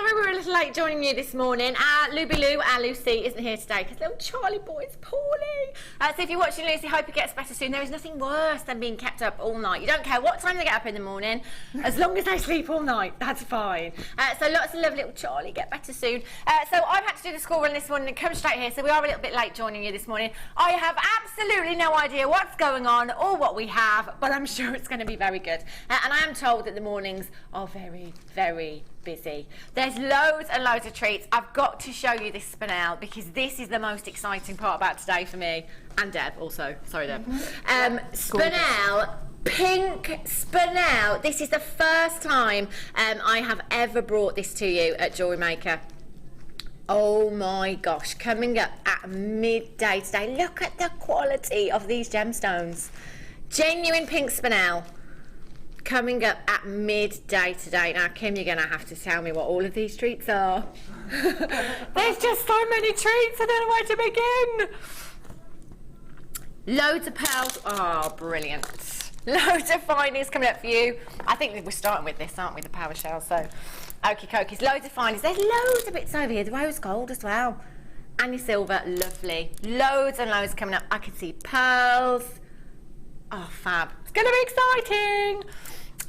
sorry we were a little late joining you this morning. Our Lucy isn't here today because little Charlie boy is poorly. So if you're watching Lucy, hope he gets better soon. There is nothing worse than being kept up all night. You don't care what time they get up in the morning, as long as they sleep all night, that's fine. So lots of love, little Charlie, get better soon. So I've had to do the school run this morning and come straight here, so we are a little bit late joining you this morning. I have absolutely no idea what's going on or what we have, but I'm sure it's going to be very good. And I am told that the mornings are very, very busy. There's loads and loads of treats. I've got to show you this Spinel because this is the most exciting part about today for me, and Deb also. Sorry, Deb. Spinel, pink Spinel. This is the first time I have ever brought this to you at Jewellery Maker. Oh my gosh, coming up at midday today. Look at the quality of these gemstones. Genuine pink Spinel. Coming up at midday today. Now, Kim, you're going to have to tell me what all of these treats are. There's just so many treats, I don't know where to begin. Loads of pearls. Oh, brilliant. Loads of findings coming up for you. I think we're starting with this, aren't we, the power shell? So, okie dokies. Loads of findings. There's loads of bits over here. The rose gold as well. And your silver. Lovely. Loads and loads coming up. I can see pearls. Oh, fab. It's going to be exciting.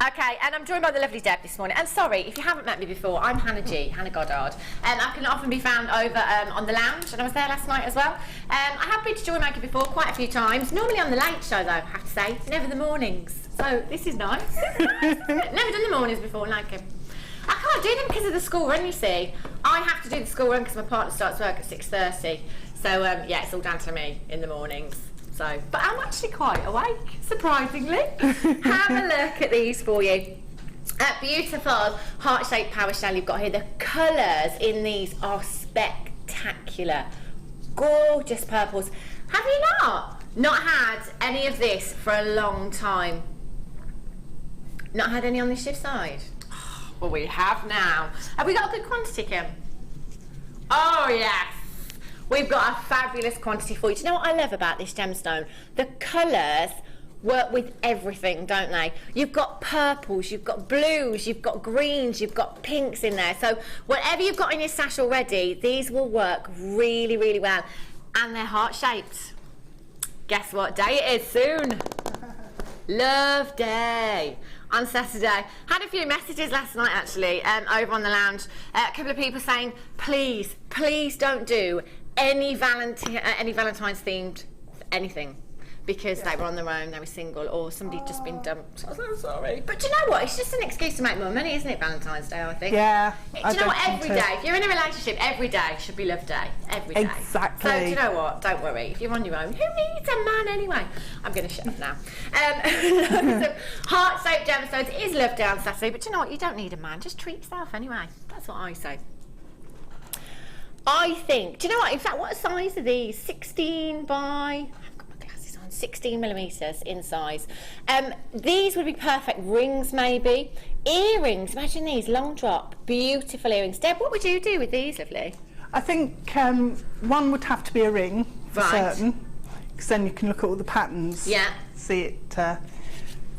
Okay, and I'm joined by the lovely Deb this morning. And sorry, if you haven't met me before, I'm Hannah Goddard. I can often be found over on the lounge, and I was there last night as well. I have been to Jewellery Maker before quite a few times. Normally on the late show, though, I have to say. Never the mornings. So this is nice. Never done the mornings before, like him. I can't do them because of the school run, you see. I have to do the school run because my partner starts work at 6:30. So, yeah, it's all down to me in the mornings. So, but I'm actually quite awake, surprisingly. Have a look at these for you. Beautiful heart-shaped power shell you've got here. The colours in these are spectacular. Gorgeous purples. Have you not had any of this for a long time? Not had any on this shift side? Oh, well, we have now. Have we got a good quantity, Kim? Oh, yes. We've got a fabulous quantity for you. Do you know what I love about this gemstone? The colours work with everything, don't they? You've got purples, you've got blues, you've got greens, you've got pinks in there. So whatever you've got in your stash already, these will work really, really well. And they're heart-shaped. Guess what day it is soon? Love Day. On Saturday. Had a few messages last night actually over on the lounge. A couple of people saying, please don't do any Valentine's themed anything because they were on their own, they were single, or somebody'd just been dumped. I'm so sorry. But do you know what? It's just an excuse to make more money, isn't it, Valentine's Day, I think? Yeah. Do you know what? Every day, if you're in a relationship, every day should be Love Day. Every day. Exactly. So do you know what? Don't worry. If you're on your own, who needs a man anyway? I'm going to shut up now. So heart-shaped gemstones. It is Love Day on Saturday, but do you know what? You don't need a man. Just treat yourself anyway. That's what I say. I think, do you know what? In fact, what size are these? 16 by... 16 millimeters in size. These would be perfect rings, maybe. Earrings, imagine these, long drop, beautiful earrings. Deb, what would you do with these, lovely? I think one would have to be a ring, for certain, because then you can look at all the patterns, see it for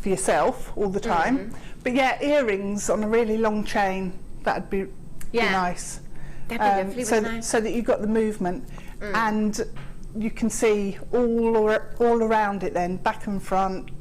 yourself all the time. But yeah, earrings on a really long chain, that'd be nice. That'd be lovely, so that you've got the movement. And you can see all around it then, back and front.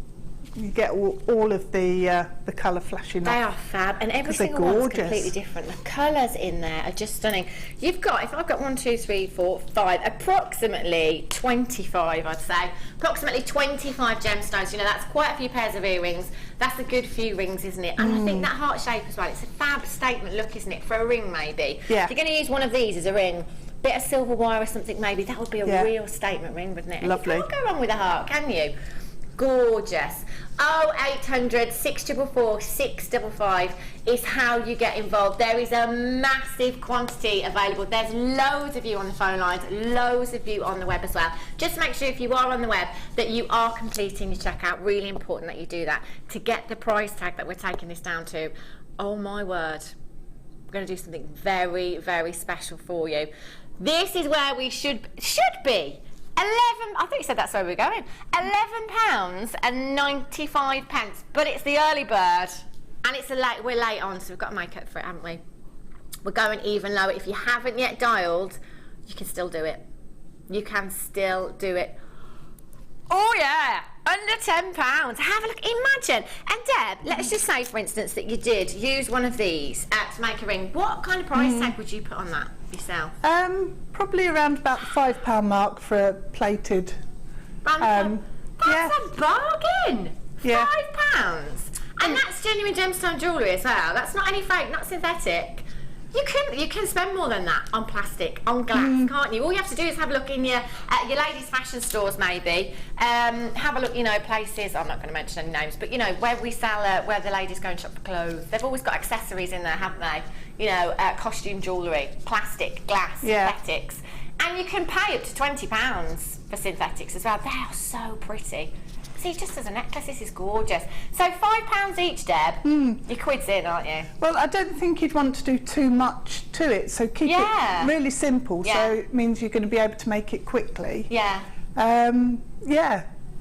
You get all of the colour flashing They off. are fab, and every single one's completely different. The colours in there are just stunning. You've got, if I've got 1, 2, 3, 4, 5, approximately 25, I'd say. Approximately 25 gemstones. You know, that's quite a few pairs of earrings. That's a good few rings, isn't it? And I think that heart shape as well, it's a fab statement look, isn't it? For a ring, maybe. Yeah. If you're going to use one of these as a ring, bit of silver wire or something, maybe that would be a real statement ring, wouldn't it? Lovely. And you can't go wrong with a heart, can you? Gorgeous. 0800 644 655 is how you get involved. There is a massive quantity available. There's loads of you on the phone lines, loads of you on the web as well. Just make sure if you are on the web that you are completing your checkout. Really important that you do that to get the price tag that we're taking this down to. Oh my word. We're going to do something very, very special for you. This is where we should be. 11, I think you said that's where we're going. £11.95, but it's the early bird, and we're late on, so we've got to make up for it, haven't we? We're going even lower. If you haven't yet dialed, you can still do it. You can still do it. Oh yeah, under £10. Have a look, imagine. And Deb, let's just say, for instance, that you did use one of these to make a ring. What kind of price tag would you put on that yourself? Probably around about the £5 mark for a plated. That's a bargain. Yeah. £5. And that's genuine gemstone jewellery as well. That's not any fake, not synthetic. You can spend more than that on plastic, on glass, can't you? All you have to do is have a look in your ladies' fashion stores, maybe. Have a look, you know, places. I'm not going to mention any names, but you know where we sell, where the ladies go and shop for clothes. They've always got accessories in there, haven't they? You know, costume jewellery, plastic, glass, synthetics, and you can pay up to £20 for synthetics as well. They are so pretty. See, just as a necklace, this is gorgeous. So £5 each, Deb. You're quids in, aren't you? Well, I don't think you'd want to do too much to it, so keep it really simple. Yeah. So it means you're going to be able to make it quickly. Yeah.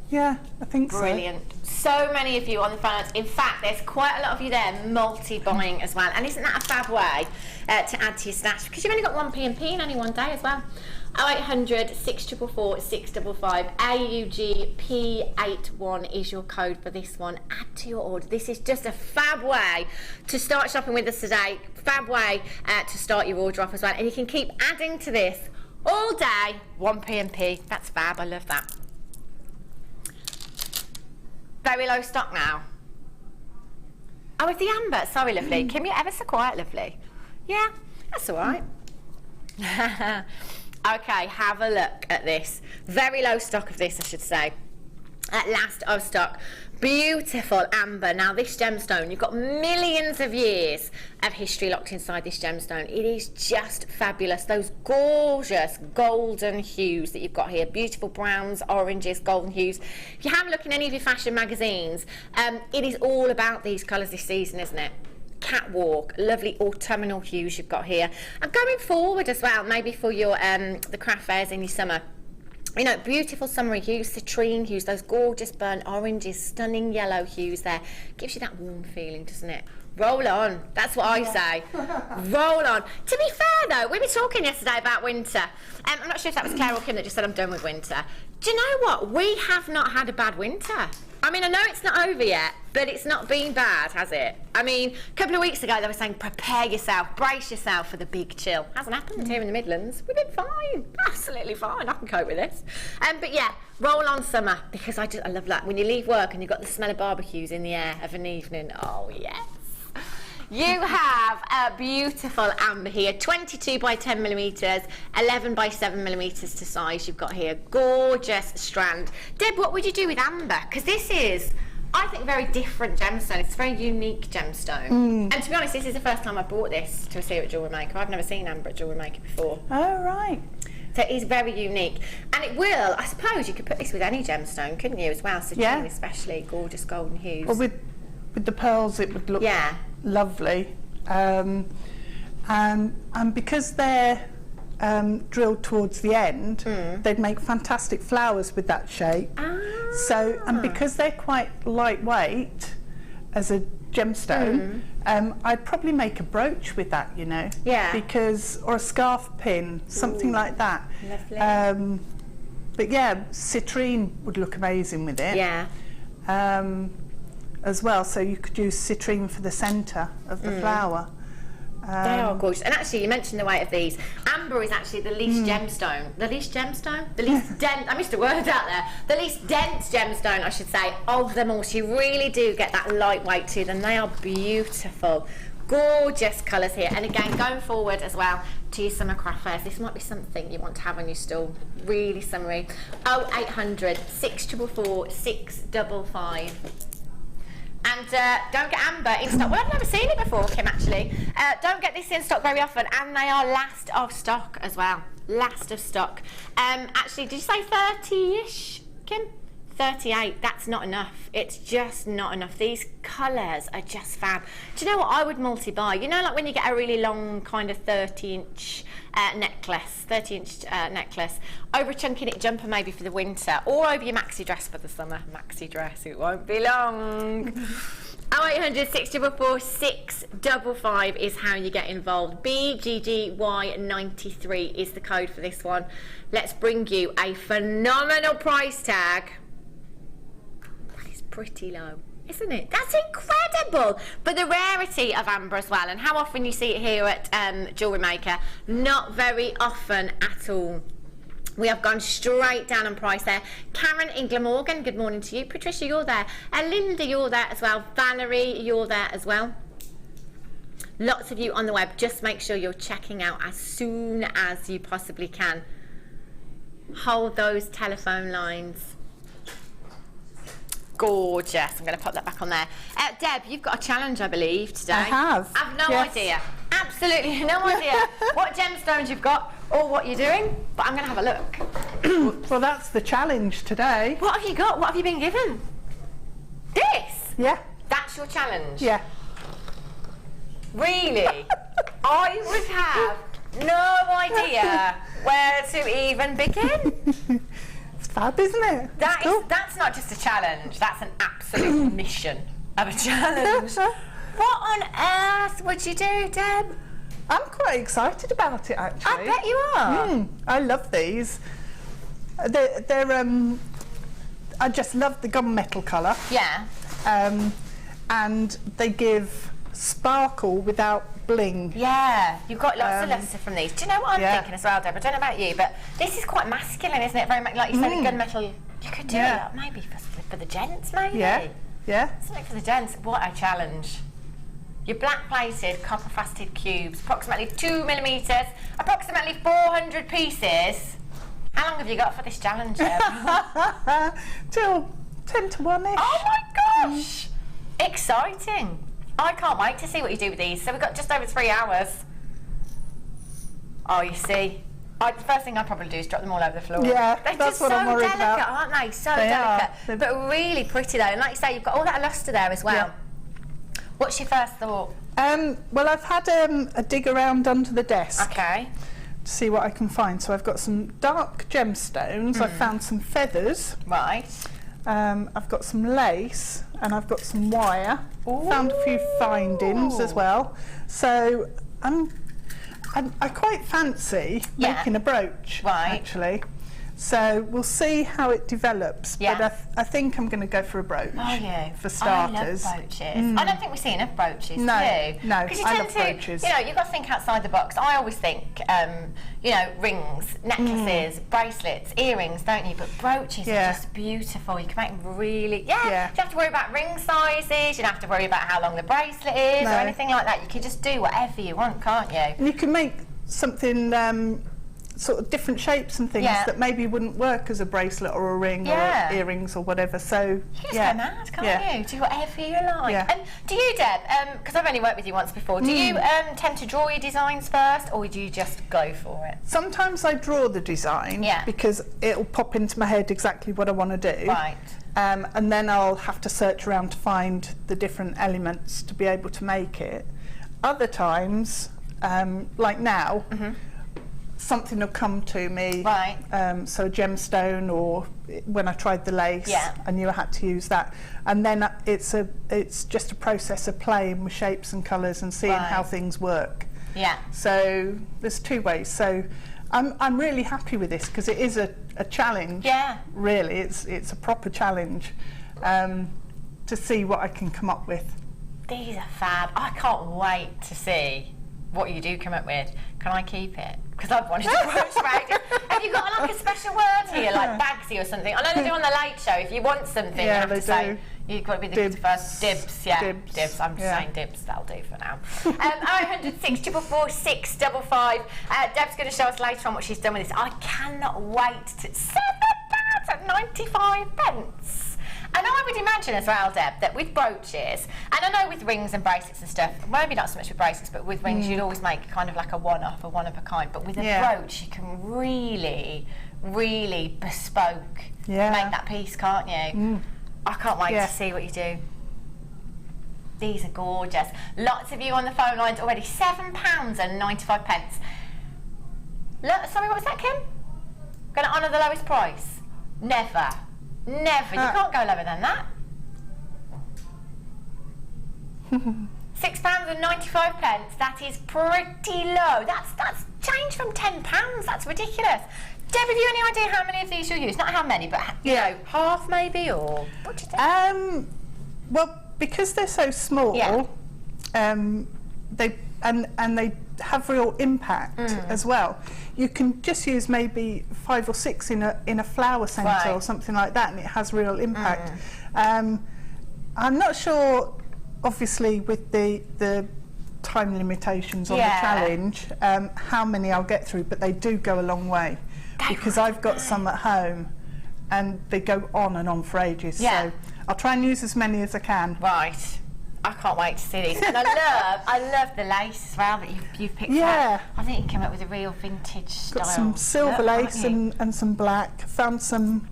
Yeah, I think Brilliant. So many of you on the phone. In fact, there's quite a lot of you there multi-buying as well. And isn't that a fab way to add to your stash? Because you've only got one P&P in only one day as well. 0800 644 655 AUGP81 is your code for this one. Add to your order. This is just a fab way to start shopping with us today. Fab way to start your order off as well. And you can keep adding to this all day. One P&P. That's fab. I love that. Very low stock now. Oh, it's the amber. Sorry, lovely. Kim, you're ever so quiet, lovely. Yeah, that's all right. Okay, have a look at this. Very low stock of this, I should say. At last of stock. Beautiful amber. Now this gemstone, you've got millions of years of history locked inside this gemstone. It is just fabulous. Those gorgeous golden hues that you've got here. Beautiful browns, oranges, golden hues. If you have a look in any of your fashion magazines, it is all about these colours this season, isn't it? Catwalk, lovely autumnal hues you've got here. And going forward as well, maybe for your the craft fairs in your summer. You know, beautiful summery hues, citrine hues, those gorgeous burnt oranges, stunning yellow hues there. Gives you that warm feeling, doesn't it? Roll on. That's what I say. Roll on. To be fair, though, we were talking yesterday about winter. I'm not sure if that was Claire or Kim that just said I'm done with winter. Do you know what? We have not had a bad winter. I mean, I know it's not over yet, but it's not been bad, has it? I mean, a couple of weeks ago they were saying prepare yourself, brace yourself for the big chill. Hasn't happened here in the Midlands. We've been fine, absolutely fine. I can cope with this. But yeah, roll on summer, because I love that. When you leave work and you've got the smell of barbecues in the air of an evening. Oh yes. You have a beautiful amber here, 22 by 10 millimetres, 11 by 7 millimetres to size you've got here. Gorgeous strand. Deb, what would you do with amber? Because this is, I think, a very different gemstone. It's a very unique gemstone. And to be honest, this is the first time I brought this to a see at Jewellery Maker. I've never seen amber at Jewellery Maker before. Oh, right. So it is very unique. And it will, I suppose, you could put this with any gemstone, couldn't you, as well? Citrine especially, gorgeous golden hues. Well, with the pearls it would look lovely. And because they're drilled towards the end, they'd make fantastic flowers with that shape. So, and because they're quite lightweight as a gemstone, I'd probably make a brooch with that, you know. Yeah. Because, or a scarf pin, something like that. Lovely. But yeah, citrine would look amazing with it. Yeah. As well, so you could use citrine for the centre of the flower. They are gorgeous. And actually, you mentioned the weight of these. Amber is actually the least gemstone. The least gemstone? The least dense. I missed a word out there. The least dense gemstone, I should say, of them all. So you really do get that lightweight to them. They are beautiful. Gorgeous colours here. And again, going forward as well to your summer craft fairs, this might be something you want to have on your stall. Really summery. 0800 644 655. And don't get amber in stock. Well, I've never seen it before, Kim, actually. Don't get this in stock very often, and they are last of stock as well. Last of stock. Actually, did you say 30-ish, Kim? 38, that's not enough. It's just not enough. These colours are just fab. Do you know what I would multi-buy? You know, like when you get a really long kind of 30-inch necklace, 30-inch necklace, over a chunky knit jumper maybe for the winter, or over your maxi dress for the summer. Maxi dress, it won't be long. 0800 644 655 is how you get involved. BGGY93 is the code for this one. Let's bring you a phenomenal price tag. That is pretty low, isn't it? That's incredible. But the rarity of amber as well, and how often you see it here at Jewellery Maker, not very often at all. We have gone straight down on price there. Karen in Glamorgan, good morning to you. Patricia, you're there. Linda, you're there as well. Valerie, you're there as well. Lots of you on the web. Just make sure you're checking out as soon as you possibly can. Hold those telephone lines. Gorgeous. I'm going to pop that back on there. Deb, you've got a challenge, I believe, today. I have. I've no idea. Absolutely no idea what gemstones you've got or what you're doing, but I'm going to have a look. Well, that's the challenge today. What have you got? What have you been given? This? Yeah. That's your challenge? Yeah. Really? I would have no idea where to even begin. It's fab, isn't it? That's not just a challenge, that's an absolute mission of a challenge. What on earth would you do, Deb? I'm quite excited about it, actually. I bet you are. I love these. They're I just love the gunmetal colour. Yeah. And they give sparkle without bling. Yeah, you've got lots of lustre from these. Do you know what I'm thinking as well, Deb? I don't know about you, but this is quite masculine, isn't it? Very much, like you said, gunmetal. You could do it maybe for the gents, maybe. Yeah. Yeah. Something for the gents. What a challenge. Your black plated copper faceted cubes, approximately 2 millimetres, approximately 400 pieces. How long have you got for this challenge, Deb? Till 10 to 1-ish. Oh my gosh! Exciting. I can't wait to see what you do with these. So we've got just over 3 hours. Oh, you see. The first thing I'd probably do is drop them all over the floor. Yeah, they're that's just what I'm worried about. delicate, aren't they? So They delicate. are. But really pretty though. And like you say, you've got all that lustre there as well. Yeah. What's your first thought? Well, I've had a dig around under the desk. Okay. To see what I can find. So I've got some dark gemstones. I've found some feathers. Right. I've got some lace and I've got some wire. Ooh. Found a few findings as well. So I quite fancy making a brooch, actually. So we'll see how it develops. Yeah. But I think I'm going to go for a brooch. Oh yeah. For starters. I love brooches. I don't think we see enough brooches. No, do you? no. Because you I tend love to, brooches. you know, you've got to think outside the box. I always think, you know, rings, necklaces, bracelets, earrings, don't you? But brooches are just beautiful. You can make them really. You don't have to worry about ring sizes. You don't have to worry about how long the bracelet is or anything like that. You can just do whatever you want, can't you? And you can make something sort of different shapes and things that maybe wouldn't work as a bracelet or a ring or earrings or whatever. So you can just go mad, can't you? Do whatever you like. Yeah. And do you, Deb? Because I've only worked with you once before. Do you tend to draw your designs first, or do you just go for it? Sometimes I draw the design because it'll pop into my head exactly what I want to do. Right. And then I'll have to search around to find the different elements to be able to make it. Other times, like now, something will come to me, so a gemstone, or when I tried the lace, I knew I had to use that, and then it's just a process of playing with shapes and colours and seeing how things work. Yeah. So there's 2 ways. So I'm really happy with this because it is a challenge. Yeah. Really, it's a proper challenge to see what I can come up with. These are fab. I can't wait to see what you do come up with. Can I keep it? Because I've wanted to approach about. Have you got like a special word here, like Bagsy or something? I know they do on the Late Show. If you want something, you have to say, you've got to be the first. Dibs, dibs. I'm just saying dibs. That'll do for now. 0800 644 655. Deb's going to show us later on what she's done with this. I cannot wait to. £7 at 95 pence. And I would imagine as well, Deb, that with brooches, and I know with rings and bracelets and stuff, maybe not so much with bracelets, but with rings you'd always make kind of like a one-off, a one-of-a-kind. But with a brooch, you can really, really bespoke make that piece, can't you? I can't wait to see what you do. These are gorgeous. Lots of you on the phone lines already. £7 and 95 pence. Sorry, what was that, Kim? Going to honour the lowest price? Never. Never. You can't go lower than that. £6.95. That is pretty low. That's changed from £10. That's ridiculous. Deb, have you any idea how many of these you'll use? Not how many, but you know, half maybe, or what do you think? Well, because they're so small, they have real impact as well. You can just use maybe 5 or 6 in a flower centre or something like that, and it has real impact. I'm not sure, obviously, with the time limitations on the challenge, how many I'll get through, but they do go a long way, because I've got some at home and they go on and on for ages. So I'll try and use as many as I can. Right. I can't wait to see these. And I love the lace as well that you've picked out. I think you came up with a real vintage style. Got some silver lace and some black. Found some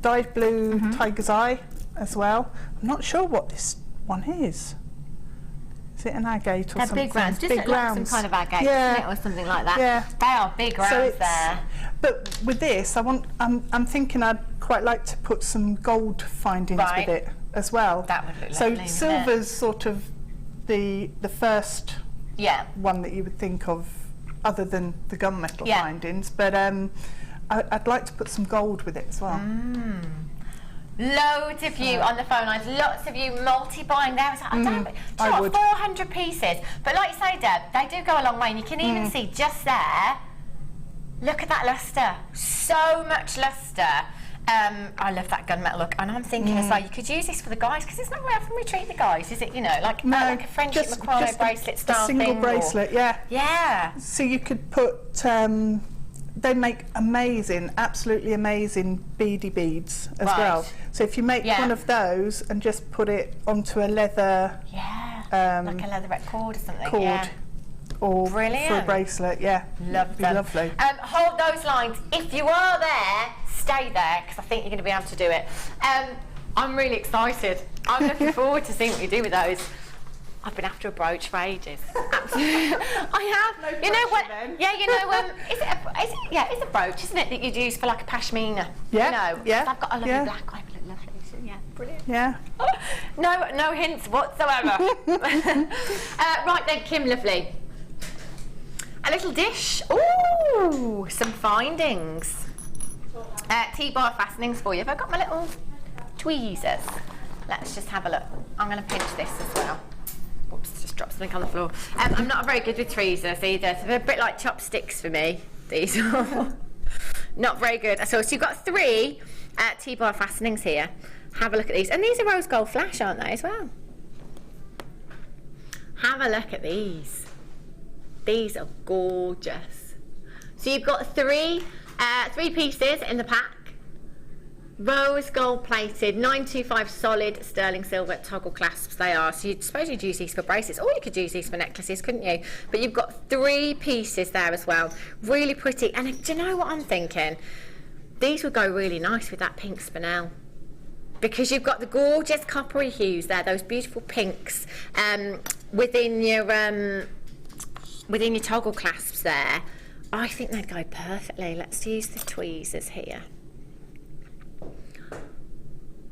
dyed blue tiger's eye as well. I'm not sure what this one is. Is it an agate or something? They're big rounds. Just big rounds. Like some kind of agate, isn't it, or something like that. Yeah. They are big rounds there. But with this, I'm thinking I'd quite like to put some gold findings with it as well. That would look so lovely. So silver's sort of the first one that you would think of, other than the gunmetal findings. But I'd like to put some gold with it as well. Loads of you on the phone lines, lots of you multi-buying there. I don't know, do you know what, 400 pieces. But like you say, Deb, they do go a long way, and you can even see just there, look at that lustre, so much lustre. I love that gunmetal look, and I'm thinking as well, you could use this for the guys, because it's not very often we treat the guys, is it? You know, like a friendship macrame bracelet style thing. A single bracelet, yeah. So you could put, they make absolutely amazing beady beads as well. So if you make one of those and just put it onto a leather, like a leatherette cord or something, or brilliant. For a bracelet, love them. Lovely. Hold those lines. If you are there, stay there, because I think you're going to be able to do it. I'm really excited. I'm looking forward to seeing what you do with those. I've been after a brooch for ages. Absolutely. I have. No, you know what? then. Yeah, you know, it's a brooch, isn't it, that you'd use for like a pashmina? Yeah. You know, I've got a lovely black one, it look lovely. So, yeah, brilliant. Yeah. No hints whatsoever. Right then, Kim, lovely. A little dish. Ooh, some findings. T-bar fastenings for you. Have I got my little tweezers? Let's just have a look. I'm going to pinch this as well. Oops, just dropped something on the floor. I'm not very good with tweezers either, so they're a bit like chopsticks for me, these. Not very good. So you've got 3 T-bar fastenings here. Have a look at these. And these are rose gold flash, aren't they, as well? Have a look at these. These are gorgeous. So you've got 3 pieces in the pack. Rose gold plated, 925 solid sterling silver toggle clasps they are. So you'd suppose you'd use these for bracelets, or you could use these for necklaces, couldn't you? But you've got 3 pieces there as well. Really pretty. And do you know what I'm thinking? These would go really nice with that pink spinel, because you've got the gorgeous coppery hues there, those beautiful pinks within your toggle clasps there. I think they'd go perfectly. Let's use the tweezers here.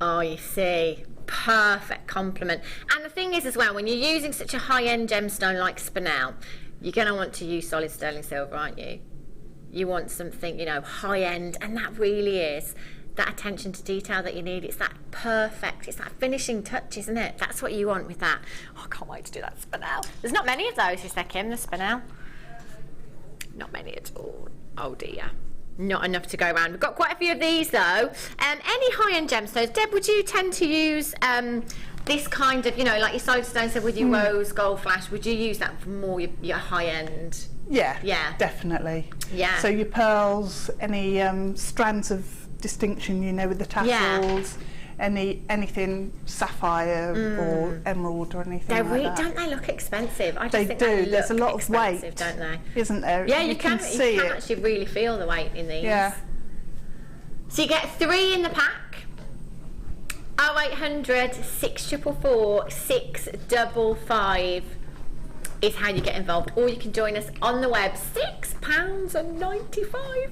Oh, you see, perfect complement. And the thing is as well, when you're using such a high-end gemstone like Spinel, you're going to want to use solid sterling silver, aren't you? You want something, you know, high-end, and that really is that attention to detail that you need. It's that perfect, it's that finishing touch, isn't it? That's what you want with that. Oh, I can't wait to do that Spinel. There's not many of those, is there, Kim, the Spinel? Not many at all. Oh, dear. Not enough to go around. We've got quite a few of these though. Any high-end gemstones, Deb, would you tend to use this kind of, you know, like your solid stone said with your rose gold flash, would you use that for more your high-end? Yeah, definitely. Yeah. So your pearls, any strands of distinction, you know, with the tassels, anything sapphire or emerald or anything like that. Don't they look expensive? I just they think do. They look There's a lot of weight, don't they? Isn't there? Yeah, you can see it. actually really feel the weight in these. Yeah. So you get 3 in the pack. 0800 644 655 is how you get involved, or you can join us on the web. £6 £4.95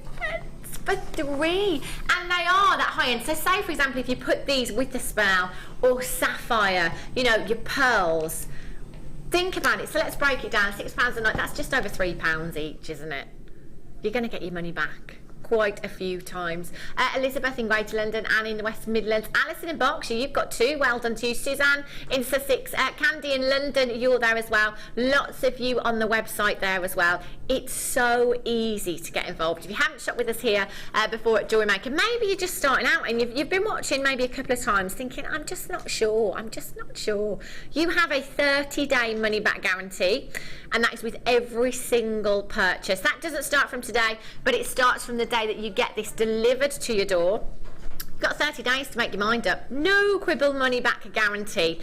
for 3, and they are that high end. So say for example if you put these with the Spinel or sapphire, you know, your pearls, think about it. So let's break it down. £6 a night, that's just over £3 each, isn't it? You're going to get your money back quite a few times. Elizabeth in Greater London, Anne in the West Midlands, Alison in Berkshire, you've got 2, well done to you. Suzanne in Sussex, Candy in London, you're there as well. Lots of you on the website there as well. It's so easy to get involved. If you haven't shopped with us here before at Jewellery Maker, maybe you're just starting out and you've been watching maybe a couple of times thinking, I'm just not sure. You have a 30-day money back guarantee, and that is with every single purchase. That doesn't start from today, but it starts from the day that you get this delivered to your door. You've got 30 days to make your mind up. No quibble money back guarantee.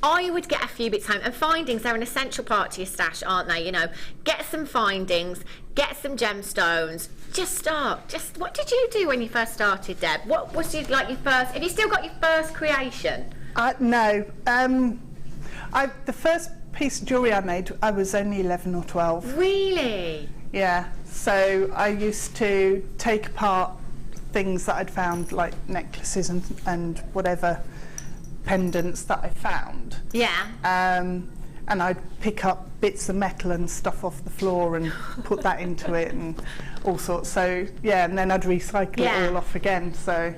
I would get a few bits home, and findings, they're an essential part to your stash, aren't they? You know, get some findings, get some gemstones, just start. What did you do when you first started, Deb? What was your first, have you still got your first creation? No, the first piece of jewellery I made, I was only 11 or 12. Really? Yeah, so I used to take apart things that I'd found, like necklaces and whatever pendants that I found. Yeah. And I'd pick up bits of metal and stuff off the floor and put that into it and all sorts. So yeah, and then I'd recycle it all off again. So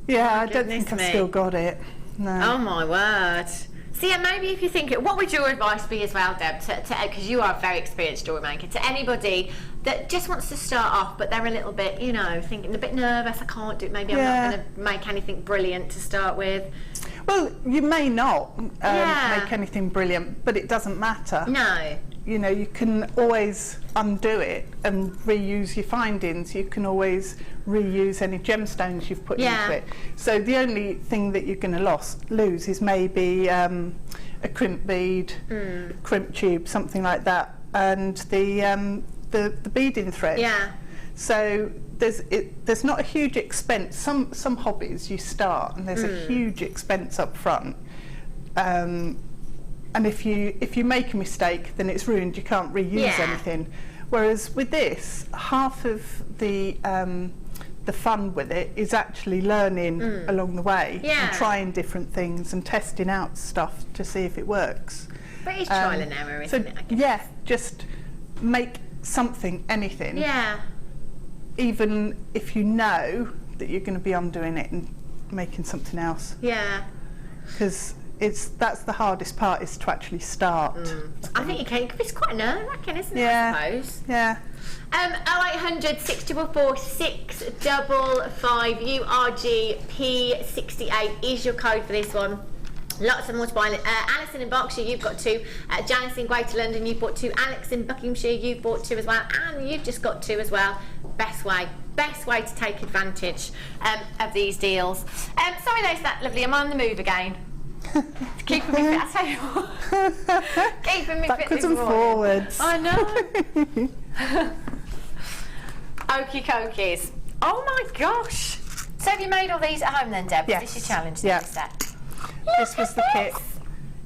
yeah, I don't think I've still got it. No. Oh my word. So yeah, maybe if you think, what would your advice be as well, Deb, because you are a very experienced jewellery maker, to anybody that just wants to start off, but they're a little bit, you know, thinking a bit nervous, I can't do it, maybe I'm not going to make anything brilliant to start with. Well, you may not make anything brilliant, but it doesn't matter. No. You know, you can always undo it and reuse your findings. You can always reuse any gemstones you've put into it. So the only thing that you're going to lose is maybe a crimp bead, crimp tube, something like that, and the beading thread. Yeah. So there's not a huge expense. Some hobbies you start and there's a huge expense up front. And if you make a mistake, then it's ruined. You can't reuse anything. Whereas with this, half of the fun with it is actually learning along the way and trying different things and testing out stuff to see if it works. But it's trial and error, isn't it? I guess. Yeah, just make something, anything. Yeah. Even if you know that you're going to be undoing it and making something else. Yeah. Because that's the hardest part, is to actually start. I think you can, because it's quite nerve-wracking, isn't it, I suppose? Yeah. 0800 644 655 URG P68 is your code for this one. Lots of more to buy. Alison in Berkshire, you've got 2. Janice in Greater London, you've bought 2. Alex in Buckinghamshire, you've bought 2 as well. And you've just got 2 as well. Best way to take advantage of these deals. Sorry, there's that lovely. I'm on the move again. Keeping me fit, I tell you what. Keeping me backwards fit and forwards. I know. Okie dokies. Oh my gosh. So have you made all these at home then, Deb? Yes. This is your challenge set. This was the kit.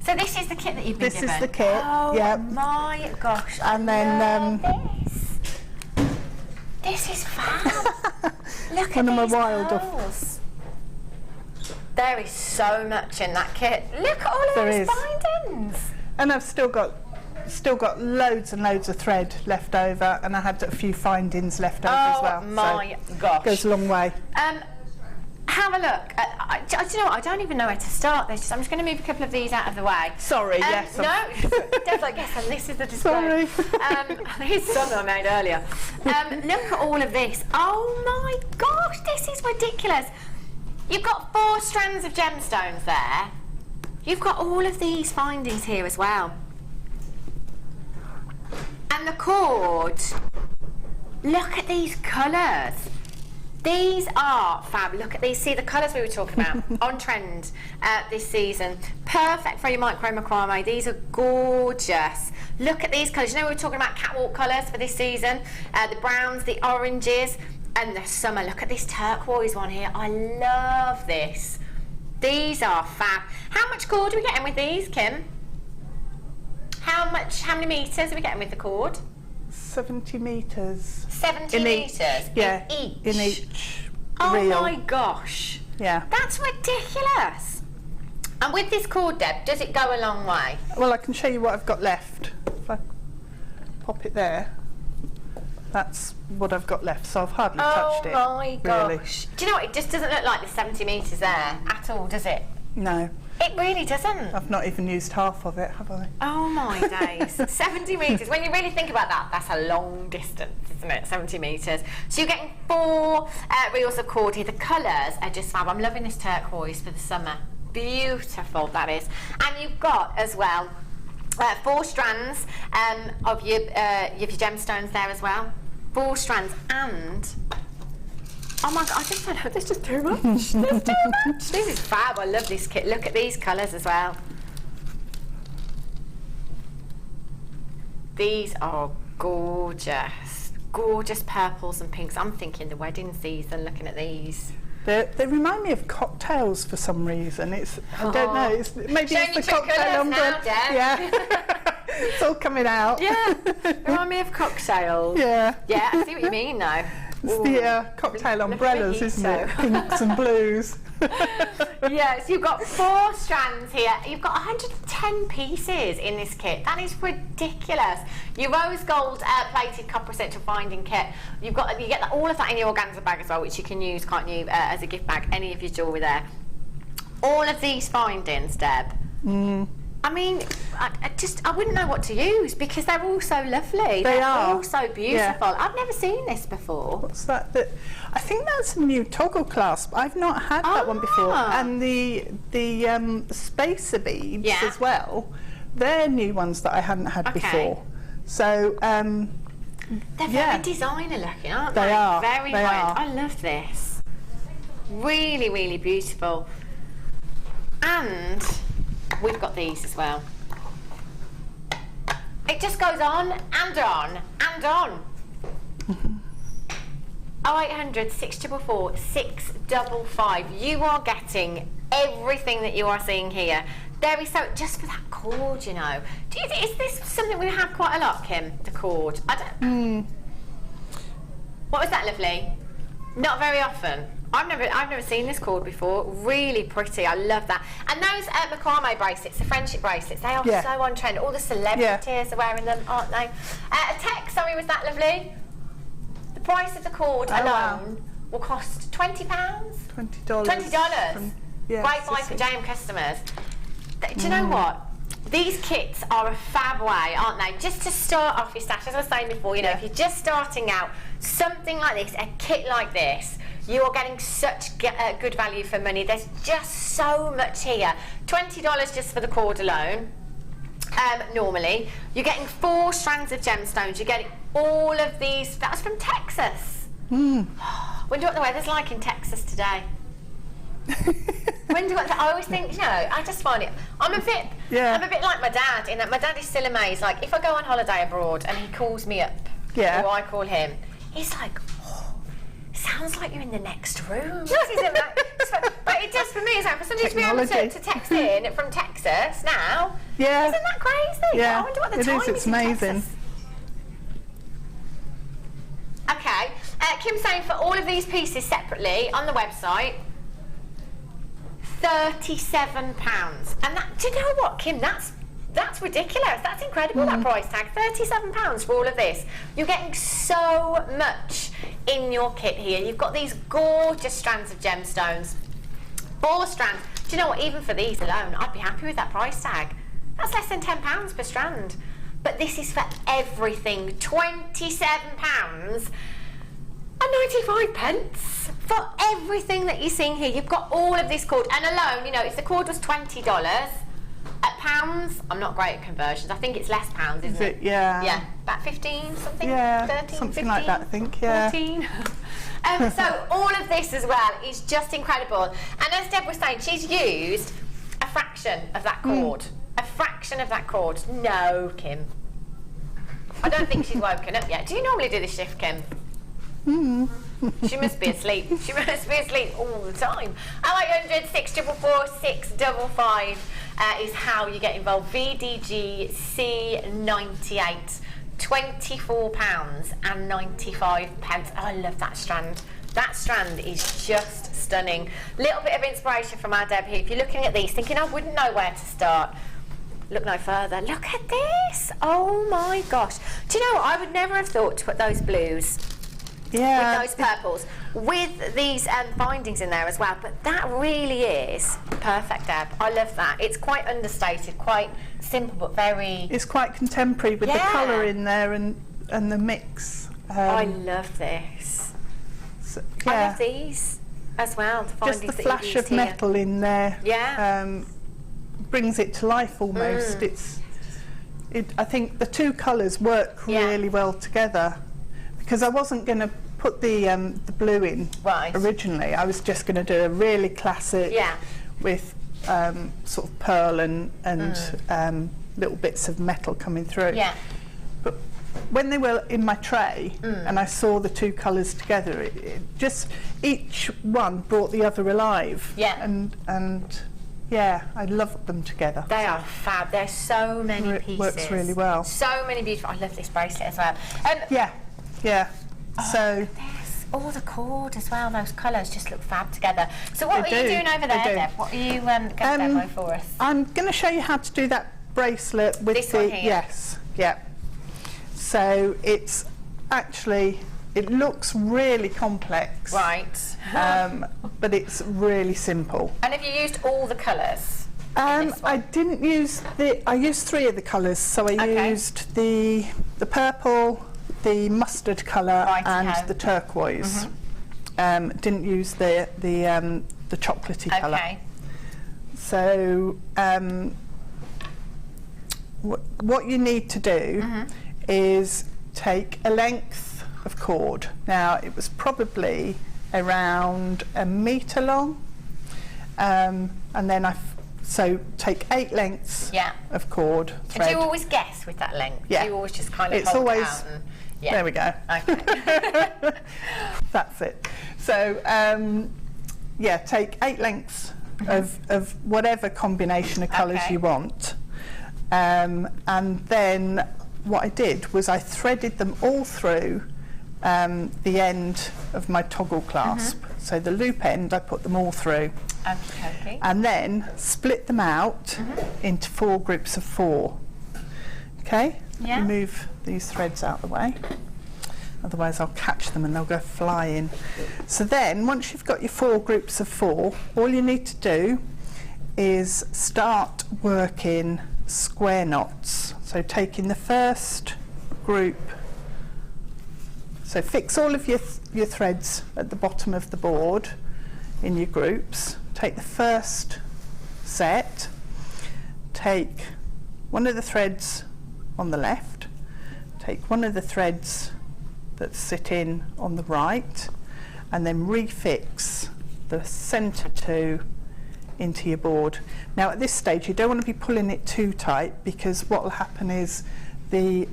So this is the kit that you've been given? This is the kit, oh my gosh. And then this is fab. Look one at of these my wild pearls. There is so much in that kit. Look at all of those bindings. And I've still got loads and loads of thread left over, and I had a few findings left over as well. Oh my gosh. Goes a long way. Have a look. Do you know what? I don't even know where to start this. I'm just going to move a couple of these out of the way. Sorry, yes. No, Deb's like, yes, and this is the display. Sorry. Here's some I made earlier. Look at all of this. Oh my gosh, this is ridiculous. You've got 4 strands of gemstones there. You've got all of these findings here as well. And the cord. Look at these colours. These are fab. Look at these. See the colours we were talking about on trend this season. Perfect for your micro macrame. These are gorgeous. Look at these colours. You know we were talking about catwalk colours for this season. The browns, the oranges, and the summer. Look at this turquoise one here. I love this. These are fab. How much cord are we getting with these, Kim? How many metres are we getting with the cord? 70 metres. 70 in metres? Yeah, in each reel. Oh my gosh. Yeah. That's ridiculous. And with this cord, Deb, does it go a long way? Well, I can show you what I've got left. If I pop it there, that's what I've got left. So I've hardly touched it. Oh my gosh. Really. Do you know what? It just doesn't look like there's 70 metres there at all, does it? No. It really doesn't. I've not even used half of it, have I? Oh my days. 70 metres. When you really think about that, that's a long distance, isn't it? 70 metres. So you're getting 4 reels of cord here. The colours are just fab. I'm loving this turquoise for the summer. Beautiful, that is. And you've got as well 4 strands of your gemstones there as well. 4 strands, and oh my god, I just don't know, there's just too much. There's too much. This is fab. I love this kit. Look at these colours as well. These are gorgeous. Gorgeous purples and pinks. I'm thinking the wedding season looking at these. They remind me of cocktails for some reason. It's I don't know. It's, maybe it's the cocktail umbrella. Yeah, it's all coming out. Yeah, remind me of cocktails. Yeah. Yeah, I see what you mean though. It's the cocktail umbrellas, isn't it? Pinks and blues. Yes, you've got 4 strands here. You've got 110 pieces in this kit. That is ridiculous. Your rose gold plated copper essential finding kit. You get all of that in your organza bag as well, which you can use, can't you, as a gift bag? Any of your jewellery there. All of these findings, Deb. I mean, I wouldn't know what to use because they're all so lovely. They're all so beautiful. Yeah. I've never seen this before. What's that? I think that's a new toggle clasp. I've not had that one before. And the spacer beads as well. They're new ones that I hadn't had before. So they're very designer looking, aren't they? They are. Very high-end. I love this. Really, really beautiful. And we've got these as well. It just goes on and on and on. 0800 644 655. You are getting everything that you are seeing here. There is so just for that cord, you know. Is this something we have quite a lot, Kim? The cord. I don't. What was that, lovely? Not very often. I've never seen this cord before. Really pretty. I love that. And those macrame bracelets, the friendship bracelets, they are so on trend. All the celebrities are wearing them, aren't they? A text, sorry, was that lovely? The price of the cord alone will cost £20. $20. $20. Great buy for JM customers. Do you know what? These kits are a fab way, aren't they? Just to start off your stash, as I was saying before, you know, if you're just starting out, something like this, a kit like this, you are getting such good value for money. There's just so much here. $20 just for the cord alone. Normally, you're getting 4 strands of gemstones. You're getting all of these. That was from Texas. Wonder what the weather's like in Texas today. I always think, you know, I just find it. I'm a bit like my dad in that my dad is still amazed. Like if I go on holiday abroad and he calls me up, or I call him, he's like, sounds like you're in the next room. But it does for me. It's like for somebody to be able to text in from Texas now. Yeah. Isn't that crazy? Yeah. I wonder what the time is. It's amazing. Okay. Kim's saying for all of these pieces separately on the website, £37. And that, do you know what, Kim? That's ridiculous. That's incredible, that price tag. £37 for all of this. You're getting so much in your kit here. You've got these gorgeous strands of gemstones. 4 strands. Do you know what? Even for these alone, I'd be happy with that price tag. That's less than £10 per strand. But this is for everything. £27 and 95p for everything that you're seeing here. You've got all of this cord. And alone, you know, if the cord was $20, at pounds, I'm not great at conversions. I think it's less pounds, isn't it? Yeah. Yeah, about 15 something? Yeah, 13, something 15, like that, I think, yeah. 14. So all of this as well is just incredible. And as Deb was saying, she's used a fraction of that cord. A fraction of that cord. No, Kim. I don't think she's woken up yet. Do you normally do this shift, Kim? She must be asleep. She must be asleep all the time. 0800 644 655 is how you get involved. VDG C98 £24.95. I love that strand. That strand is just stunning. Little bit of inspiration from our Deb here. If you're looking at these thinking I wouldn't know where to start, look no further. Look at this. Oh my gosh. Do you know what? I would never have thought to put those blues with those purples with these bindings in there as well, but that really is perfect, Deb. I love that. It's quite understated, quite simple, but very... It's quite contemporary with the colour in there and the mix. I love this. So, I love these as well. The just the flash of metal in there brings it to life almost. I think the two colours work really well together, because I wasn't going to put the blue in originally. I was just going to do a really classic with sort of pearl and little bits of metal coming through. But when they were in my tray and I saw the two colours together, it just, each one brought the other alive. And I love them together. They are fab. There's so many pieces. Works really well. So many beautiful. I love this bracelet as well. So all the cord as well. Those colours just look fab together. So what are you doing over there, Deb? What are you going to demo for us? I'm going to show you how to do that bracelet with this one here. So it's actually, it looks really complex, but it's really simple. And have you used all the colours? I didn't use I used 3 of the colours. So I used the purple, the mustard colour, and the turquoise. Didn't use the chocolatey colour. So what you need to do is take a length of cord. Now it was probably around 1 metre long, and then so take 8 lengths of cord thread. And do you always guess with that length? Yeah. Do you always just kind of it's hold always, it out? And, there we go. Okay. That's it. So take 8 lengths of whatever combination of colours you want, and then what I did was I threaded them all through the end of my toggle clasp. So the loop end, I put them all through. And then split them out into 4 groups of 4. Okay? Move these threads out of the way. Otherwise I'll catch them and they'll go flying. So then, once you've got your 4 groups of 4, all you need to do is start working square knots. So taking the first group, so fix all of your threads at the bottom of the board in your groups. Take the first set, take one of the threads on the left, take one of the threads that's sitting on the right, and then refix the centre 2 into your board. Now at this stage you don't want to be pulling it too tight, because what will happen is the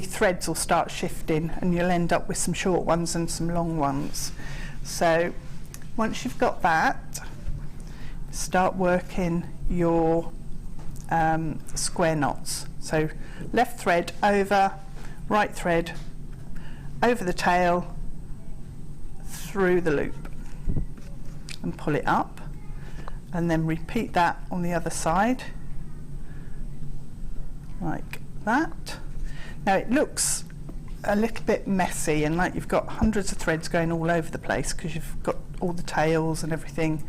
threads will start shifting and you'll end up with some short ones and some long ones. So once you've got that, start working your square knots. So left thread over, right thread over the tail, through the loop, and pull it up, and then repeat that on the other side like that. Now it looks a little bit messy and like you've got hundreds of threads going all over the place, because you've got all the tails and everything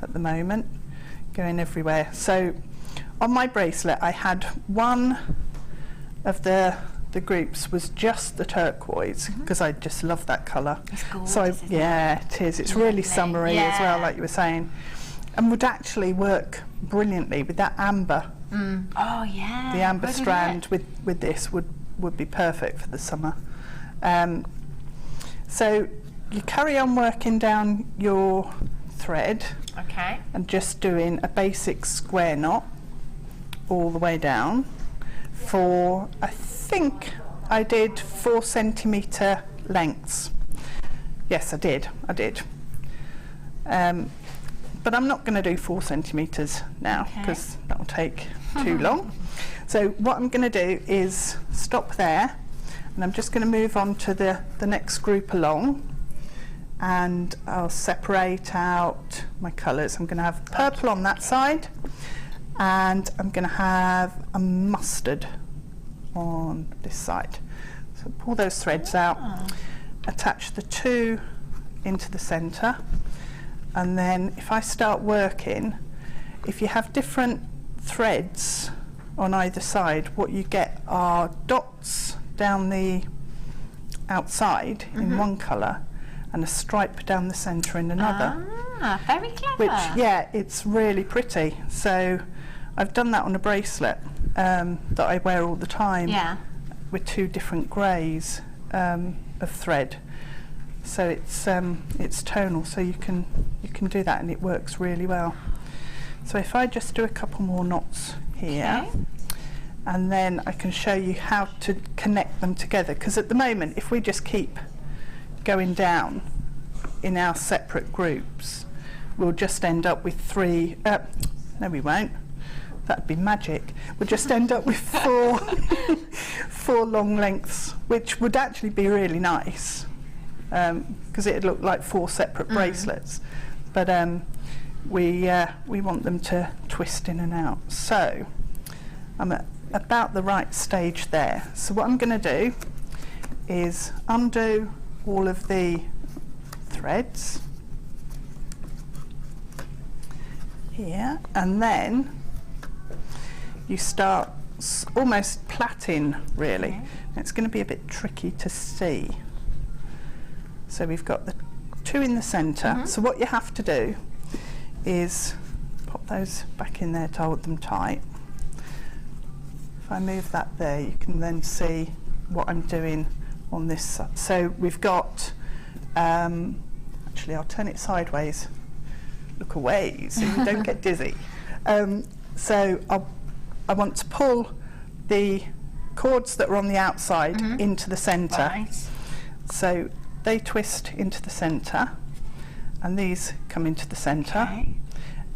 at the moment going everywhere. So on my bracelet I had one of the groups was just the turquoise, because I just love that colour. It's gorgeous, so isn't it is. It's really summery as well, like you were saying, and would actually work brilliantly with that amber. Oh yeah. The amber strand with this would be perfect for the summer. So you carry on working down your thread, and just doing a basic square knot all the way down for, I think I did 4 centimetre lengths. Yes, I did. But I'm not going to do 4 centimetres now, because that will take too long. So what I'm going to do is stop there, And I'm just going to move on to the next group along, and I'll separate out my colours. I'm going to have purple on that side, and I'm going to have a mustard on this side. So pull those threads out, attach the two into the centre, and then if I start working, if you have different threads on either side, what you get are dots down the outside in one colour and a stripe down the centre in another. Ah, very clever. Which, yeah, it's really pretty. So I've done that on a bracelet that I wear all the time, with two different greys of thread. So it's tonal, so you can do that, and it works really well. So if I just do a couple more knots here, and then I can show you how to connect them together, because at the moment, if we just keep going down in our separate groups, we'll just end up with three, no we won't, that'd be magic. We'll just end up with four long lengths, which would actually be really nice, because it'd look like four separate bracelets. But we want them to twist in and out. So I'm at about the right stage there. So what I'm going to do is undo all of the threads here, and then you start almost plaiting, really. It's going to be a bit tricky to see. So we've got the two in the centre. So what you have to do is pop those back in there to hold them tight. If I move that there, you can then see what I'm doing on this side. So we've got, actually I'll turn it sideways, look away so you don't get dizzy. So I want to pull the cords that are on the outside into the centre. So they twist into the centre, and these come into the centre,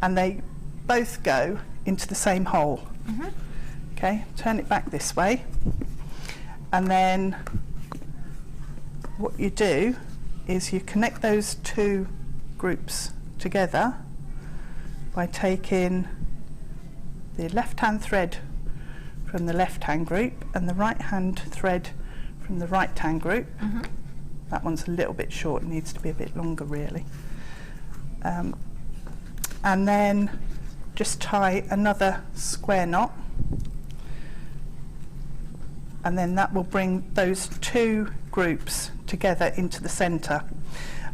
and they both go into the same hole. Okay, turn it back this way, and then what you do is you connect those two groups together by taking the left-hand thread from the left-hand group and the right-hand thread from the right-hand group. That one's a little bit short, it needs to be a bit longer really. And then just tie another square knot, and then that will bring those two groups together into the centre.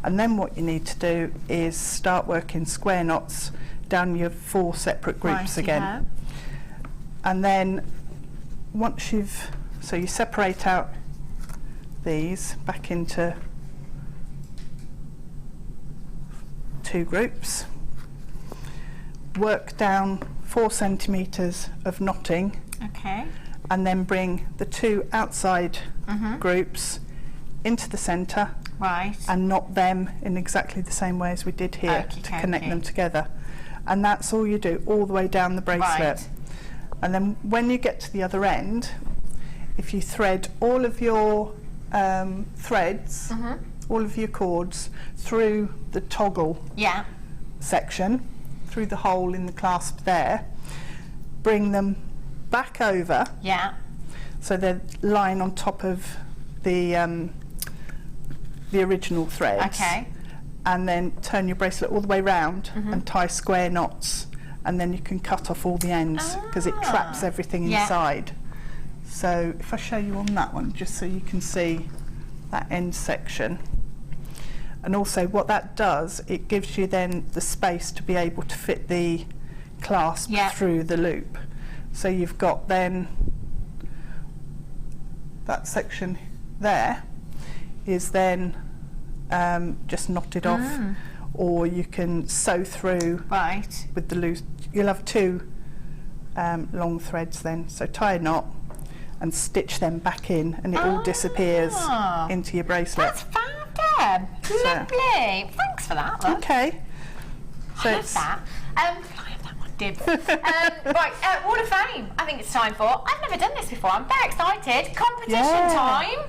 And then what you need to do is start working square knots down your four separate groups again. And then once you've, so you separate out these back into two groups, work down 4 centimetres of knotting, and then bring the two outside groups into the centre, and knot them in exactly the same way as we did here to connect them together. And that's all you do all the way down the bracelet. And then when you get to the other end, if you thread all of your threads, all of your cords through the toggle section, through the hole in the clasp there, bring them back over, so they're lying on top of the original threads, and then turn your bracelet all the way round and tie square knots, and then you can cut off all the ends because it traps everything inside. So if I show you on that one, just so you can see that end section. And also what that does, it gives you then the space to be able to fit the clasp through the loop. So you've got then that section there is then just knotted off, or you can sew through with the loose. You'll have two long threads then, so tie a knot and stitch them back in, and it all disappears into your bracelet. That's fab, Deb. Lovely. Thanks for that. Look. Okay. So I love that. Can I have that one? Dibs. Right, Wall of Fame. I think it's time for. I've never done this before. I'm very excited. Competition time.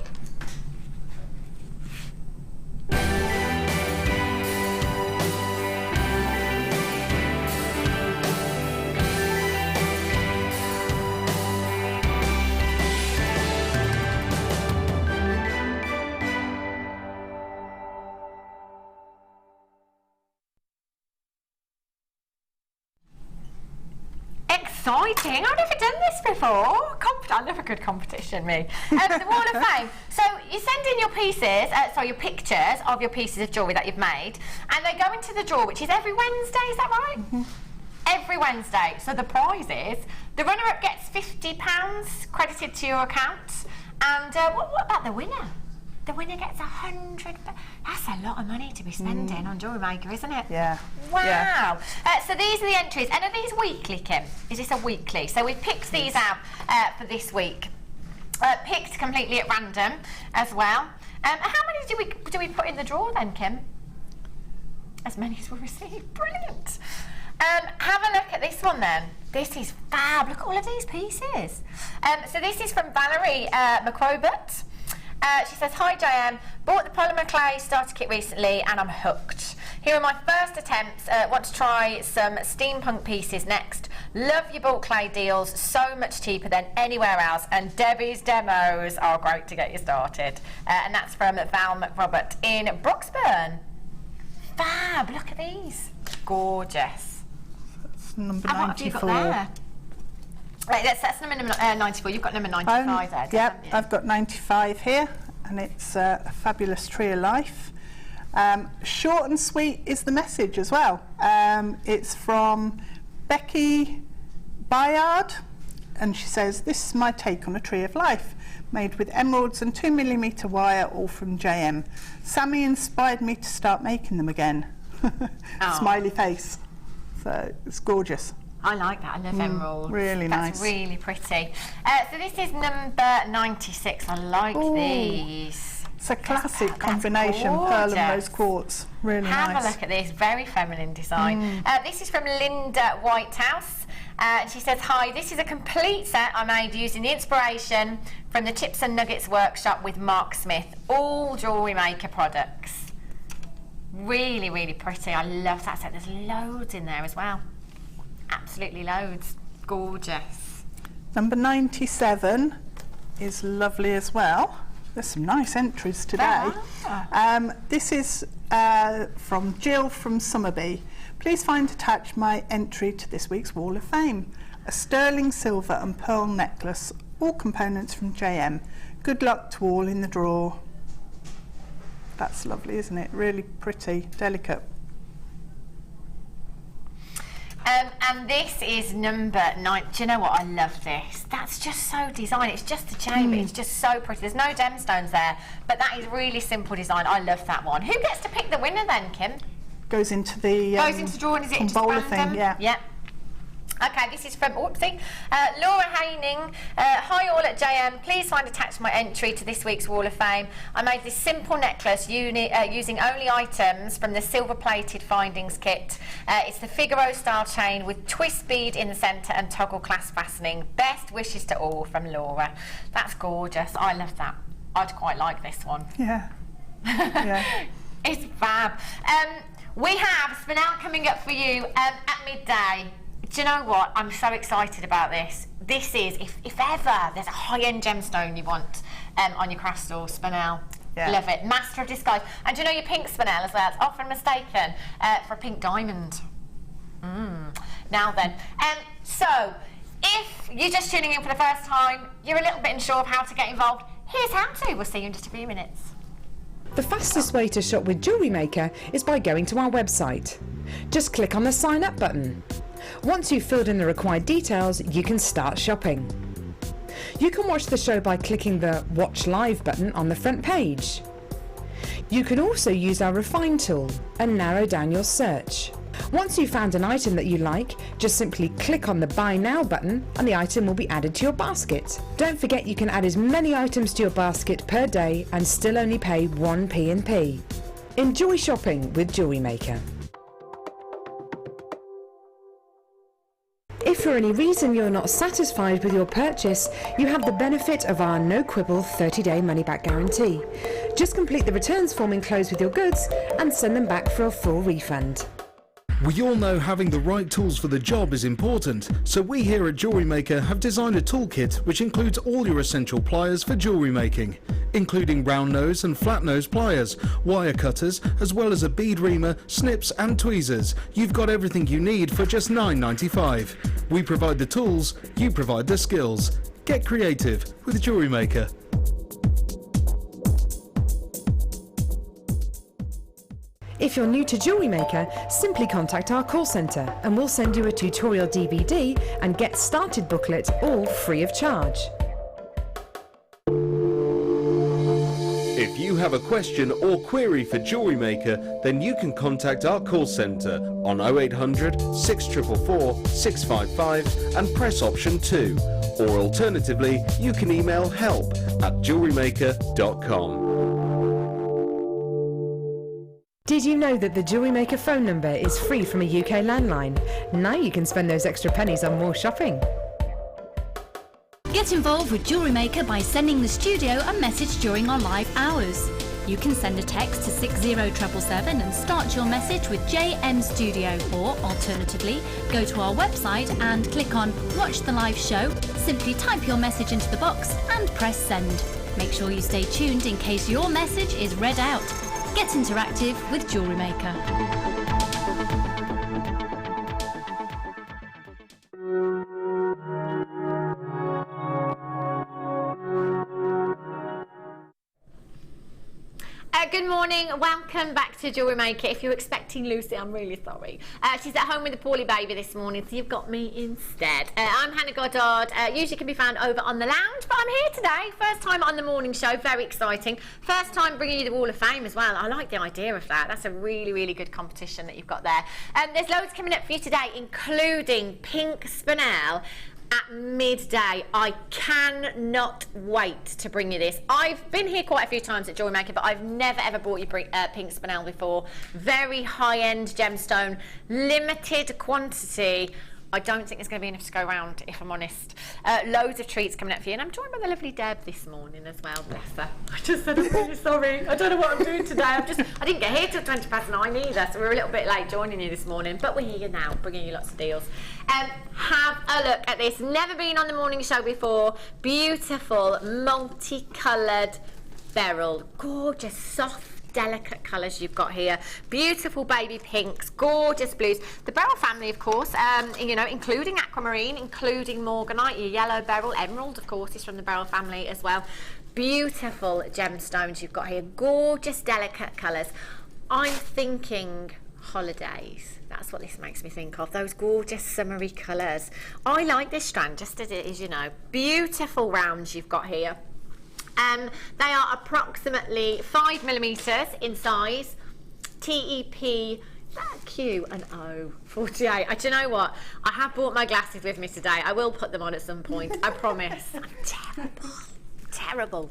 Exciting! I've never done this before. I love a good competition, me. The Wall of Fame. So you send in your pieces, your pictures of your pieces of jewellery that you've made, and they go into the draw, which is every Wednesday. Is that right? Mm-hmm. Every Wednesday. So the prize is the runner-up gets £50 credited to your account, and what about the winner? The winner gets 100. That's a lot of money to be spending on Jewellery Maker, isn't it? Yeah. Wow. Yeah. So these are the entries. And are these weekly, Kim? Is this a weekly? So we've picked these out for this week. Picked completely at random as well. How many do we put in the draw then, Kim? As many as we receive. Brilliant. Have a look at this one then. This is fab. Look at all of these pieces. So this is from Valerie McRobert. She says, hi JM, bought the polymer clay starter kit recently and I'm hooked. Here are my first attempts, want to try some steampunk pieces next. Love your bulk clay deals, so much cheaper than anywhere else, and Debbie's demos are great to get you started. And that's from Val McRobert in Broxburn. Fab, look at these. Gorgeous. That's number 94. And what have you got there? Right, that's number 94. You've got number 95 there. Yeah, I've got 95 here, and it's a fabulous tree of life. Short and sweet is the message as well. It's from Becky Bayard, and she says, this is my take on a tree of life, made with emeralds and 2mm wire, all from JM. Sammy inspired me to start making them again. Smiley face. So it's gorgeous. I like that. I love emerald. Really nice. That's really pretty. So this is number 96. I like these. It's a classic combination, pearl and rose quartz. Really nice. Have a look at this. Very feminine design. This is from Linda Whitehouse. She says, hi, this is a complete set I made using the inspiration from the Chips and Nuggets workshop with Mark Smith. All Jewellery Maker products. Really, really pretty. I love that set. There's loads in there as well. Absolutely loads. Gorgeous. Number 97 is lovely as well. There's some nice entries today. This is from Jill from Summerby. Please find attached my entry to this week's Wall of Fame. A sterling silver and pearl necklace, all components from JM. Good luck to all in the draw. That's lovely, isn't it? Really pretty, delicate. And this is number 9. Do you know what? I love this. That's just so designed. It's just a chain, but it's just so pretty. There's no gemstones there, but that is really simple design. I love that one. Who gets to pick the winner then, Kim? Goes into the drawing. Is it just random? Thing, yeah. Yeah. Okay, this is from, Laura Haining. Hi all at JM, please find attached my entry to this week's Wall of Fame. I made this simple necklace using only items from the silver plated findings kit. It's the Figaro style chain with twist bead in the centre and toggle clasp fastening. Best wishes to all, from Laura. That's gorgeous. I love that. I'd quite like this one. Yeah. Yeah. It's fab. We have Spinel coming up for you at midday. Do you know what? I'm so excited about this. This is, if ever there's a high-end gemstone you want on your craft store, Spinel. Yeah. Love it. Master of disguise. And do you know your pink Spinel as well? It's often mistaken for a pink diamond. Now then. So, if you're just tuning in for the first time, you're a little bit unsure of how to get involved, here's how to. We'll see you in just a few minutes. The fastest way to shop with Jewellery Maker is by going to our website. Just click on the sign up button. Once you've filled in the required details, you can start shopping. You can watch the show by clicking the Watch Live button on the front page. You can also use our Refine tool and narrow down your search. Once you've found an item that you like, just simply click on the Buy Now button and the item will be added to your basket. Don't forget you can add as many items to your basket per day and still only pay 1 P&P. Enjoy shopping with Jewellery Maker. for any reason you're not satisfied with your purchase, you have the benefit of our no quibble 30-day money-back guarantee. Just complete the returns form enclosed with your goods and send them back for a full refund. We all know having the right tools for the job is important, so we here at Jewellery Maker have designed a toolkit which includes all your essential pliers for jewellery making, including round nose and flat nose pliers, wire cutters, as well as a bead reamer, snips and tweezers. You've got everything you need for just $9.95. We provide the tools, you provide the skills. Get creative with Jewellery Maker. If you're new to Jewellery Maker, simply contact our call centre and we'll send you a tutorial DVD and Get Started booklet, all free of charge. If you have a question or query for Jewellery Maker, then you can contact our call centre on 0800 644 655 and press option 2. Or alternatively, you can email help@jewellerymaker.com. Did you know that the Jewellery Maker phone number is free from a UK landline? Now you can spend those extra pennies on more shopping. Get involved with Jewellery Maker by sending the studio a message during our live hours. You can send a text to 60777 and start your message with JM Studio, or alternatively, go to our website and click on Watch the Live Show, simply type your message into the box and press send. Make sure you stay tuned in case your message is read out. Get interactive with Jewellery Maker. Good morning, welcome back to Jewellery Maker. If you're expecting Lucy, I'm really sorry. She's at home with a poorly baby this morning, so you've got me instead. I'm Hannah Goddard, usually can be found over on the lounge, but I'm here today, first time on the morning show, very exciting. First time bringing you the Wall of Fame as well. I like the idea of that. That's a really, really good competition that you've got there. There's loads coming up for you today, including pink Spinel at midday. I cannot wait to bring you this. I've been here quite a few times at Jewellery Maker, but I've never ever bought you pink Spinel before. Very high-end gemstone, limited quantity. I don't think there's going to be enough to go around, if I'm honest. Loads of treats coming up for you, and I'm joined by the lovely Deb this morning as well, bless her. I just said I'm really sorry. I don't know what I'm doing today. I didn't get here till 9:20 either, so we're a little bit late joining you this morning, but we're here now, bringing you lots of deals. Have a look at this. Never been on the morning show before. Beautiful, multicoloured beryl. Gorgeous, soft, delicate colours you've got here. Beautiful baby pinks, gorgeous blues. The beryl family, of course, you know, including aquamarine, including morganite, your yellow beryl, emerald, of course, is from the beryl family as well. Beautiful gemstones you've got here. Gorgeous, delicate colours. I'm thinking holidays. That's what this makes me think of. Those gorgeous summery colours. I like this strand just as it is, you know. Beautiful rounds you've got here. They are approximately 5mm in size. TEP, Q and O, 48. Do you know what? I have brought my glasses with me today. I will put them on at some point. I promise. I'm terrible.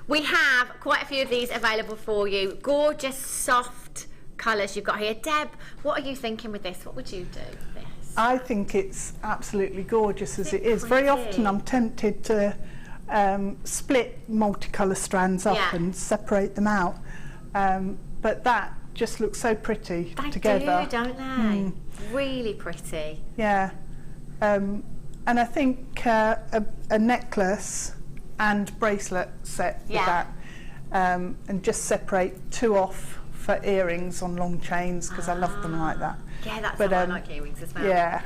We have quite a few of these available for you. Gorgeous, soft colours you've got here. Deb, what are you thinking with this? What would you do with this? I think it's absolutely gorgeous as it is. Very often I'm tempted to split multicolour strands up and separate them out, but that just looks so pretty together. They do, don't they? Really pretty. Yeah, and I think a necklace and bracelet set with that, and just separate 2 off for earrings on long chains, because I love them like that. Yeah, that's what I like earrings as well. Yeah.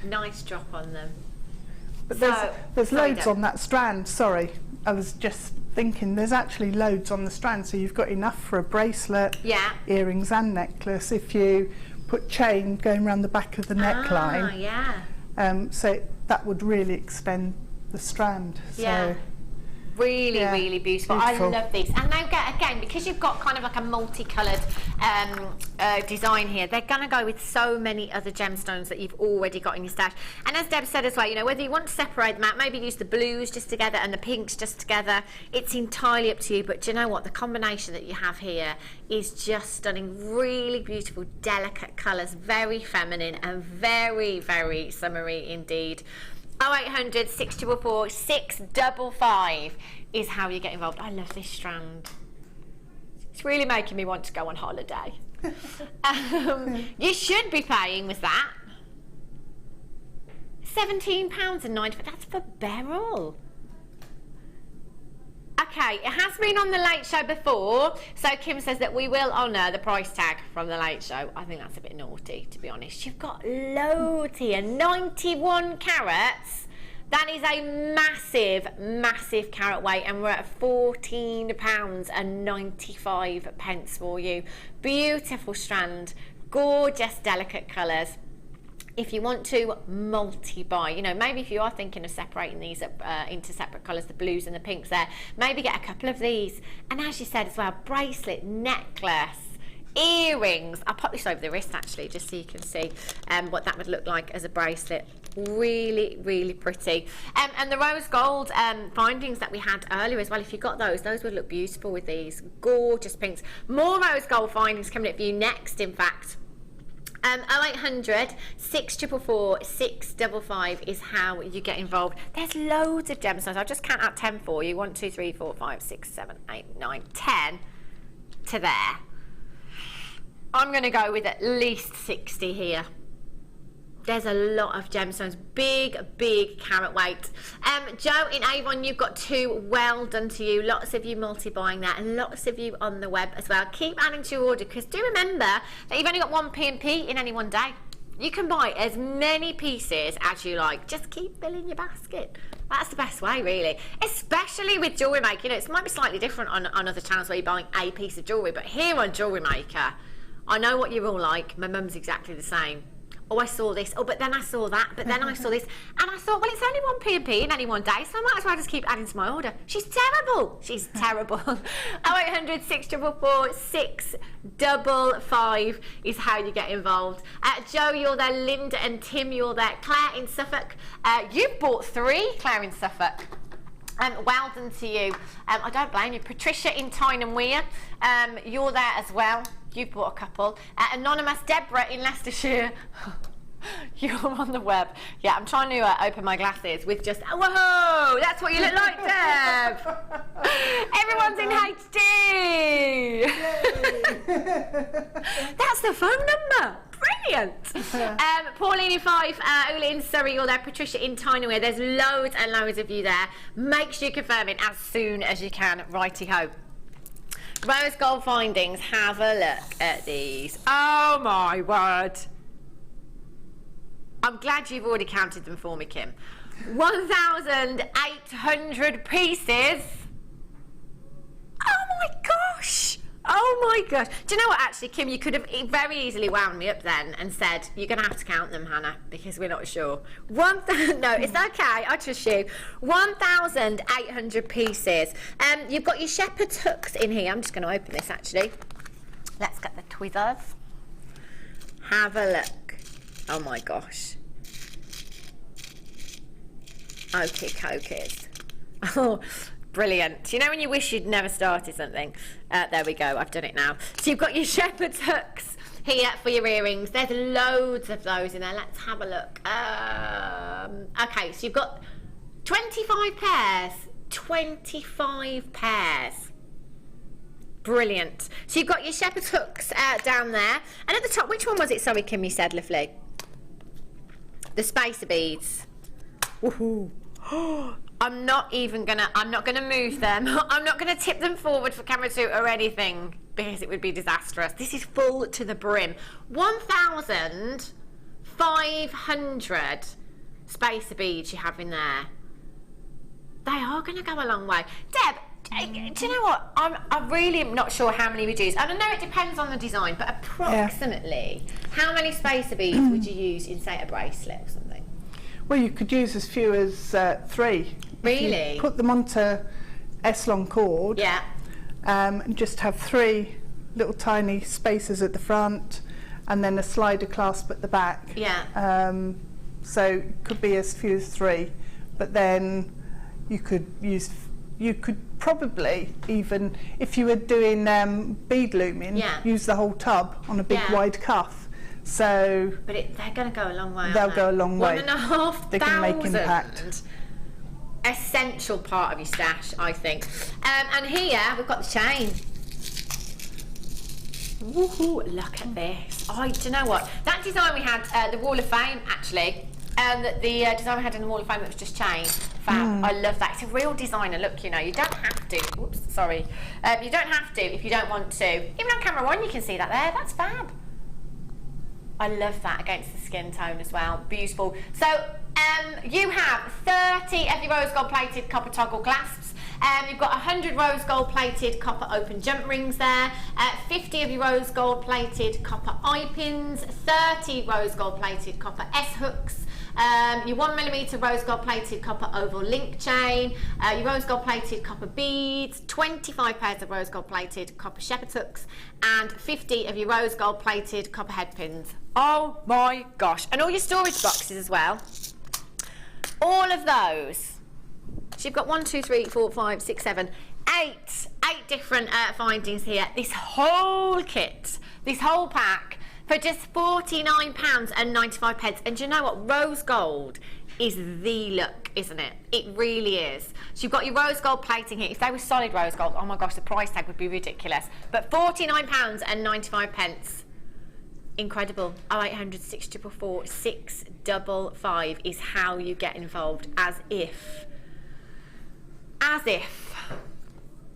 Nice drop on them. But there's loads on that strand. Sorry, I was just thinking there's actually loads on the strand, so you've got enough for a bracelet, earrings and necklace if you put chain going around the back of the neckline. So that would really extend the strand. So Really, really beautiful. Beautiful. I love these. And they get, again, because you've got kind of like a multicoloured design here, they're going to go with so many other gemstones that you've already got in your stash. And as Deb said as well, you know, whether you want to separate them out, maybe use the blues just together and the pinks just together, it's entirely up to you. But do you know what? The combination that you have here is just stunning. Really beautiful, delicate colours, very feminine and very, very summery indeed. 0800 644 655 is how you get involved. I love this strand. It's really making me want to go on holiday. You should be paying with that £17.90, but that's for beryl. Okay, it has been on the Late Show before, so Kim says that we will honour the price tag from the Late Show. I think that's a bit naughty, to be honest. You've got loads here, 91 carats. That is a massive, massive carat weight, and we're at £14.95 for you. Beautiful strand, gorgeous, delicate colours. If you want to multi-buy, you know, maybe if you are thinking of separating these up into separate colours, the blues and the pinks there, maybe get a couple of these. And as you said as well, bracelet, necklace, earrings. I'll pop this over the wrist actually, just so you can see what that would look like as a bracelet. Really, really pretty. And the rose gold findings that we had earlier as well, if you got those would look beautiful with these gorgeous pinks. More rose gold findings coming up for you next, in fact. 0800 644 655 is how you get involved. There's loads of gemstones. I'll just count out 10 for you. 1, 2, 3, 4, 5, 6, 7, 8, 9, 10 to there. I'm going to go with at least 60 here. There's a lot of gemstones, big, big carat weight. Joe in Avon, you've got 2. Well done to you. Lots of you multi-buying that, and lots of you on the web as well. Keep adding to your order, because do remember that you've only got one P&P in any one day. You can buy as many pieces as you like. Just keep filling your basket. That's the best way, really. Especially with Jewellery Maker. You know, it might be slightly different on other channels where you're buying a piece of jewellery, but here on Jewellery Maker, I know what you're all like. My mum's exactly the same. Oh, I saw this. Oh, but then I saw that. But then I saw this. And I thought, well, it's only one P&P in any one day, so I might as well just keep adding to my order. She's terrible. She's terrible. 0800 644 655 is how you get involved. Joe, you're there. Linda and Tim, you're there. Claire in Suffolk. You've bought 3, Claire in Suffolk. Well done to you. I don't blame you. Patricia in Tyne and Weir, you're there as well. You've bought a couple. Anonymous Deborah in Leicestershire. You're on the web. Yeah, I'm trying to open my glasses with just... Whoa! That's what you look like, Deb! Everyone's in HD! That's the phone number! Brilliant! Pauline in Fife, Ula in Surrey, you're there. Patricia in Tyne and Weir. There's loads and loads of you there. Make sure you confirm it as soon as you can. Righty-ho. Rose gold findings, have a look at these. Oh my word. I'm glad you've already counted them for me, Kim. 1,800 pieces. Oh my gosh. Oh my gosh. Do you know what, actually, Kim, you could have very easily wound me up then and said, you're going to have to count them, Hannah, because we're not sure. No, it's okay, I trust you. 1,800 pieces. You've got your shepherd's hooks in here. I'm just going to open this, actually. Let's get the tweezers. Have a look. Oh my gosh. Okay, cokies. Oh, brilliant. You know when you wish you'd never started something? There we go, I've done it now. So you've got your shepherd's hooks here for your earrings. There's loads of those in there. Let's have a look. Okay, so you've got 25 pairs. 25 pairs. Brilliant. So you've got your shepherd's hooks down there. And at the top, which one was it? Sorry, Kim, you said, lovely. The spacer beads. Woohoo. I'm not gonna move them. I'm not gonna tip them forward for camera 2 or anything, because it would be disastrous. This is full to the brim. 1,500 spacer beads you have in there. They are gonna go a long way. Deb, do you know what? I really am not sure how many we use. I don't know, it depends on the design, but approximately, how many spacer beads would you use in, say, a bracelet or something? Well, you could use as few as 3. Really? Put them onto S-long cord. Yeah. And just have 3 little tiny spacers at the front, and then a slider clasp at the back. Yeah. So it could be as few as 3, but then you could probably even, if you were doing bead looming, use the whole tub on a big wide cuff. So, but they're going to go a long way. They'll go a long way. 1,500. They can make impact. Essential part of your stash, I think. And here we've got the chain. Woohoo! Look at this. Oh, do you know what? That design we had, the Wall of Fame, actually. The design we had in the Wall of Fame that was just chain. Fab. I love that. It's a real designer look, you know. You don't have to. Oops, sorry. You don't have to if you don't want to. Even on camera 1, you can see that there. That's fab. I love that against the skin tone as well. Beautiful. So you have 30 of your rose gold plated copper toggle clasps. You've got 100 rose gold plated copper open jump rings there, 50 of your rose gold plated copper eye pins, 30 rose gold plated copper S hooks, your 1mm rose gold plated copper oval link chain, your rose gold plated copper beads, 25 pairs of rose gold plated copper shepherd's hooks, and 50 of your rose gold plated copper head pins. Oh my gosh. And all your storage boxes as well. All of those. So you've got 1, 2, 3, 4, 5, 6, 7, 8 different findings here. This whole kit, this whole pack, for just £49.95. And do you know what? Rose gold is the look, isn't it? It really is. So you've got your rose gold plating here. If they were solid rose gold, oh my gosh, the price tag would be ridiculous. But £49.95. Incredible. 0800 644 655 is how you get involved. As if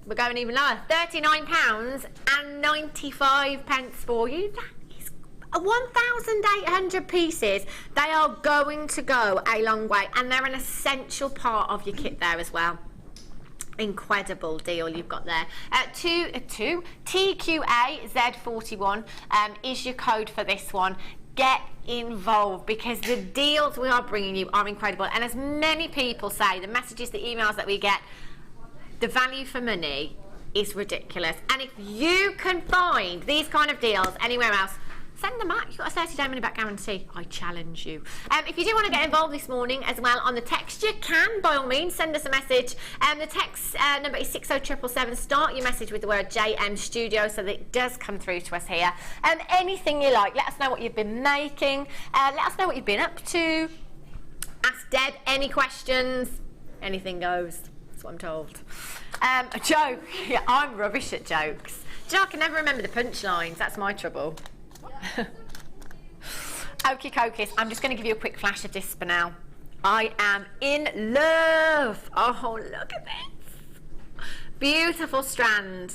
we're going even lower. £39.95 for you. That is 1,800 pieces. They are going to go a long way, and they're an essential part of your kit there as well. Incredible deal you've got there. TQAZ41 is your code for this one. Get involved, because the deals we are bringing you are incredible. And as many people say, the messages, the emails that we get, the value for money is ridiculous. And if you can find these kind of deals anywhere else, send them out. You've got a 30-day money back guarantee. I challenge you. If you do want to get involved this morning as well on the text, you can, by all means, send us a message. The text number is 60777. Start your message with the word JM Studio so that it does come through to us here. Anything you like. Let us know what you've been making. Let us know what you've been up to. Ask Deb any questions. Anything goes. That's what I'm told. A joke. Yeah, I'm rubbish at jokes. Do you know, I can never remember the punchlines. That's my trouble. Okie dokies, I'm just going to give you a quick flash of this Spinel. I am in love. Oh, look at this. Beautiful strand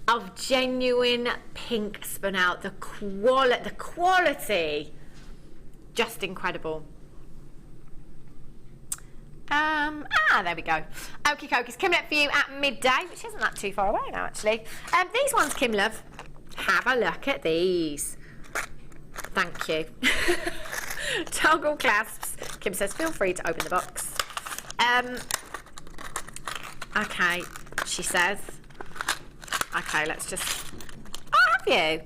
of genuine pink Spinel. The quality, just incredible. There we go. Okie dokies, coming up for you at midday, which isn't that too far away now, actually. These ones, Kim Love. Have a look at these. Thank you. Toggle clasps. Kim says, feel free to open the box. Okay, she says. Okay, let's just... Oh, have you?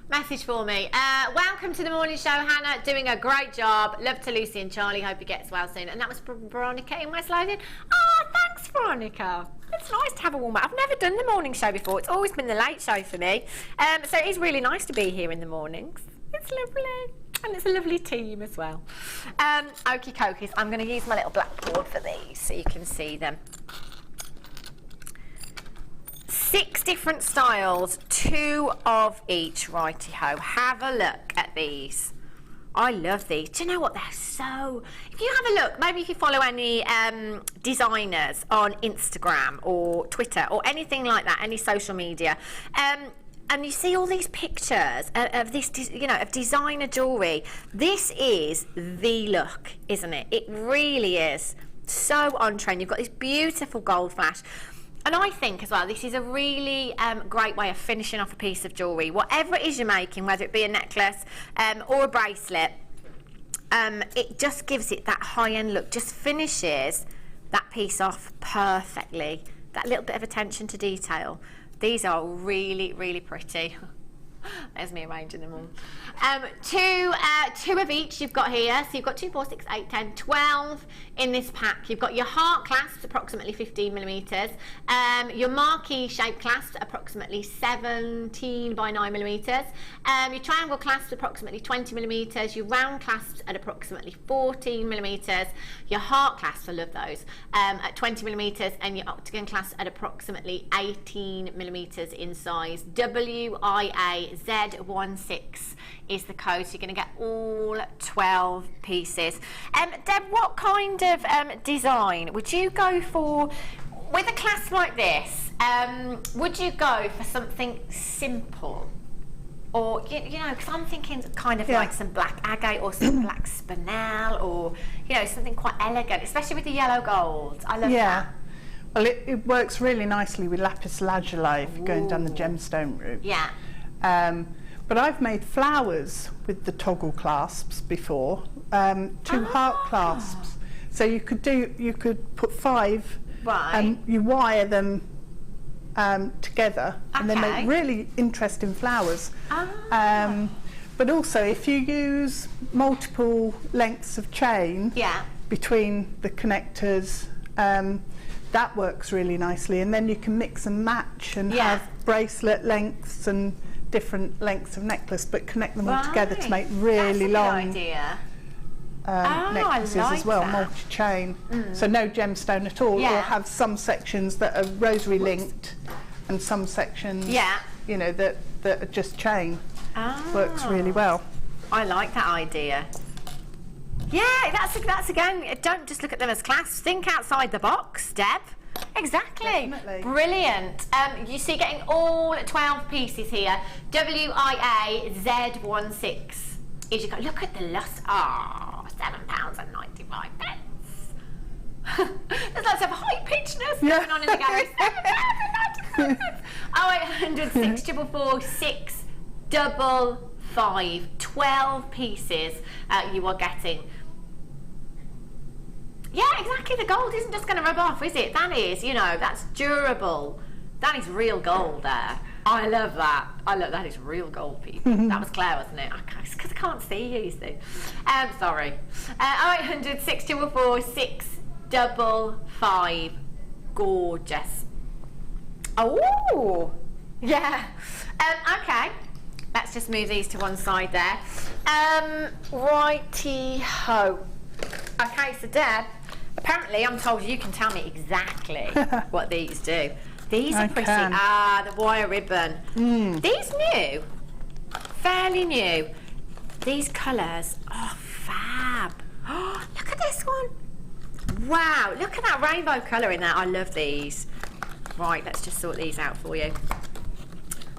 Message for me. Welcome to the morning show, Hannah. Doing a great job. Love to Lucy and Charlie. Hope he gets well soon. And that was from Veronica in West Lothian. Oh, thanks, Veronica. It's nice to have a warm up. I've never done the morning show before. It's always been the late show for me. So it is really nice to be here in the mornings. It's lovely. And it's a lovely team as well. Okie dokies. I'm going to use my little blackboard for these so you can see them. 6 different styles, 2 of each. Righty-ho. Have a look at these. I love these. Do you know what? They're so... If you have a look, maybe if you follow any designers on Instagram or Twitter or anything like that, any social media, and you see all these pictures of this, you know, of designer jewellery, this is the look, isn't it? It really is. So on trend. You've got this beautiful gold flash. And I think as well, this is a really great way of finishing off a piece of jewellery. Whatever it is you're making, whether it be a necklace or a bracelet, it just gives it that high-end look, just finishes that piece off perfectly. That little bit of attention to detail. These are really, really pretty. There's me arranging them all. Two of each you've got here. So you've got 2, 4, 6, 8, 10, 12 in this pack. You've got your heart clasps, approximately 15 millimeters. Your marquee shape clasps, approximately 17 by 9 millimeters. Your triangle clasps, approximately 20 millimeters. Your round clasps at approximately 14 millimeters. Your heart clasps, I love those, at 20 millimeters, and your octagon clasps at approximately 18 millimeters in size. WIA Z16 is the code, so you're going to get all 12 pieces. Deb, what kind of design would you go for with a clasp like this? Would you go for something simple, or you know, because I'm thinking kind of like some black agate or some black spinel, or you know, something quite elegant, especially with the yellow gold. I love that. Well, it works really nicely with lapis lazuli if you're going down the gemstone route. Yeah. But I've made flowers with the toggle clasps before, 2 heart clasps. So you could put 5, and you wire them together, and they make really interesting flowers. But also, if you use multiple lengths of chain between the connectors, that works really nicely, and then you can mix and match and have bracelet lengths and different lengths of necklace, but connect them all together to make really long necklaces as well, multi-chain. So no gemstone at all, or have some sections that are rosary linked and some sections you know, that are just chain. Works really well. I like that idea. Yeah, that's again, don't just look at them as clasps, think outside the box, Deb. Exactly. Definitely. Brilliant. You see, getting all 12 pieces here. WIA Z16 is your. Look at the loss. £7.95. There's lots of high pitchness going on in the gallery. £7.95. 0800 644 655. 12 pieces you are getting. Yeah, exactly. The gold isn't just going to rub off, is it? That is, you know, that's durable. That is real gold there. I love that. That is real gold, people. That was Claire, wasn't it? Because I can't see you, you see. Sorry. 0800 644 655. Gorgeous. Oh, yeah. Okay. Let's just move these to one side there. Righty-ho. Okay, so Deb, apparently I'm told you can tell me exactly what these do. These are pretty. The wire ribbon. These new, fairly new. These colours are fab. Oh, look at this one. Wow, look at that rainbow colour in there. I love these. Right, let's just sort these out for you.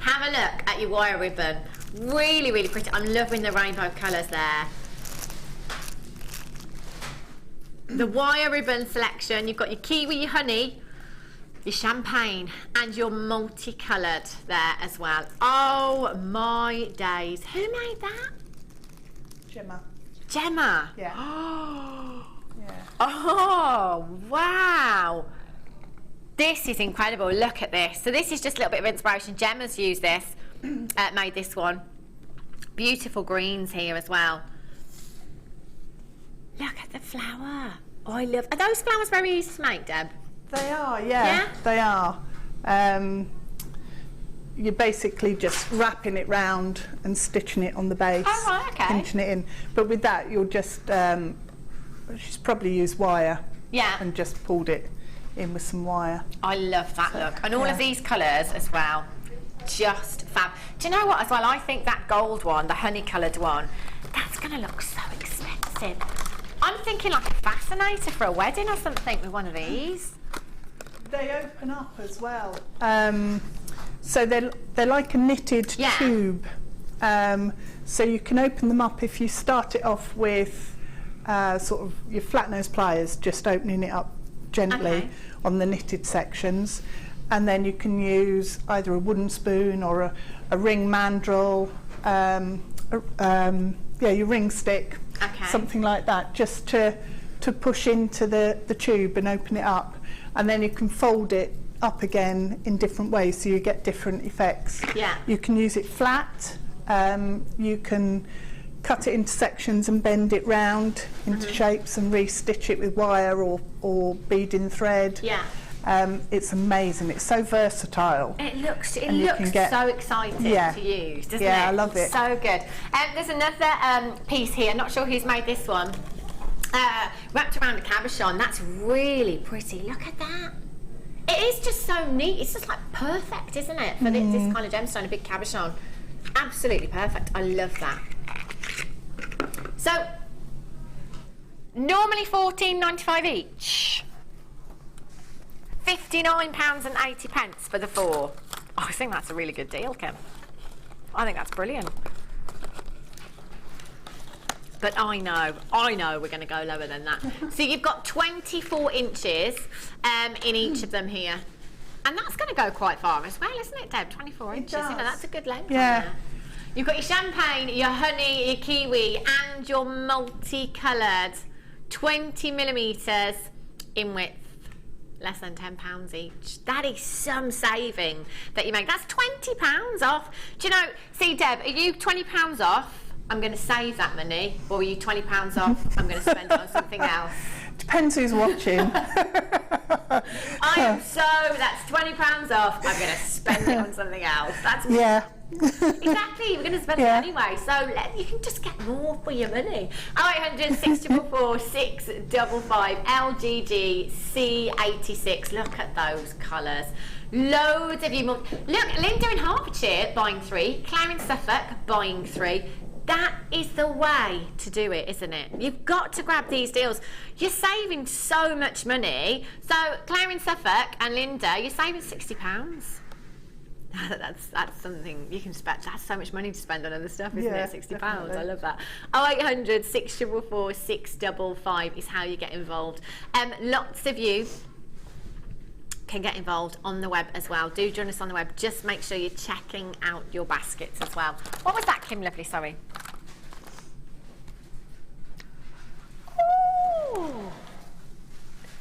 Have a look at your wire ribbon. Really, really pretty. I'm loving the rainbow colours there. The wire ribbon selection, you've got your kiwi, your honey, your champagne, and your multicoloured there as well. Oh my days. Who made that? Gemma. Yeah. Oh, wow. This is incredible. Look at this. So this is just a little bit of inspiration. Gemma's used this, made this one. Beautiful greens here as well. Look at the flower. Oh, I love. Are those flowers very easy to make, Deb? They are, yeah. They are. You're basically just wrapping it round and stitching it on the base. Oh, right, okay. Pinching it in. But with that, you'll just she's probably used wire. Yeah. And just pulled it in with some wire. I love that look. And all of these colours as well. Just fab. Do you know what as well? I think that gold one, the honey coloured one, that's going to look so expensive. I'm thinking like a fascinator for a wedding or something with one of these. They open up as well. So they're like a knitted tube. So you can open them up if you start it off with sort of your flat nose pliers, just opening it up gently on the knitted sections. And then you can use either a wooden spoon or a ring mandrel, your ring stick, something like that, just to to push into the tube and open it up, and then you can fold it up again in different ways, so you get different effects. Yeah. You can use it flat, you can cut it into sections and bend it round into shapes and re-stitch it with wire or beading thread. Yeah. It's amazing. It's so versatile. It looks so exciting to use, doesn't it? Yeah, I love it. So good. There's another piece here. Not sure who's made this one. Wrapped around a cabochon. That's really pretty. Look at that. It is just so neat. It's just like perfect, isn't it, for this kind of gemstone, a big cabochon. Absolutely perfect. I love that. So, normally £14.95 each. £59.80 for the 4. Oh, I think that's a really good deal, Kim. I think that's brilliant. But I know we're going to go lower than that. So you've got 24 inches in each of them here. And that's going to go quite far as well, isn't it, Deb? 24 inches, you know, that's a good length. Yeah. On there. You've got your champagne, your honey, your kiwi, and your multicoloured 20 millimetres in width. Less than £10 each. That is some saving that you make. That's £20 off. Do you know, see, Deb, are you £20 off? I'm going to save that money. Or are you £20 off? I'm going to spend it on something else. Depends who's watching. That's £20 off. I'm going to spend it on something else. That's exactly. We're going to spend it anyway. So you can just get more for your money. 0800 644 655 LGG C86. Look at those colours. Loads of you. Look, Linda in Hertfordshire buying 3. Claire in Suffolk buying 3. That is the way to do it, isn't it? You've got to grab these deals. You're saving so much money. So Claire in Suffolk and Linda, you're saving £60. That's something you can spend. That's so much money to spend on other stuff, isn't it? £60. Definitely. I love that. 0800 644 655 is how you get involved. Lots of you can get involved on the web as well. Do join us on the web. Just make sure you're checking out your baskets as well. What was that, Kim Lovely? Sorry. Ooh.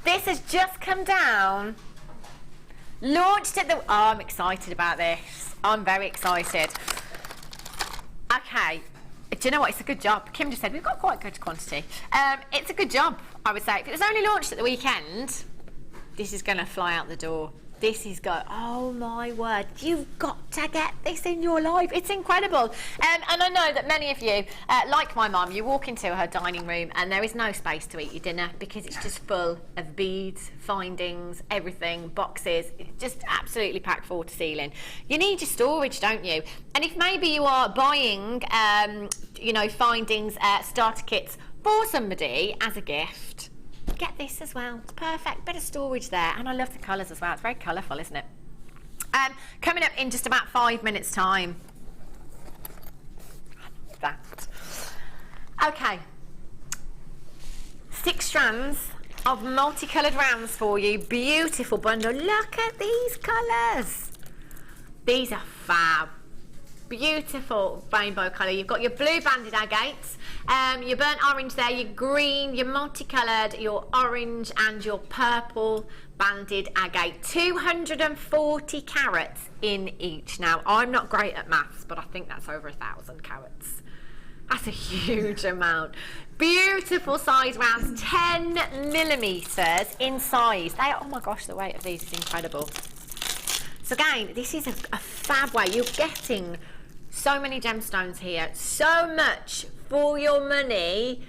This has just come down. Launched at the... Oh, I'm excited about this. I'm very excited. Okay. Do you know what? It's a good job. Kim just said we've got quite good quantity. It's a good job, I would say. If it was only launched at the weekend, this is going to fly out the door. This is oh my word, you've got to get this in your life. It's incredible. And I know that many of you, like my mum, you walk into her dining room and there is no space to eat your dinner because it's just full of beads, findings, everything, boxes. It's just absolutely packed floor to ceiling. You need your storage, don't you? And if maybe you are buying, findings, starter kits for somebody as a gift, get this as well. It's perfect. Bit of storage there. And I love the colours as well. It's very colourful, isn't it? Coming up in just about 5 minutes' time. I love that. Okay. 6 strands of multicoloured rounds for you. Beautiful bundle. Look at these colours. These are fab. Beautiful rainbow colour. You've got your blue banded agates, your burnt orange there, your green, your multicoloured, your orange and your purple banded agate. 240 carats in each. Now, I'm not great at maths, but I think that's over 1,000 carats. That's a huge amount. Beautiful size rounds, 10 millimetres in size. They are, oh my gosh, the weight of these is incredible. So again, this is a fab way. You're getting so many gemstones here, so much for your money.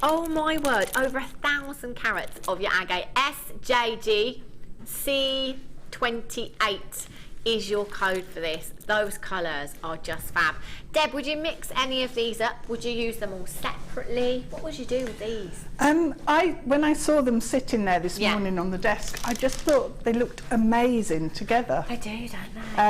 Oh my word, over 1,000 carats of your agate. SJG C28 is your code for this. Those colours are just fab. Deb, would you mix any of these up? Would you use them all separately? What would you do with these? When I saw them sitting there this morning on the desk, I just thought they looked amazing together. They do, don't they?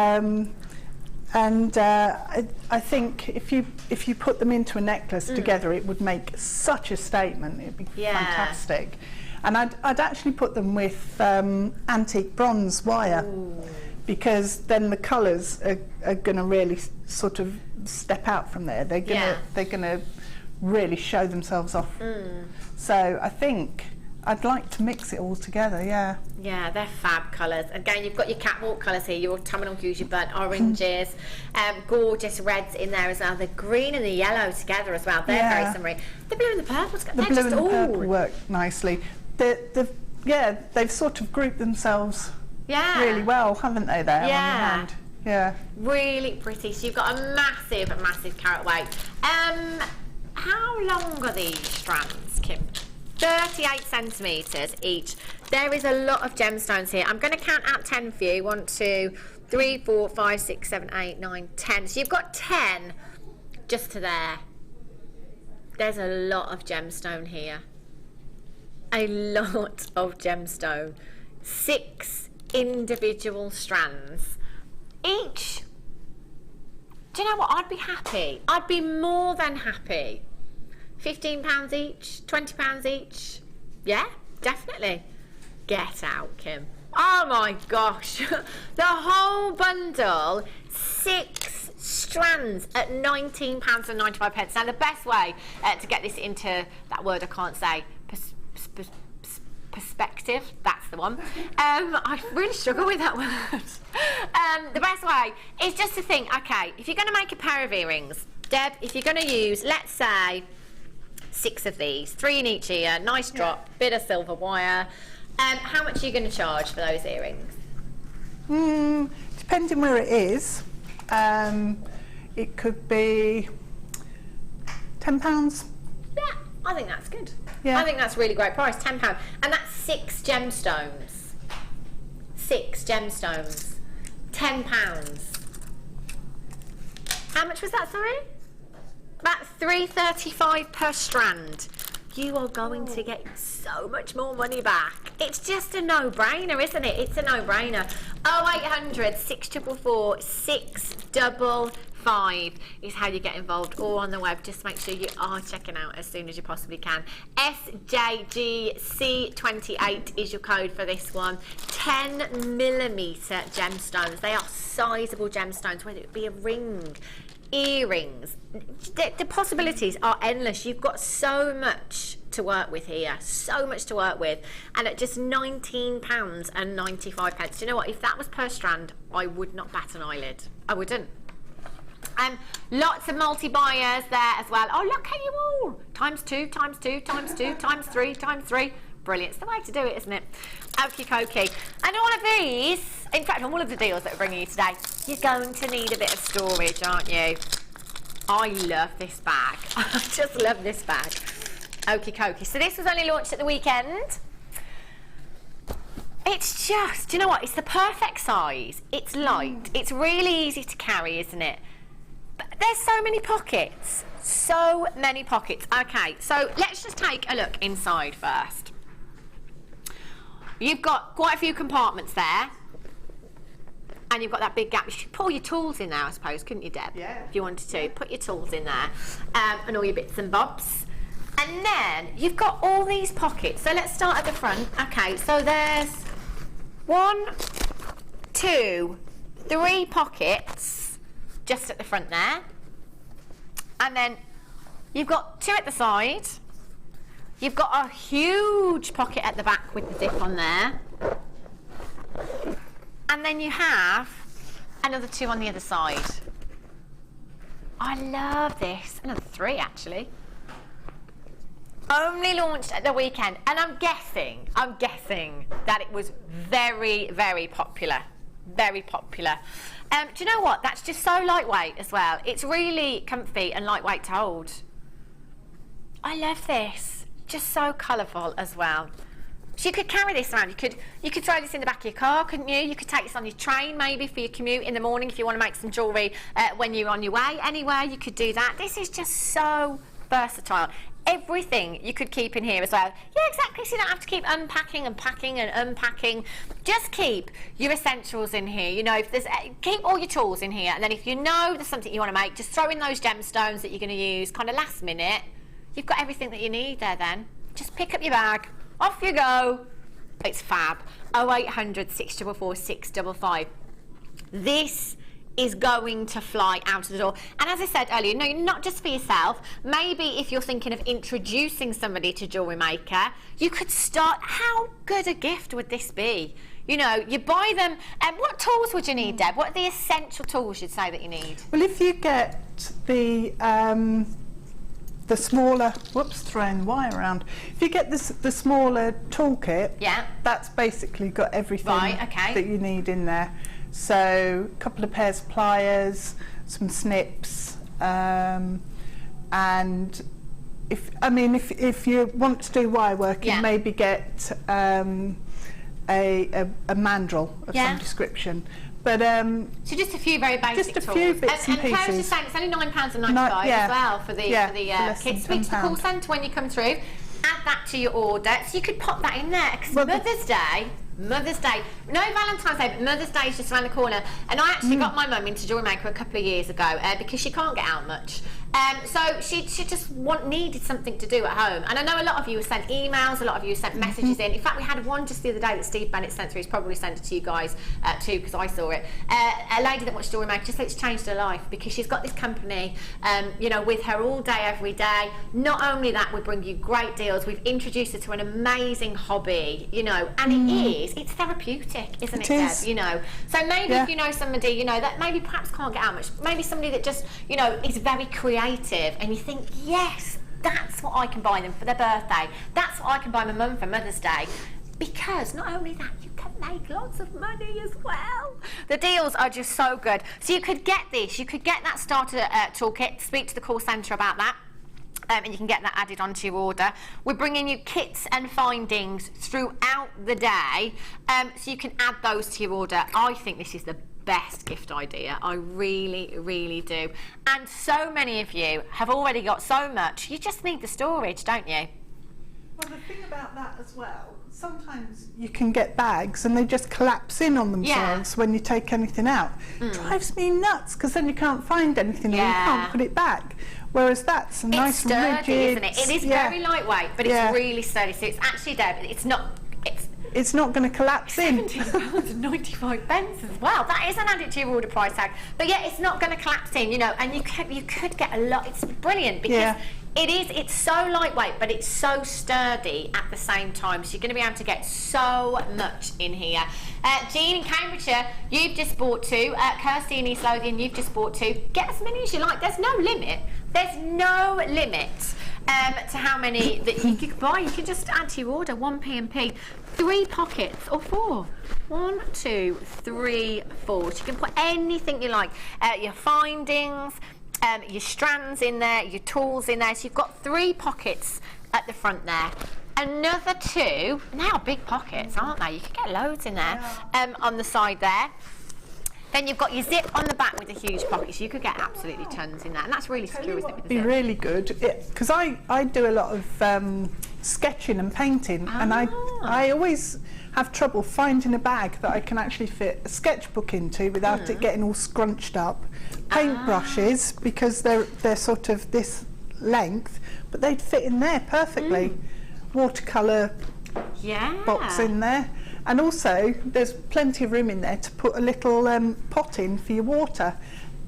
I think if you put them into a necklace together, it would make such a statement. It'd be fantastic. And I'd actually put them with antique bronze wire. Ooh. Because then the colours are going to really sort of step out from there. They're going to really show themselves off. So I think I'd like to mix it all together, yeah. Yeah, they're fab colours. Again, you've got your catwalk colours here, your autumnal hues, your burnt oranges, gorgeous reds in there as well. The green and the yellow together as well. They're very summery. The blue and the purple, the blue and the purple work nicely. Yeah, they've sort of grouped themselves really well, haven't they, there on your hand? Yeah. Really pretty. So you've got a massive, massive carat weight. How long are these strands, Kim? 38 centimetres each. There is a lot of gemstones here. I'm going to count out 10 for you. 1, 2, 3, 4, 5, 6, 7, 8, 9, 10. So you've got 10 just to there. There's a lot of gemstone here. A lot of gemstone. 6 individual strands. Each. Do you know what? I'd be happy. I'd be more than happy. £15 each, £20 each. Yeah, definitely. Get out, Kim. Oh my gosh. The whole bundle, 6 strands at £19.95. Now the best way to get this into that word I can't say, perspective, that's the one. I really struggle with that word. The best way is just to think, okay, if you're going to make a pair of earrings, Deb, if you're going to use, let's say, 6 of these, 3 in each ear, nice drop, bit of silver wire. How much are you going to charge for those earrings? Depending where it is, it could be £10. Yeah, I think that's good. Yeah. I think that's a really great price, £10. And that's 6 gemstones. 6 gemstones. £10. How much was that, sorry? About £3.35 per strand. You are going to get so much more money back. It's just a no-brainer, isn't it? It's a no-brainer. 0800 644 655 is how you get involved, or on the web. Just make sure you are checking out as soon as you possibly can. SJGC28 is your code for this one. 10mm gemstones. They are sizable gemstones, whether it be a ring, earrings. The possibilities are endless. You've got so much to work with here, so much to work with, and at just £19.95. Do you know what? If that was per strand, I would not bat an eyelid. I wouldn't. Lots of multi-buyers there as well. Oh, look at you all. ×2, ×2, ×2, ×3, ×3. Brilliant. It's the way to do it, isn't it? Okie dokie. And all of these, in fact, all of the deals that we're bringing you today, you're going to need a bit of storage, aren't you? I love this bag. I just love this bag. Okie dokie. So this was only launched at the weekend. It's just, do you know what? It's the perfect size. It's light. It's really easy to carry, isn't it? But there's so many pockets. So many pockets. Okay, so let's just take a look inside first. You've got quite a few compartments there. And you've got that big gap. You should pull your tools in there, I suppose, couldn't you, Deb? Yeah. If you wanted to. Put your tools in there. And all your bits and bobs. And then you've got all these pockets. So let's start at the front. Okay, so there's 1, 2, 3 pockets just at the front there. And then you've got 2 at the side. You've got a huge pocket at the back with the zip on there. And then you have another 2 on the other side. I love this. Another 3, actually. Only launched at the weekend. And I'm guessing that it was very, very popular. Very popular. Do you know what? That's just so lightweight as well. It's really comfy and lightweight to hold. I love this. Just so colourful as well. So you could carry this around. You could throw this in the back of your car, couldn't you? You could take this on your train maybe for your commute in the morning if you want to make some jewellery when you're on your way. Anywhere you could do that. This is just so versatile. Everything you could keep in here as well. Yeah, exactly. So you don't have to keep unpacking and packing and unpacking. Just keep your essentials in here. You know, if there's keep all your tools in here, and then if you know there's something you want to make, just throw in those gemstones that you're going to use kind of last minute. You've got everything that you need there then. Just pick up your bag. Off you go. It's fab. 0800 644 655. This is going to fly out of the door. And as I said earlier, no, not just for yourself. Maybe if you're thinking of introducing somebody to Jewellery Maker, you could start. How good a gift would this be? You know, you buy them, and what tools would you need, Deb? What are the essential tools you'd say that you need? Well, if you get the smaller, throwing the wire around. If you get the smaller toolkit, yeah, that's basically got everything that you need in there. So a couple of pairs of pliers, some snips, and if you want to do wire working, maybe get a mandrel of some description. But so just a few very basic just a tools. few bits and pieces. Claire's just saying it's only £9.95 as well for the kids. Speak to the call centre when you come through. Add that to your order, so you could pop that in there. Because Mother's Day, no Valentine's Day, but Mother's Day is just around the corner. And I actually got my mum into Jewellery Maker a couple of years ago because she can't get out much. So she just needed something to do at home. And I know a lot of you have sent emails, a lot of you have sent messages in. In fact, we had one just the other day that Steve Bennett sent through. He's probably sent it to you guys too, because I saw it. A lady that watched Jewellery Maker just said it's changed her life because she's got this company, you know, with her all day, every day. Not only that, we bring you great deals. We've introduced her to an amazing hobby, you know, and it's therapeutic, isn't it, Deb? You know, so maybe if you know somebody, you know, that maybe perhaps can't get out much, maybe somebody that just, you know, is very creative, and you think, yes, that's what I can buy them for their birthday. That's what I can buy my mum for Mother's Day. Because not only that, you can make lots of money as well. The deals are just so good. So you could get this, you could get that starter toolkit, speak to the call centre about that. And you can get that added onto your order. We're bringing you kits and findings throughout the day, so you can add those to your order. I think this is the best gift idea. I really, really do. And so many of you have already got so much. You just need the storage, don't you? Well, the thing about that as well, sometimes you can get bags and they just collapse in on themselves when you take anything out. It drives me nuts because then you can't find anything and you can't put it back. Whereas that's a nice sturdy, rigid, isn't it? It is very lightweight, but it's really sturdy. So it's actually, Deb, it's not going to collapse in. £17.95 as well. That isn't added to your order price tag. But yeah, it's not going to collapse in, you know, and you could get a lot. It's brilliant because it's so lightweight, but it's so sturdy at the same time. So you're going to be able to get so much in here. Jean in Cambridgeshire, you've just bought 2. Kirsty in East Lothian, you've just bought 2. Get as many as you like. There's no limit. There's no limit to how many that you can buy. You can just add to your order 1 P&P. 3 pockets or 4. 1, 2, 3, 4. So you can put anything you like. Your findings, your strands in there, your tools in there. So you've got 3 pockets at the front there. Another 2. Now big pockets, aren't they? You can get loads in there on the side there. Then you've got your zip on the back with a huge pocket, so you could get absolutely tons in that, and that's really secure, isn't it? It'd be really good because I do a lot of sketching and painting, and I always have trouble finding a bag that I can actually fit a sketchbook into without it getting all scrunched up. Paintbrushes, because they're sort of this length, but they'd fit in there perfectly. Watercolour box in there. And also, there's plenty of room in there to put a little pot in for your water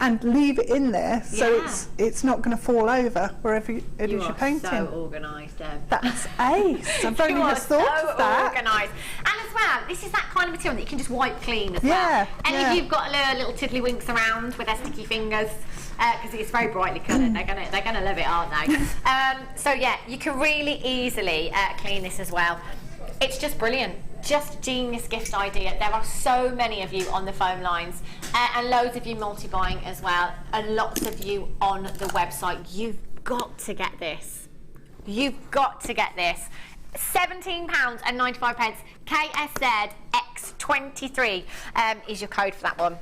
and leave it in there so it's not going to fall over wherever it is you're painting. So organised, Deb. That's ace. I've only just thought of that. Organised. And as well, this is that kind of material that you can just wipe clean as well. And if you've got little tiddlywinks around with their sticky fingers, because it's very brightly coloured, they're gonna love it, aren't they? So yeah, you can really easily clean this as well. It's just brilliant. Just genius gift idea. There are so many of you on the phone lines and loads of you multi-buying as well, and lots of you on the website. You've got to get this. You've got to get this. £17.95. KSZX23 is your code for that one.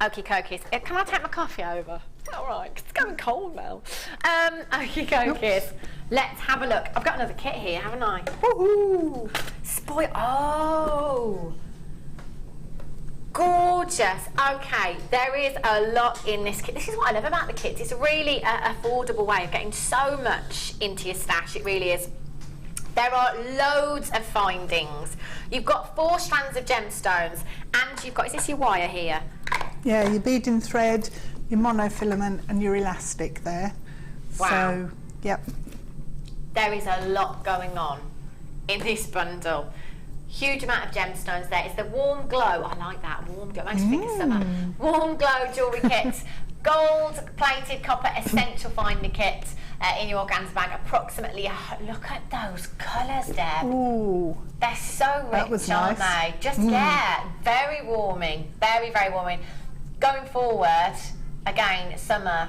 Okie dokies. Can I take my coffee over? All right, it's going cold now. Okie dokies. Let's have a look. I've got another kit here, haven't I? Woohoo! Oh! Gorgeous. Okay, there is a lot in this kit. This is what I love about the kits. It's a really affordable way of getting so much into your stash. It really is. There are loads of findings. You've got 4 strands of gemstones, and you've got, is this your wire here? Yeah, your beading thread, your monofilament and your elastic there. Wow. So, yep. There is a lot going on in this bundle. Huge amount of gemstones there. It's the warm glow. I like that, warm glow. Makes me think of summer. Warm glow jewellery kit. Gold plated copper essential finder kit in your organza bag. Approximately, look at those colours, Deb. Ooh. They're so rich, aren't they? Just, yeah, very warming. Very, very warming. Going forward, again, summer,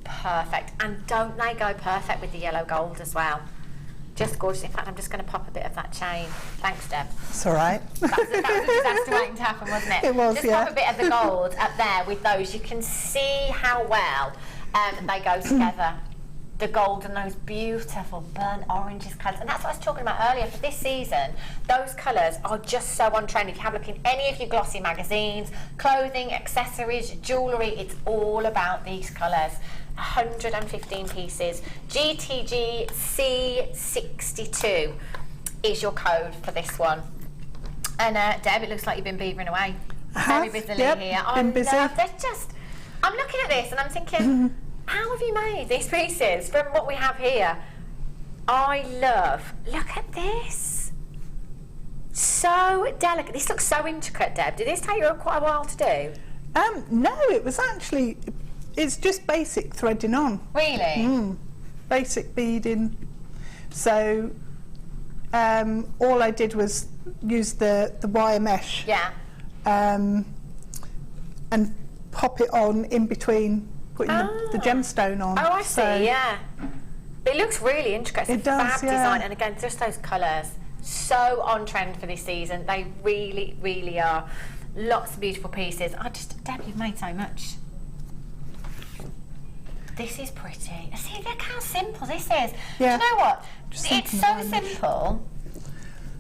perfect. And don't they go perfect with the yellow gold as well? Just gorgeous. In fact, I'm just going to pop a bit of that chain. Thanks, Deb. It's all right. That was a disaster waiting to happen, wasn't it? It was, just yeah. Just pop a bit of the gold up there with those. You can see how well they go together. The gold and those beautiful burnt oranges colours. And that's what I was talking about earlier. For this season, those colours are just so on trend. If you have a look in any of your glossy magazines, clothing, accessories, jewellery, it's all about these colours. 115 pieces. GTG C62 is your code for this one. And Deb, it looks like you've been beavering away very busily here. Been busy. I'm looking at this and I'm thinking, how have you made these pieces from what we have here? I love, look at this. So delicate. This looks so intricate, Deb. Did this take you quite a while to do? No, it was actually, it's just basic threading on. Really? Basic beading. So all I did was use the wire mesh. Yeah. And pop it on in between putting the gemstone on. Oh, I see, yeah. It looks really intricate. It's it does, fab design, and again, just those colours. So on trend for this season. They really, really are. Lots of beautiful pieces. Deb, you've made so much. This is pretty. See, look how simple this is. Yeah. Do you know what? Just It's so simple,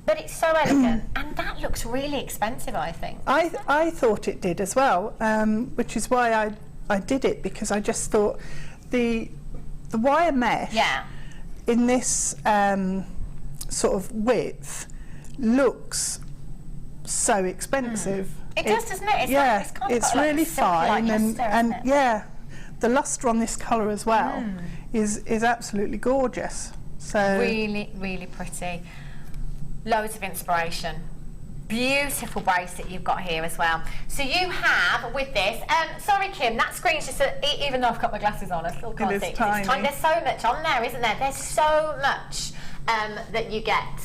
but it's so elegant, and that looks really expensive, I think. I thought it did as well, which is why I did it, because I just thought the wire mesh in this sort of width looks so expensive. It does, doesn't it? It's yeah, it's kind of it's got really like fine, luster, and isn't it? yeah, the luster on this colour as well is absolutely gorgeous. So really, really pretty. Loads of inspiration. Beautiful bracelet you've got here as well. So you have with this, sorry Kim, that screen's just, even though I've got my glasses on, I still can't see. It's tiny. There's so much on there, isn't there? There's so much that you get.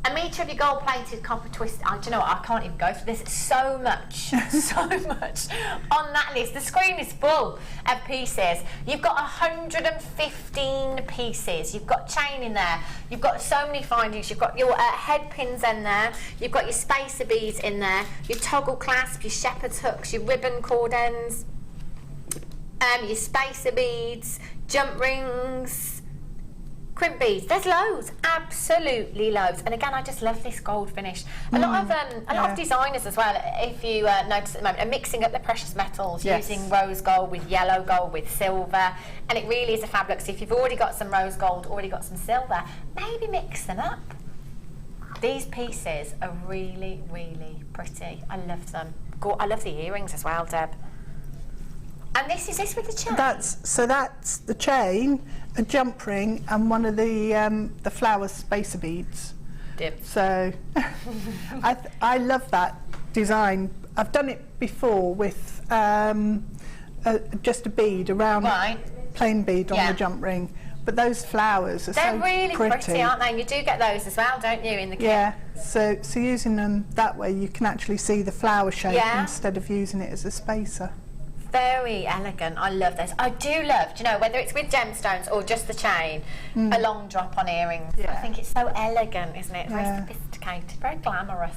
A metre of your gold-plated copper twist. Do you know what? I can't even go through this. It's so much, so much on that list. The screen is full of pieces. You've got 115 pieces. You've got chain in there. You've got so many findings. You've got your head pins in there. You've got your spacer beads in there. Your toggle clasp, your shepherd's hooks, your ribbon cord ends, your spacer beads, jump rings, crimp beads. There's loads, absolutely loads. And again, I just love this gold finish. A lot of designers as well, if you notice at the moment, are mixing up the precious metals, using rose gold with yellow gold with silver, and it really is a fab look. So if you've already got some rose gold, already got some silver, maybe mix them up. These pieces are really, really pretty. I love them. I love the earrings as well, Deb. And is this with the chain? That's the chain, a jump ring, and one of the flower spacer beads. Dip. So I love that design. I've done it before with just a bead, around plain bead on the jump ring. But those flowers are They're so really pretty, aren't they? And you do get those as well, don't you, in the kit? Yeah. So using them that way, you can actually see the flower shape instead of using it as a spacer. Very elegant. I love this. I do love, do you know, whether it's with gemstones or just the chain, a long drop on earrings. I think it's so elegant, isn't it? Very sophisticated, very glamorous.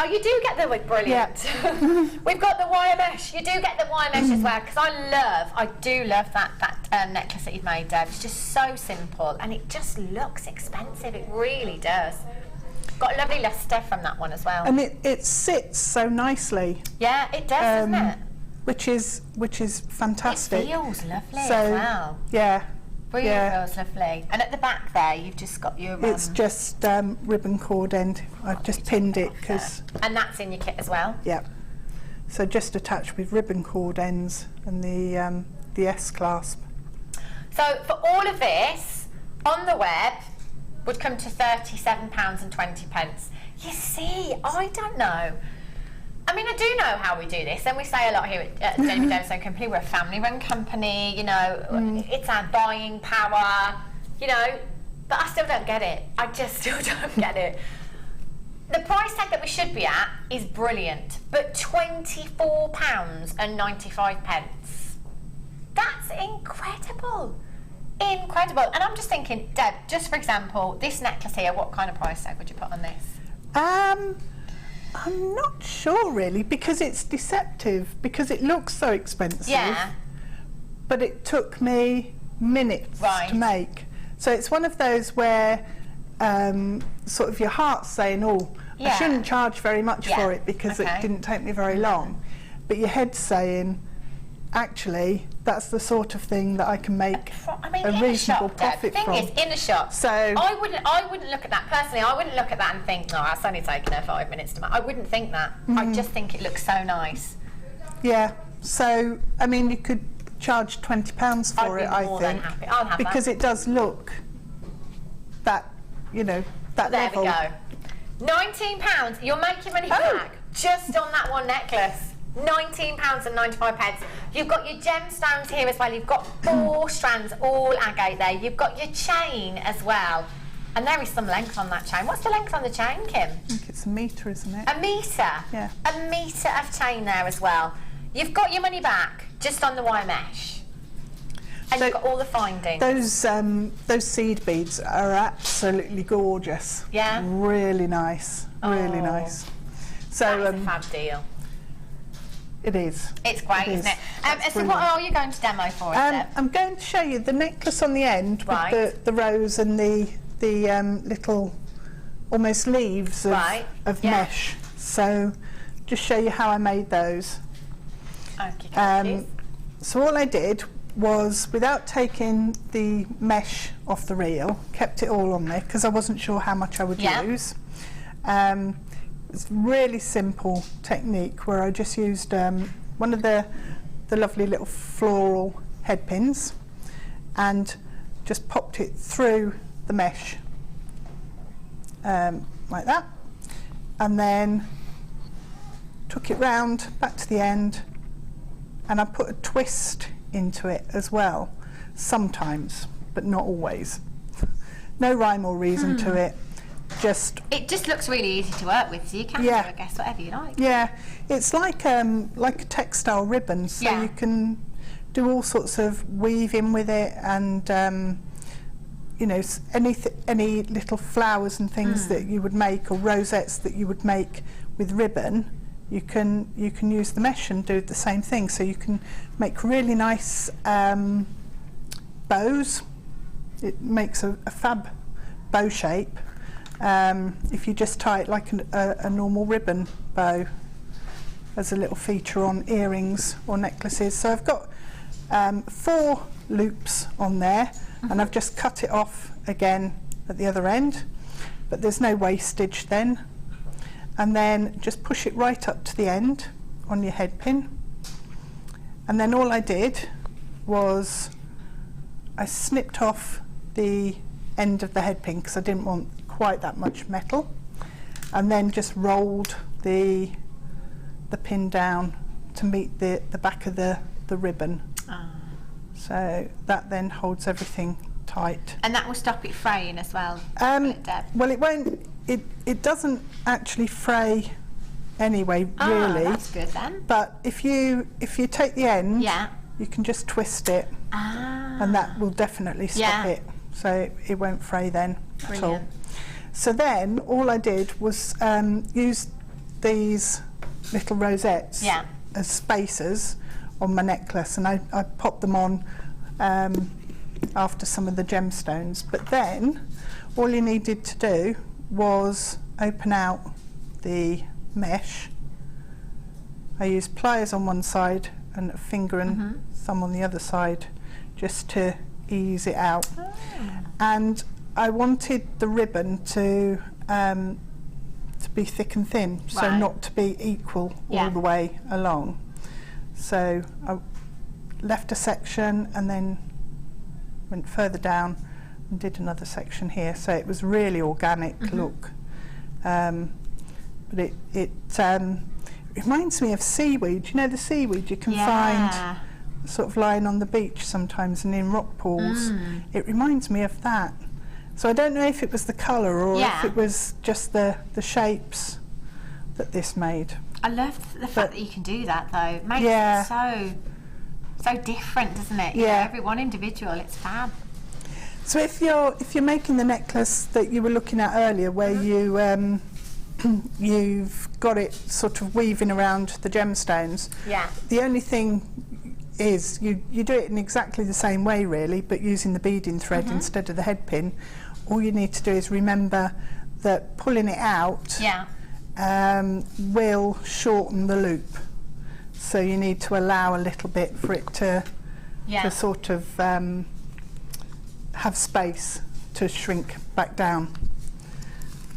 Oh, you do get the brilliant. Yeah. We've got the wire mesh. You do get the wire mesh as well, because I do love that necklace that you've made, Deb. It's just so simple, and it just looks expensive. It really does. Got a lovely lustre from that one as well. And it sits so nicely. Yeah, it does, doesn't it? Which is fantastic. It feels lovely as well. Yeah. Really feels lovely. And at the back there, you've just got your... It's just ribbon cord end. I've just pinned it because... And that's in your kit as well? Yeah. So just attached with ribbon cord ends and the S-clasp. So for all of this, on the web, would come to £37.20. You see, I don't know. I mean, I do know how we do this, and we say a lot here at Gemstone Company. We're a family-run company, you know, it's our buying power, you know, but I still don't get it. I just still don't get it. The price tag that we should be at is brilliant, but £24.95. That's incredible. Incredible. And I'm just thinking, Deb, just for example, this necklace here, what kind of price tag would you put on this? I'm not sure really, because it's deceptive, because it looks so expensive. Yeah. But it took me minutes to make. So it's one of those where sort of your heart's saying, oh, I shouldn't charge very much for it because it didn't take me very long. But your head's saying, actually, that's the sort of thing that I can make a reasonable profit from. The thing is, in a shop, so I wouldn't look at that personally. I wouldn't look at that and think, no, it's only taken her 5 minutes to make. I wouldn't think that. I just think it looks so nice. Yeah. So I mean, you could charge £20 for it. I think, happy. I'll have because it does look that, you know, that level. There we go. £19. You'll make your money back just on that one necklace. £19.95. You've got your gemstones here as well. You've got 4 strands, all agate there. You've got your chain as well. And there is some length on that chain. What's the length on the chain, Kim? I think it's a metre, isn't it? A metre? Yeah. A metre of chain there as well. You've got your money back just on the wire mesh. And you've got all the findings. Those seed beads are absolutely gorgeous. Yeah? Really nice. Really nice. So that's a fab deal. It is. It's great, isn't it? So what are you going to demo for us, Deb? I'm going to show you the necklace on the end with the rose and the little almost leaves of mesh. So just show you how I made those. Okay. So all I did was, without taking the mesh off the reel, kept it all on there because I wasn't sure how much I would use. It's a really simple technique where I just used one of the lovely little floral head pins and just popped it through the mesh like that, and then took it round back to the end, and I put a twist into it as well, sometimes, but not always. No rhyme or reason to it. It just looks really easy to work with, so you can do, I guess, whatever you like. Yeah, it's like a textile ribbon, so you can do all sorts of weaving with it, and you know, any little flowers and things that you would make, or rosettes that you would make with ribbon. You can use the mesh and do the same thing. So you can make really nice bows. It makes a fab bow shape. If you just tie it like a normal ribbon bow as a little feature on earrings or necklaces. So I've got 4 loops on there, and I've just cut it off again at the other end, but there's no wastage then. And then just push it right up to the end on your head pin. And then all I did was I snipped off the end of the head pin because I didn't want quite that much metal, and then just rolled the pin down to meet the back of the ribbon. So that then holds everything tight. And that will stop it fraying as well, well, it won't. It doesn't actually fray anyway, really. That's good then. But if you take the end, you can just twist it, and that will definitely stop it. So it won't fray then at all. So then all I did was use these little rosettes as spacers on my necklace, and I popped them on after some of the gemstones. But then all you needed to do was open out the mesh. I used pliers on one side and a finger and thumb on the other side just to ease it out. And I wanted the ribbon to to be thick and thin, so Right. not to be equal Yeah. all the way along. So I left a section and then went further down and did another section here, so it was really organic look. But it reminds me of seaweed. You know the seaweed you can find sort of lying on the beach sometimes and in rock pools. It reminds me of that. So I don't know if it was the colour or if it was just the shapes that this made. I love the fact that you can do that though. It makes it so different, doesn't it? You know, every one individual, it's fab. So if you're making the necklace that you were looking at earlier, where you you've got it sort of weaving around the gemstones, the only thing is you do it in exactly the same way really, but using the beading thread instead of the head pin. All you need to do is remember that pulling it out will shorten the loop, so you need to allow a little bit for it to sort of have space to shrink back down.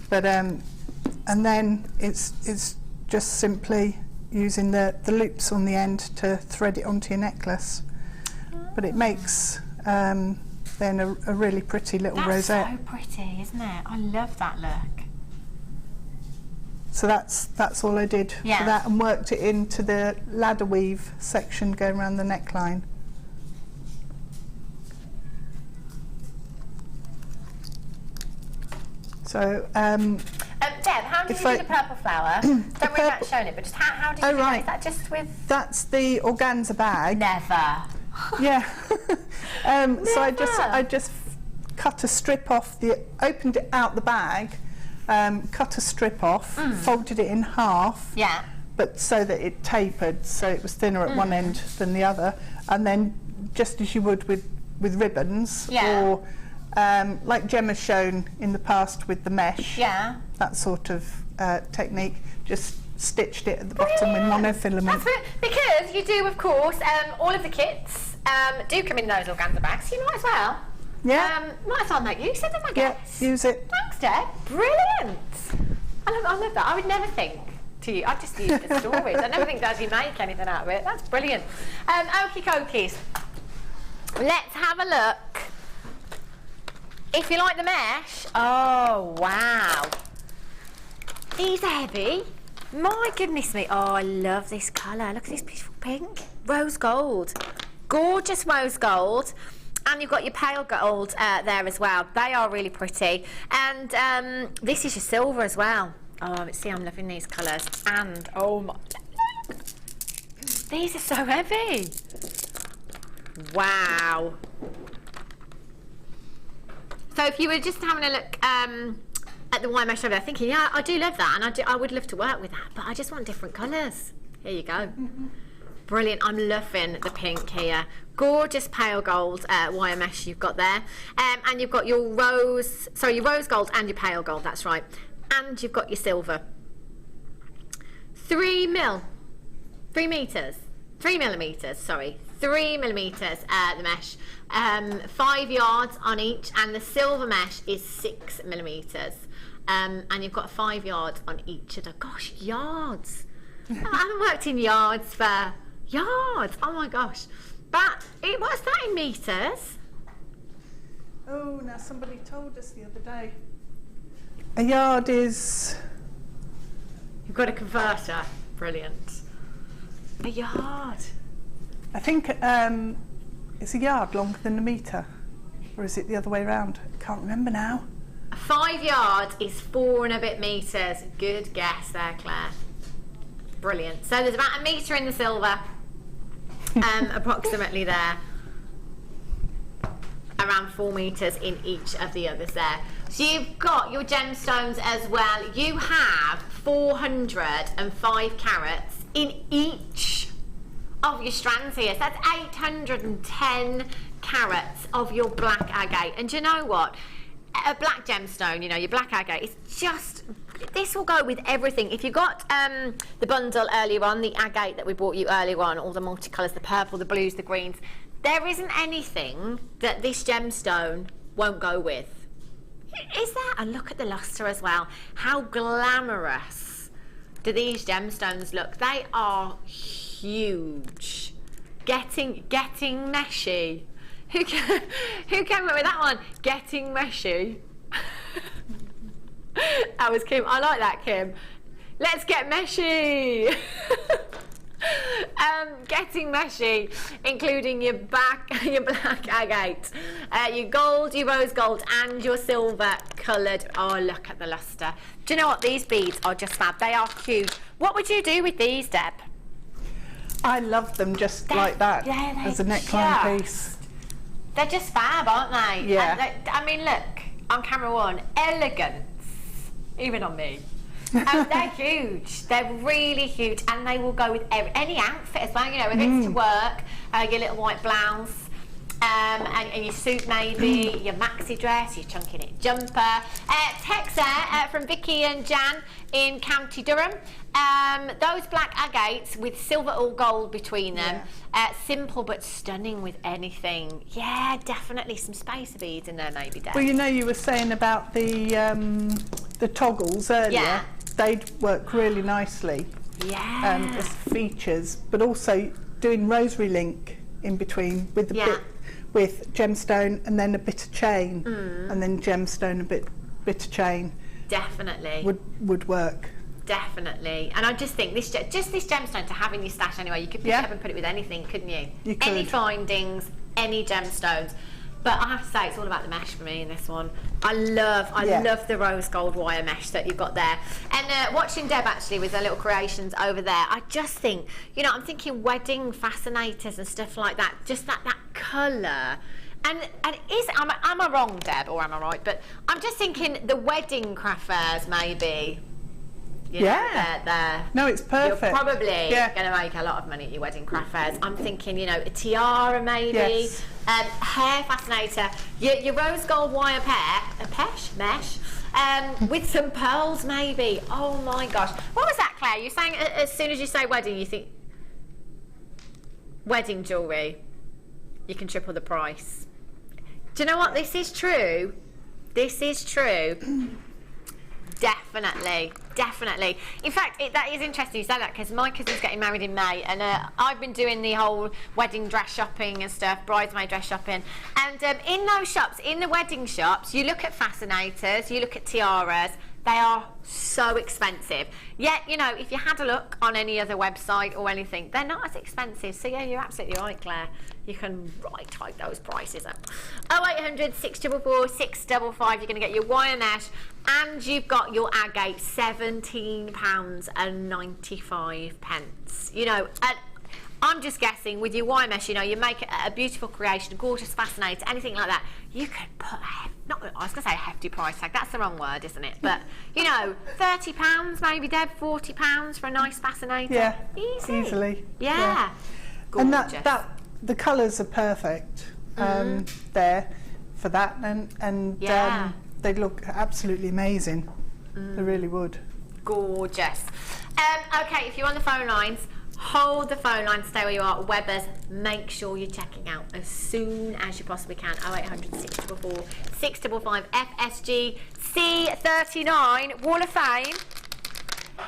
But and then it's just simply using the loops on the end to thread it onto your necklace. But it makes then a really pretty little rosette. That's so pretty, isn't it? I love that look. So that's all I did for that, and worked it into the ladder weave section going around the neckline. So Deb, how did you do the purple flower? Don't worry about showing it, but just how did you do that? Is that just with... That's the organza bag. Never. Yeah. So I just cut a strip off, opened it out the bag, cut a strip off, folded it in half, but so that it tapered, so it was thinner at one end than the other, and then just as you would with ribbons, or like Gem has shown in the past with the mesh, that sort of technique, just stitched it at the bottom with monofilament. That's because you do, of course, all of the kits do come in those organza bags, so you might as well. Might as well make use of them, I guess. Use it. Thanks, Deb. Brilliant. I love that. I would never think to I'd just use it for storage. I never think that you make anything out of it. That's brilliant. Okie dokies. Let's have a look. If you like the mesh, oh wow. These are heavy. My goodness me. Oh, I love this colour. Look at this beautiful pink. Rose gold. Gorgeous rose gold. And you've got your pale gold there as well. They are really pretty. And this is your silver as well. Oh, see, I'm loving these colours. And, oh my... These are so heavy. Wow. So if you were just having a look at the wire mesh over there, thinking, yeah, I do love that, and I would love to work with that, but I just want different colours. Here you go. Brilliant. I'm loving the pink here. Gorgeous pale gold wire mesh you've got there. And you've got your rose gold and your pale gold, that's right. And you've got your silver. 3 millimeters, the mesh. 5 yards on each, and the silver mesh is 6 millimeters. And you've got 5 yards on each of the, gosh, yards. I haven't worked in yards for yards. Oh my gosh. But what's that in meters? Oh, now somebody told us the other day. A yard is... You've got a converter. Brilliant. A yard. I think it's a yard longer than a metre. Or is it the other way around? I can't remember now. 5 yards is 4 and a bit meters. Good guess there, Claire. Brilliant. So there's about a metre in the silver. Approximately there. Around 4 meters in each of the others there. So you've got your gemstones as well. You have 405 carats in each of your strands here. So that's 810 carats of your black agate. And do you know what? A black gemstone, you know, your black agate, it's just, this will go with everything. If you got the bundle earlier on, the agate that we brought you earlier on, all the multicolours, the purple, the blues, the greens, there isn't anything that this gemstone won't go with. Is that? And look at the lustre as well. How glamorous do these gemstones look? They are huge. Getting meshy. Who came up with that one? Getting meshy. That was Kim. I like that, Kim. Let's get meshy. Getting meshy, including your black agate, your gold, your rose gold, and your silver coloured. Oh, look at the lustre. Do you know what? These beads are just fab. They are huge. What would you do with these, Deb? I love them just like that, as a neckline piece. They're just fab, aren't they? Yeah. I mean, look, on camera one, elegance, even on me. They're huge. They're really huge, and they will go with any outfit as well. You know, if it's to work, your little white blouse, and your suit maybe, your maxi dress, your chunky knit jumper. Text there from Vicky and Jan in County Durham. Those black agates with silver or gold between them. Simple but stunning with anything. Yeah, definitely some spacer beads in there maybe, Dave. Well, you know, you were saying about the toggles earlier. Yeah. They'd work really nicely. Yeah. As features, but also doing rosary link in between with the bit with gemstone and then a bit of chain, and then gemstone a bit of chain. Definitely would work. Definitely. And I just think this gemstone to have in your stash anyway. You could pick it up and put it with anything, couldn't you? You could. Any findings, any gemstones. But I have to say, it's all about the mesh for me in this one. I love the rose gold wire mesh that you've got there. And watching Deb actually with her little creations over there, I just think, you know, I'm thinking wedding fascinators and stuff like that. Just that colour. And am I wrong, Deb, or am I right? But I'm just thinking the wedding craft fairs maybe. You know, they're, no, it's perfect. You're probably going to make a lot of money at your wedding craft fairs. I'm thinking, you know, a tiara maybe, hair fascinator, your rose gold wire mesh, with some pearls maybe. Oh my gosh. What was that, Claire? You're saying as soon as you say wedding, you think wedding jewellery, you can triple the price. Do you know what? This is true. This is true. Definitely. In fact, that is interesting you say that, because my cousin's getting married in May, and I've been doing the whole wedding dress shopping and stuff, bridesmaid dress shopping, and in those shops, in the wedding shops, you look at fascinators, you look at tiaras. They are so expensive. Yet, you know, if you had a look on any other website or anything, they're not as expensive. So yeah, you're absolutely right, Claire. You can type those prices up. 0800 644 655. You're going to get your wire mesh, and you've got your agate, £17.95. You know, and I'm just guessing with your wire mesh, you know, you make a beautiful creation, a gorgeous fascinator, anything like that. You could put I was going to say a hefty price tag. That's the wrong word, isn't it? But, you know, £30 maybe, Deb, £40 for a nice fascinator. Yeah, easily. Yeah. And that the colours are perfect there for that, and they look absolutely amazing. They really would. Gorgeous. Okay, if you're on the phone lines, hold the phone line, stay where you are. Webbers, make sure you're checking out as soon as you possibly can. 0800 644 655 FSG C39 Wall of Fame.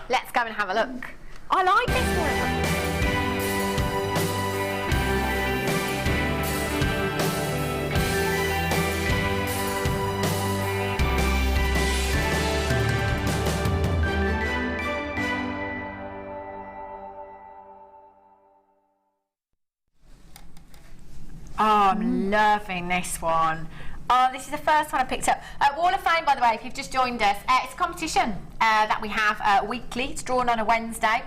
Let's go and have a look. I like this one. Oh, I'm loving this one. Oh, this is the first one I picked up. Wall of Fame, by the way, if you've just joined us, it's a competition that we have weekly. It's drawn on a Wednesday.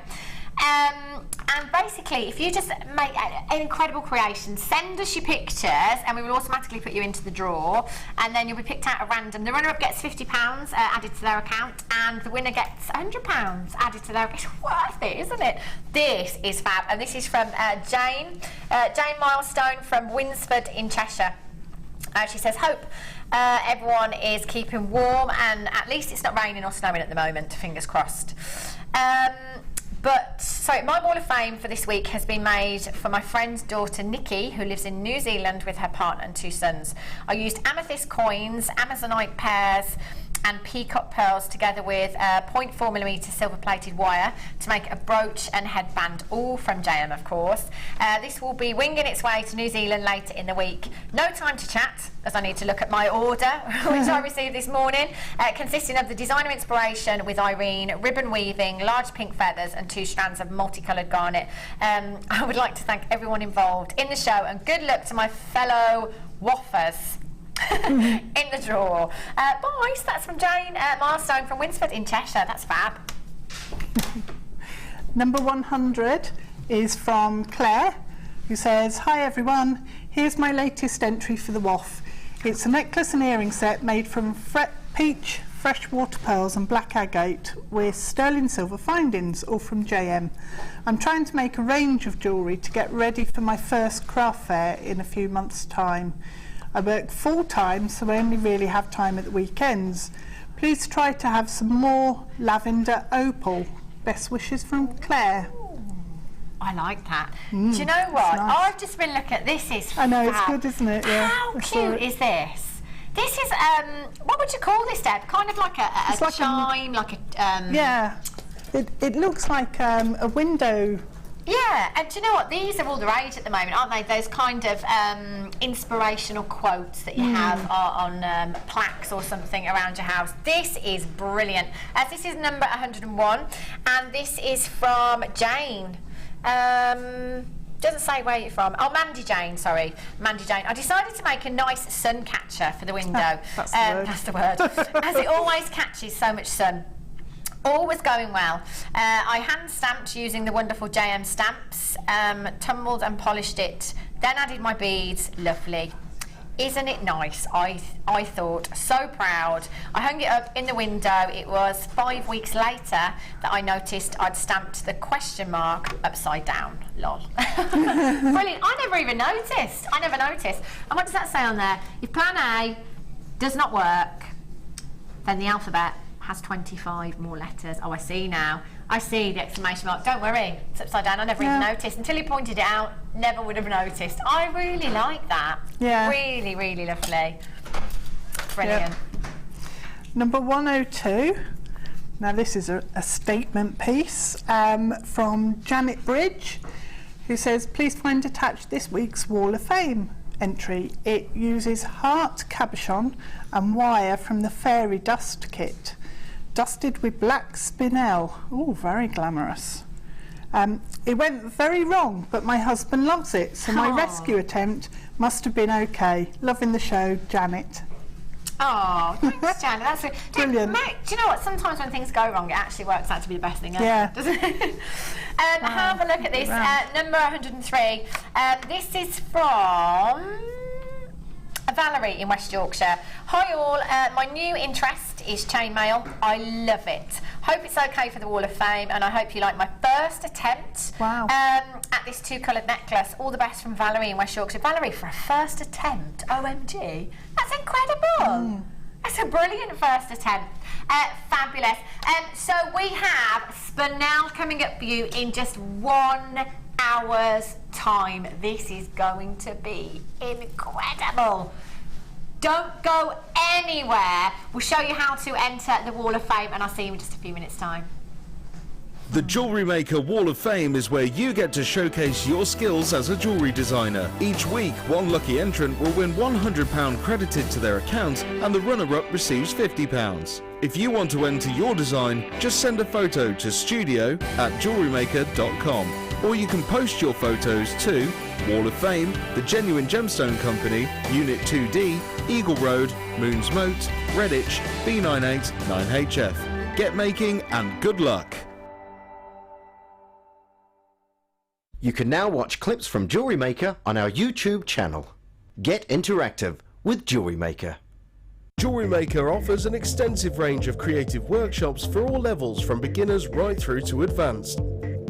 And basically, if you just make an incredible creation, send us your pictures, and we will automatically put you into the draw, and then you'll be picked out at random. The runner-up gets £50 added to their account, and the winner gets £100 added to their account. It's worth it, isn't it? This is fab, and this is from Jane Milestone from Winsford in Cheshire. She says, hope everyone is keeping warm, and at least it's not raining or snowing at the moment, fingers crossed. So my wall of fame for this week has been made for my friend's daughter Nikki, who lives in New Zealand with her partner and 2 sons. I used amethyst coins, Amazonite pears and peacock pearls together with 0.4mm silver plated wire to make a brooch and headband, all from JM of course. This will be winging its way to New Zealand later in the week. No time to chat as I need to look at my order which I received this morning, consisting of the designer inspiration with Irene, ribbon weaving, large pink feathers and 2 strands of multicoloured garnet. I would like to thank everyone involved in the show and good luck to my fellow waffers in the draw. Boys, that's from Jane Milestone from Winsford in Cheshire. That's fab. Number 100 is from Claire, who says, "Hi everyone, here's my latest entry for the WAF. It's a necklace and earring set made from peach, freshwater pearls and black agate with sterling silver findings, all from JM. I'm trying to make a range of jewellery to get ready for my first craft fair in a few months' time. I work full time, so I only really have time at the weekends. Please try to have some more lavender opal. Best wishes from Claire." I like that. Do you know what? Nice. I've just been looking at this. Is I know, fab. it's good, isn't it? Yeah, How cute is this? This is what would you call this, Deb? Kind of like a like chime, like a yeah. It looks like a window. Yeah, and do you know what? These are all the rage at the moment, aren't they? Those kind of inspirational quotes that you have on plaques or something around your house. This is brilliant. This is number 101, and this is from Jane. Doesn't say where you're from. Oh, Mandy Jane, sorry. Mandy Jane. I decided to make a nice sun catcher for the window. That's the word. That's the word. As it always catches so much sun. All was going well. I hand stamped using the wonderful JM stamps, tumbled and polished it, then added my beads. Lovely. Isn't it nice? I thought. So proud. I hung it up in the window. It was 5 weeks later that I noticed I'd stamped the question mark upside down. Lol. Brilliant. I never even noticed. And what does that say on there? If plan A does not work, then the alphabet has 25 more letters. Oh, I see now. I see the exclamation mark. Don't worry, it's upside down. I never even noticed. Until you pointed it out, never would have noticed. I really like that. Yeah. Really, really lovely. Brilliant. Yep. Number 102. Now this is a statement piece from Janet Bridge, who says, "Please find attached this week's Wall of Fame entry. It uses heart cabochon and wire from the fairy dust kit, dusted with black spinel." Oh, very glamorous. It went very wrong, but my husband loves it, so my rescue attempt must have been okay. Loving the show, Janet. Oh, thanks, Janet. That's brilliant. Do you know what? Sometimes when things go wrong, it actually works out to be the best thing ever, yeah. doesn't it? Have a look at this. Number 103. This is from Valerie in West Yorkshire. "Hi all, my new interest is chainmail. I love it. Hope it's okay for the Wall of Fame, and I hope you like my first attempt at this 2-coloured necklace. All the best from Valerie in West Yorkshire." Valerie, for a first attempt, OMG, that's incredible. That's a brilliant first attempt. Fabulous. So we have Spinel coming up for you in just 1 hour's time. This is going to be incredible. Don't go anywhere. We'll show you how to enter the Wall of Fame, and I'll see you in just a few minutes' time. The Jewellery Maker Wall of Fame is where you get to showcase your skills as a jewellery designer. Each week, one lucky entrant will win £100 credited to their account, and the runner-up receives £50. If you want to enter your design, just send a photo to studio@jewellerymaker.com, or you can post your photos to Wall of Fame, The Genuine Gemstone Company, Unit 2D, Eagle Road, Moons Moat, Redditch, B98 9HF. Get making and good luck. You can now watch clips from Jewellery Maker on our YouTube channel. Get interactive with Jewellery Maker. Jewellery Maker offers an extensive range of creative workshops for all levels, from beginners right through to advanced.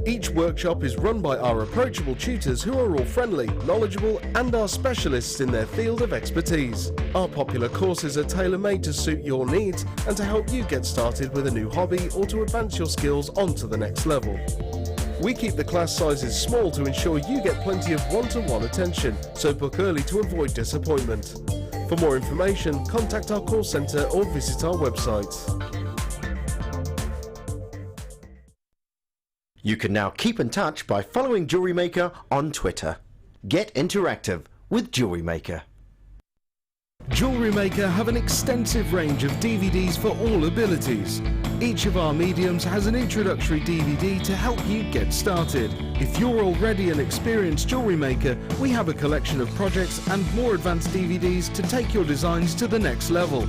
Each workshop is run by our approachable tutors who are all friendly, knowledgeable and are specialists in their field of expertise. Our popular courses are tailor-made to suit your needs and to help you get started with a new hobby or to advance your skills onto the next level. We keep the class sizes small to ensure you get plenty of one-to-one attention, so book early to avoid disappointment. For more information, contact our call centre or visit our website. You can now keep in touch by following Jewellery Maker on Twitter. Get interactive with Jewellery Maker. Jewellery Maker have an extensive range of DVDs for all abilities. Each of our mediums has an introductory DVD to help you get started. If you're already an experienced jewellery maker, we have a collection of projects and more advanced DVDs to take your designs to the next level.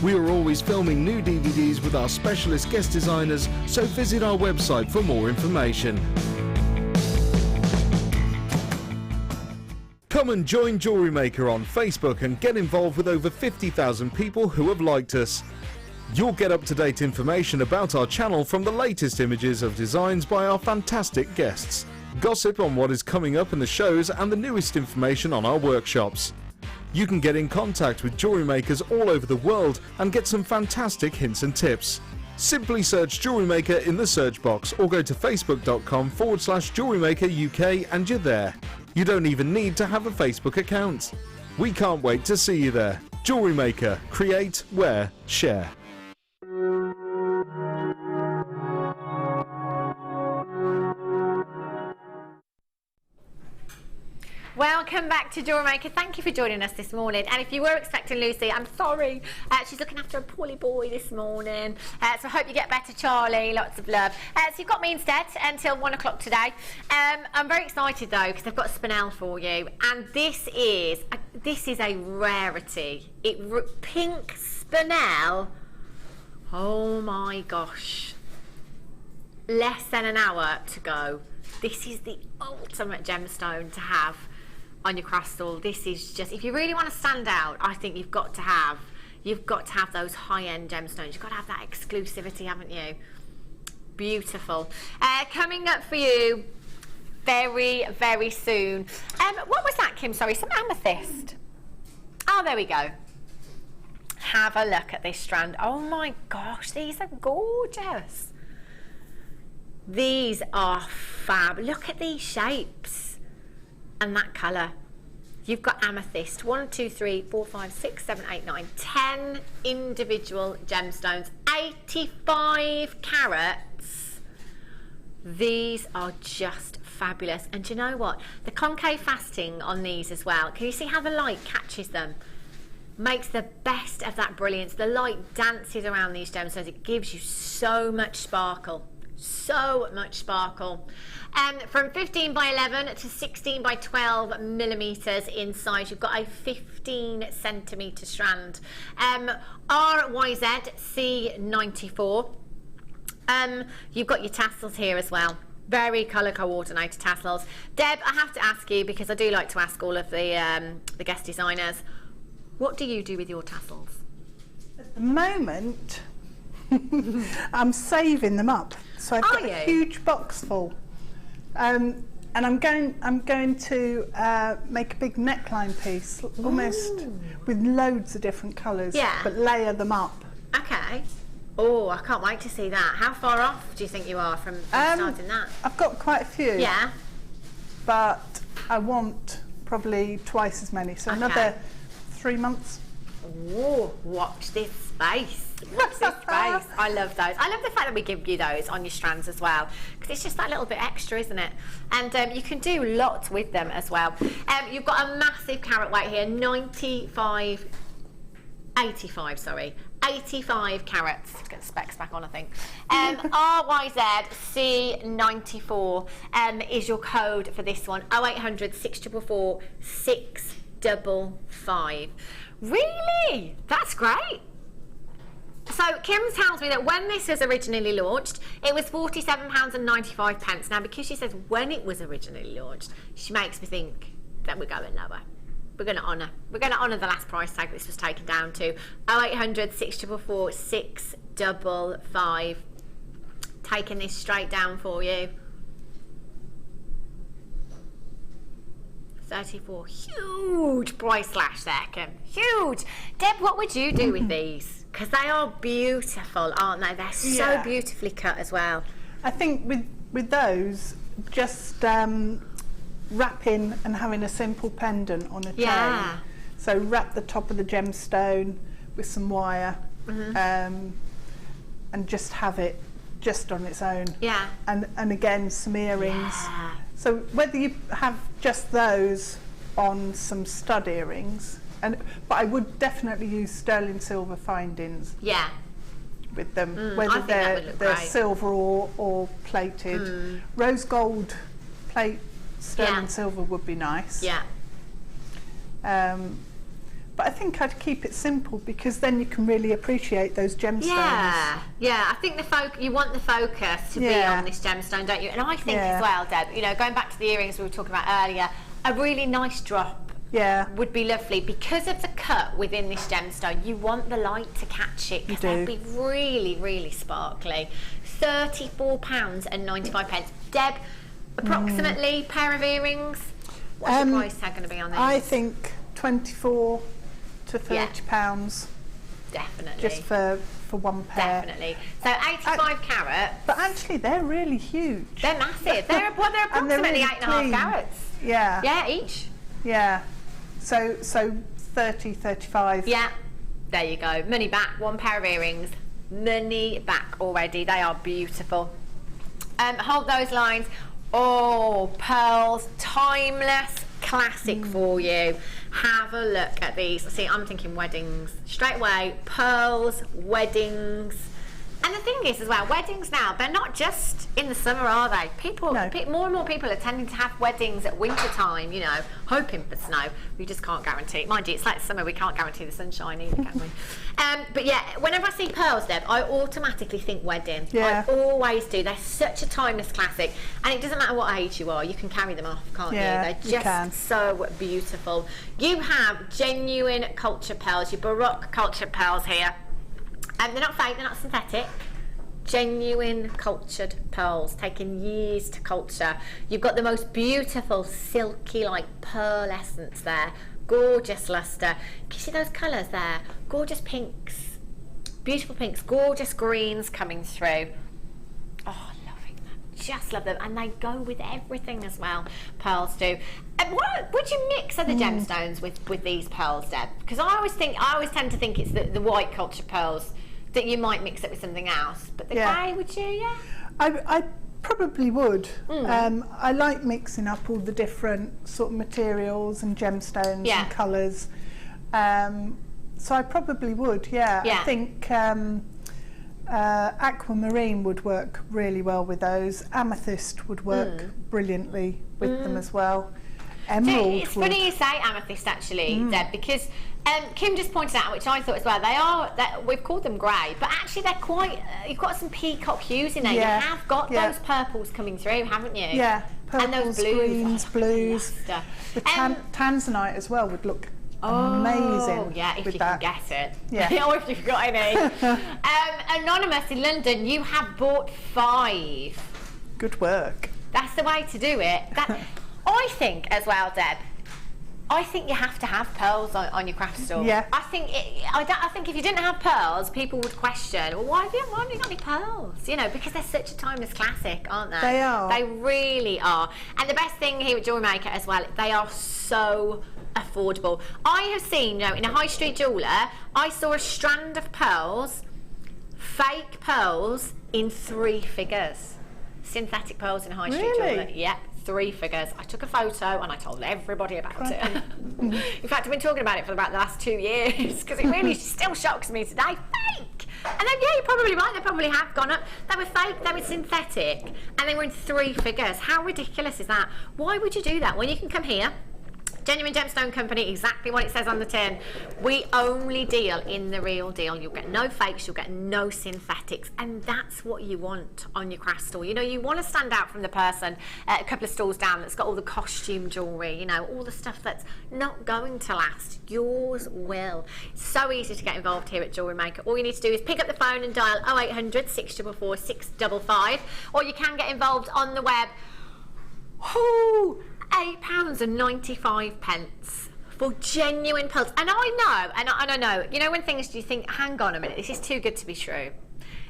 We are always filming new DVDs with our specialist guest designers, so visit our website for more information. Come and join Jewellery Maker on Facebook and get involved with over 50,000 people who have liked us. You'll get up-to-date information about our channel from the latest images of designs by our fantastic guests, gossip on what is coming up in the shows and the newest information on our workshops. You can get in contact with jewellery makers all over the world and get some fantastic hints and tips. Simply search Jewellery Maker in the search box or go to facebook.com/Jewellery Maker UK and you're there. You don't even need to have a Facebook account. We can't wait to see you there. Jewellery Maker. Create, wear, share. Welcome back to Jewellery Maker. Thank you for joining us this morning. And if you were expecting Lucy, I'm sorry. She's looking after a poorly boy this morning. So I hope you get better, Charlie. Lots of love. So you've got me instead until 1 o'clock today. I'm very excited though because I've got Spinel for you. And this is a rarity. Pink Spinel. Oh my gosh. Less than an hour to go. This is the ultimate gemstone to have on your crystal. This is just, if you really want to stand out, I think you've got to have those high-end gemstones. You've got to have that exclusivity, haven't you? Beautiful. Coming up for you very, very soon. What was that, Kim? Sorry, some amethyst. Oh, there we go. Have a look at this strand. Oh my gosh, these are gorgeous. These are fab. Look at these shapes and that colour. You've got amethyst. 1, 2, 3, 4, 5, 6, 7, 8, 9, 10 individual gemstones. 85 carats. These are just fabulous. And do you know what? The concave faceting on these as well. Can you see how the light catches them? Makes the best of that brilliance. The light dances around these gemstones. It gives you so much sparkle. So much sparkle. From 15 by 11 to 16 by 12 millimeters in size. You've got a 15 centimeter strand. RYZ C94. You've got your tassels here as well. Very colour coordinated tassels. Deb, I have to ask you, because I do like to ask all of the guest designers, what do you do with your tassels? At the moment, I'm saving them up. So I've got a huge box full, and I'm going to make a big neckline piece, almost with loads of different colours, but layer them up. Okay. Oh, I can't wait to see that. How far off do you think you are from starting that? I've got quite a few. Yeah. But I want probably twice as many, so another 3 months. Oh, watch this space. Watch this space. I love those. I love the fact that we give you those on your strands as well, because it's just that little bit extra, isn't it? And you can do lots with them as well. You've got a massive carat weight here, 85 carats. Let's get the specs back on, I think. RYZ C94 is your code for this one. 0800 644 655. Really? That's great. So Kim tells me that when this was originally launched, it was £47.95. Now, because she says when it was originally launched, she makes me think that we're going lower. We're going to honour the last price tag this was taken down to. 0800 644 655. Taking this straight down for you. 34. Huge price slash there, Kim. Huge. Deb, what would you do with these? Because they are beautiful, aren't they? They're so beautifully cut as well. I think with those, just wrapping and having a simple pendant on a chain. So wrap the top of the gemstone with some wire, and just have it just on its own. Yeah. And again, some earrings. Yeah. So whether you have just those on some stud earrings, but I would definitely use sterling silver findings. Yeah. With them, whether they're silver or plated. Rose gold plate sterling silver would be nice. Yeah. But I think I'd keep it simple, because then you can really appreciate those gemstones. Yeah, I think you want the focus to be on this gemstone, don't you? And I think as well, Deb, you know, going back to the earrings we were talking about earlier, a really nice drop would be lovely. Because of the cut within this gemstone, you want the light to catch it, because they'd be really, really sparkly. £34.95. Deb, approximately pair of earrings, what's the price tag going to be on these? I think 24 to 30 pounds. Definitely. Just for one pair. Definitely. So 85 carat. But actually they're really huge. They're massive. They're approximately 8.5 carats. Yeah. Yeah, each. Yeah. So 30, 35. Yeah. There you go. Money back. One pair of earrings. Money back already. They are beautiful. Hold those lines. Oh, pearls. Timeless. Classic for you. Have a look at these. See, I'm thinking weddings straight away. Pearls, weddings. And the thing is as well, weddings now, they're not just in the summer, are they? More and more people are tending to have weddings at winter time, you know, hoping for snow. We just can't guarantee. Mind you, it's like summer, we can't guarantee the sunshine either, can we? But yeah, whenever I see pearls, Deb, I automatically think wedding. I always do. They're such a timeless classic. And it doesn't matter what age you are, you can carry them off, can't you? They're just so beautiful. You have genuine culture pearls, your Baroque culture pearls here. They're not fake, they're not synthetic. Genuine cultured pearls, taking years to culture. You've got the most beautiful silky like pearl essence there. Gorgeous luster. Can you see those colours there? Gorgeous pinks. Beautiful pinks, gorgeous greens coming through. Oh, loving them. Just love them. And they go with everything as well. Pearls do. And what would you mix other gemstones with these pearls, Deb? Because I always tend to think it's the white culture pearls that you might mix it with something else, but the grey, would you? Yeah, I probably would. I like mixing up all the different sort of materials and gemstones and colours, so I probably would. I think aquamarine would work really well with those. Amethyst would work brilliantly with them as well. Emerald. It's funny you say amethyst, actually, Deb, because Kim just pointed out, which I thought as well, we've called them grey, but actually they're quite, you've got some peacock hues in there. You have got those purples coming through, haven't you? Yeah, purples, and those blues, greens, blues. The tanzanite as well would look amazing. Oh, yeah, if you can get it. Yeah. Or if you've got any. Anonymous in London, you have bought 5. Good work. That's the way to do it. I think as well, Deb, I think you have to have pearls on your craft store. Yeah. I think if you didn't have pearls, people would question, well, why have you got any pearls? You know, because they're such a timeless classic, aren't they? They are. They really are. And the best thing here at Jewellery Maker as well, they are so affordable. I have seen, you know, in a high street jeweller, I saw a strand of pearls, fake pearls, in 3 figures. Synthetic pearls in a high street jeweller. Yeah. 3 figures. I took a photo and I told everybody about it. In fact, I've been talking about it for about the last 2 years because it really still shocks me today. Fake! And then, yeah, you're probably right, they probably have gone up. They were fake, they were synthetic, and they were in 3 figures. How ridiculous is that? Why would you do that when you can come here? Genuine Gemstone Company, exactly what it says on the tin. We only deal in the real deal. You'll get no fakes, you'll get no synthetics, and that's what you want on your craft store. You know, you want to stand out from the person a couple of stalls down that's got all the costume jewellery, you know, all the stuff that's not going to last. Yours will. It's so easy to get involved here at Jewellery Maker. All you need to do is pick up the phone and dial 0800 644 655, or you can get involved on the web. £8.95 for genuine pearls. And I know, you know when things you think, hang on a minute, this is too good to be true.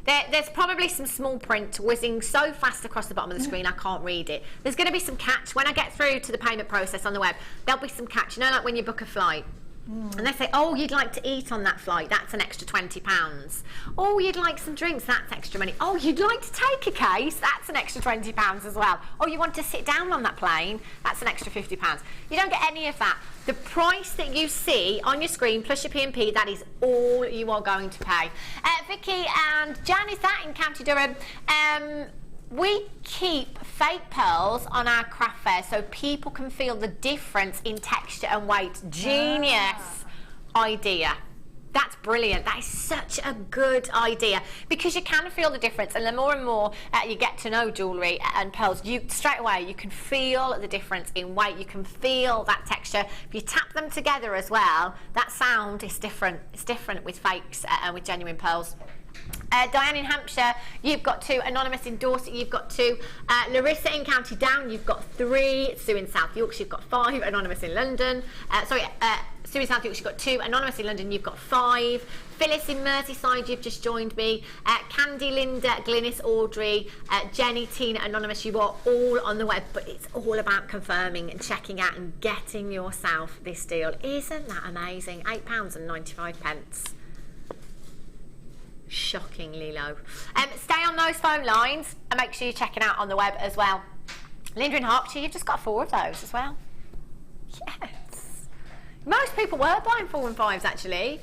There's probably some small print whizzing so fast across the bottom of the screen I can't read it. There's going to be some catch. When I get through to the payment process on the web, there'll be some catch. You know, like when you book a flight. And they say, oh, you'd like to eat on that flight, that's an extra £20. Oh, you'd like some drinks, that's extra money. Oh, you'd like to take a case, that's an extra £20 as well. Oh, you want to sit down on that plane, that's an extra £50. You don't get any of that. The price that you see on your screen plus your P&P, that is all you are going to pay. Vicky and Jan, is that in County Durham? We keep fake pearls on our craft fair so people can feel the difference in texture and weight. Genius idea. That's brilliant. That is such a good idea because you can feel the difference, and the more and more you get to know jewellery and pearls, you straight away you can feel the difference in weight. You can feel that texture. If you tap them together as well, that sound is different. It's different with fakes and with genuine pearls. Diane in Hampshire, you've got 2. Anonymous in Dorset, you've got 2. Larissa in County Down, you've got 3. Sue in South Yorkshire, you've got 5. Anonymous in London, Sue in South Yorkshire, you've got 2. Anonymous in London, you've got 5. Phyllis in Merseyside, you've just joined me. Candy, Linda, Glynis, Audrey, Jenny, Tina, Anonymous, you are all on the web, but it's all about confirming and checking out and getting yourself this deal. Isn't that amazing? £8.95. Shockingly low. Stay on those phone lines and make sure you're checking out on the web as well. Linda in Hertfordshire, you've just got 4 of those as well. Yes. Most people were buying 4 and 5s actually.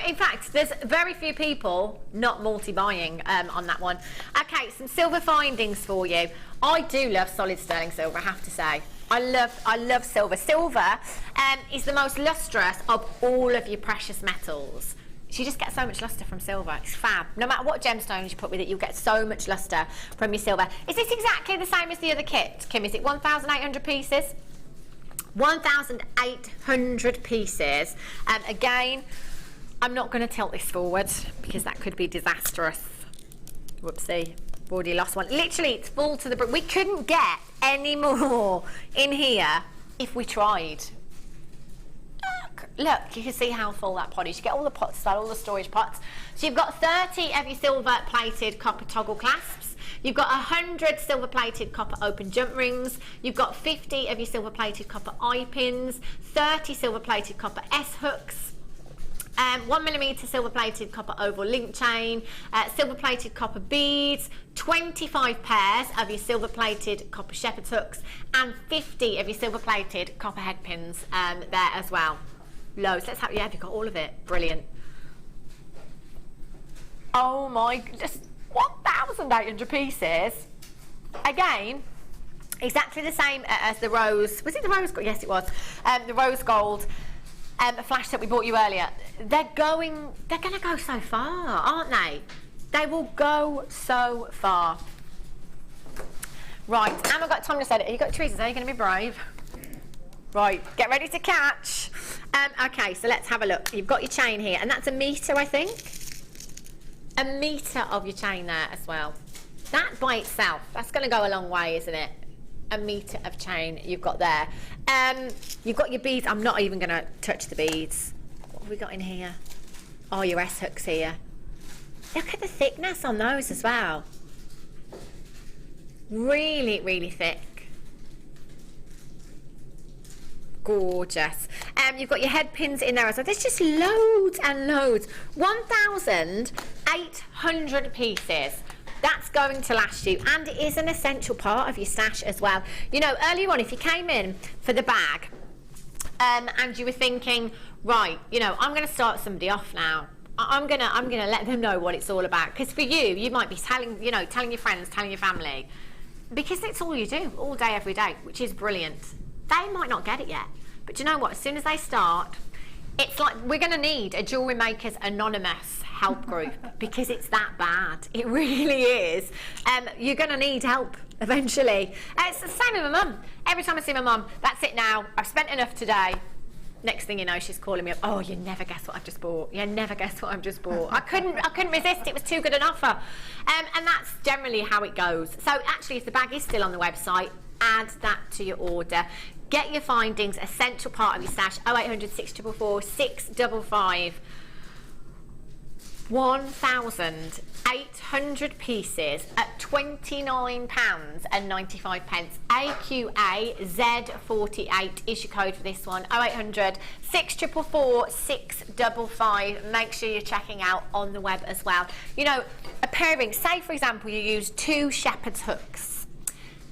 In fact, there's very few people not multi-buying on that one. Okay, some silver findings for you. I do love solid sterling silver, I have to say. I love silver. Silver is the most lustrous of all of your precious metals. So you just get so much lustre from silver. It's fab. No matter what gemstones you put with it, you'll get so much lustre from your silver. Is this exactly the same as the other kit, Kim? Is it 1,800 pieces? 1,800 pieces. Again, I'm not going to tilt this forward because that could be disastrous. Whoopsie. Already lost one. Literally, it's full to the brim. We couldn't get any more in here if we tried. Look, you can see how full that pot is. You get all the pots, all the storage pots. So you've got 30 of your silver-plated copper toggle clasps. You've got 100 silver-plated copper open jump rings. You've got 50 of your silver-plated copper eye pins, 30 silver-plated copper S-hooks, 1mm silver-plated copper oval link chain, silver-plated copper beads, 25 pairs of your silver-plated copper shepherd's hooks, and 50 of your silver-plated copper head pins there as well. Loads. Let's have, yeah, you've got all of it. Brilliant. Oh my goodness, 1,800 pieces. Again, exactly the same as the rose. Was it the rose gold? Yes, it was. The rose gold flash that we bought you earlier. They're going to go so far, aren't they? They will go so far. Right, and I've got Tom to say it. You got tweezers, are you going to be brave? Right, get ready to catch. Okay, so let's have a look. You've got your chain here, and that's 1 metre, I think. 1 metre of your chain there as well. That by itself, that's going to go a long way, isn't it? 1 metre of chain you've got there. You've got your beads. I'm not even going to touch the beads. What have we got in here? Oh, your S-hooks here. Look at the thickness on those as well. Really, really thick. Gorgeous. You've got your head pins in there as well. There's just loads and loads. 1,800 pieces. That's going to last you, and it is an essential part of your stash as well. You know, earlier on, if you came in for the bag and you were thinking, right, you know, I'm going to start somebody off now. I'm gonna let them know what it's all about. Because for you, you might be telling your friends, telling your family, because it's all you do all day, every day, which is brilliant. They might not get it yet, but you know what? As soon as they start, it's like we're going to need a Jewellery Makers Anonymous help group because it's that bad. It really is. You're going to need help eventually. It's the same with my mum. Every time I see my mum, that's it now. I've spent enough today. Next thing you know, she's calling me up. Oh, you never guess what I've just bought. You never guess what I've just bought. I couldn't resist. It was too good an offer. And that's generally how it goes. So actually, if the bag is still on the website, add that to your order. Get your findings, essential part of your stash. 0800 644 655. 1,800 pieces at £29.95. AQA Z48 is your code for this one. 0800 644 655. Make sure you're checking out on the web as well. You know, a pair of rings, say for example you use 2 shepherd's hooks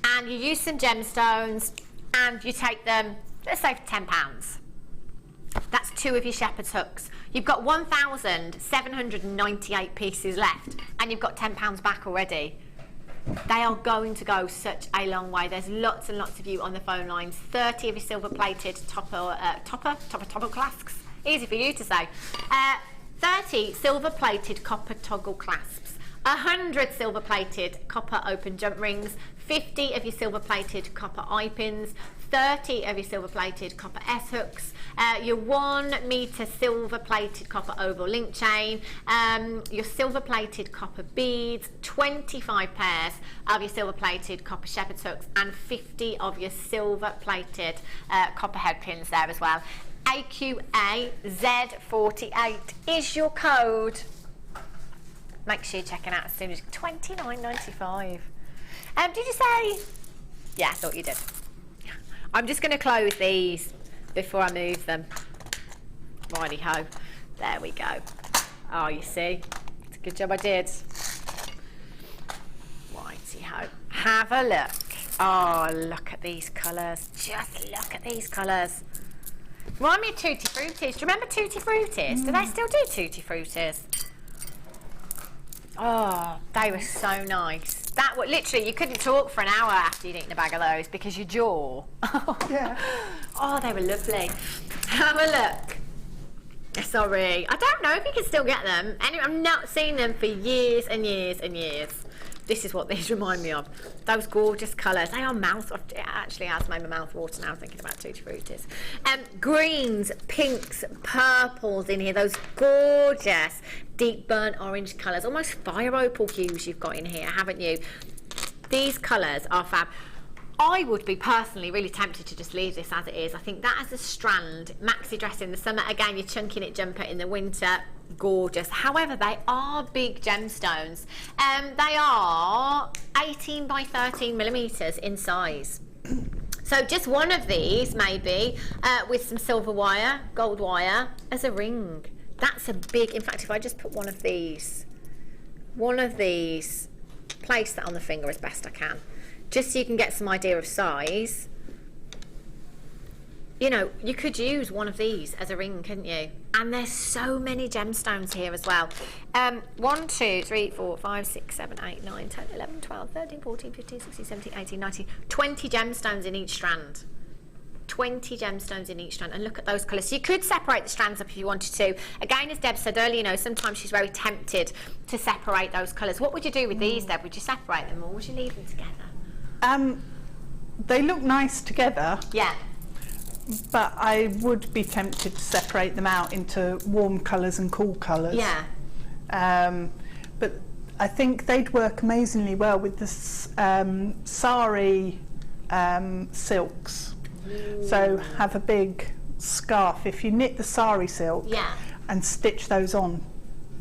and you use some gemstones and you take them, let's say for £10. That's 2 of your shepherd's hooks. You've got 1,798 pieces left and you've got £10 back already. They are going to go such a long way. There's lots and lots of you on the phone lines. 30 of your silver-plated topper clasps. Easy for you to say. 30 silver-plated copper toggle clasps. 100 silver-plated copper open jump rings. 50 of your silver-plated copper eye pins. 30 of your silver-plated copper S-hooks, your 1 metre silver-plated copper oval link chain, your silver-plated copper beads, 25 pairs of your silver-plated copper shepherd's hooks, and 50 of your silver-plated copper head pins there as well. AQA Z48 is your code. Make sure you're checking out as soon as £29.95. Did you say? Yeah, I thought you did. I'm just going to close these before I move them. Righty-ho. There we go. Oh, you see? It's a good job I did. Righty-ho. Have a look. Oh, look at these colours. Just look at these colours. Remind me of Tutti Fruttis. Do you remember Tutti Fruttis? Do they still do Tutti Fruttis? Oh, they were so nice. That was literally, you couldn't talk for an hour after you'd eaten a bag of those because your jaw. Yeah. Oh, they were lovely. Have a look. Sorry, I don't know if you can still get them. Anyway, I've not seen them for years and years and years. This is what these remind me of. Those gorgeous colours. They are mouth. It actually has made my mouth water now thinking about Tutti Fruttis. Greens, pinks, purples in here. Those gorgeous deep burnt orange colours. Almost fire opal hues you've got in here, haven't you? These colours are fab. I would be personally really tempted to just leave this as it is. I think that as a strand, maxi dress in the summer. Again, you're chunking it jumper in the winter. Gorgeous. However, they are big gemstones. They are 18 by 13 millimeters in size. So just one of these, maybe, with some silver wire, gold wire, as a ring. That's a big, in fact, if I just put one of these, place that on the finger as best I can, just so you can get some idea of size. You know, you could use one of these as a ring, couldn't you? And there's so many gemstones here as well. 1, 2, 3, 4, 5, 6, 7, 8, 9, 10, 11, 12, 13, 14, 15, 16, 17, 18, 19, 20 gemstones in each strand. 20 gemstones in each strand, and look at those colours. So you could separate the strands up if you wanted to. Again, as Deb said earlier, you know, sometimes she's very tempted to separate those colours. What would you do with these, Deb? Would you separate them or would you leave them together? They look nice together. Yeah. But I would be tempted to separate them out into warm colours and cool colours. Yeah. But I think they'd work amazingly well with the sari silks. Ooh. So have a big scarf. If you knit the sari silk, yeah, and stitch those on,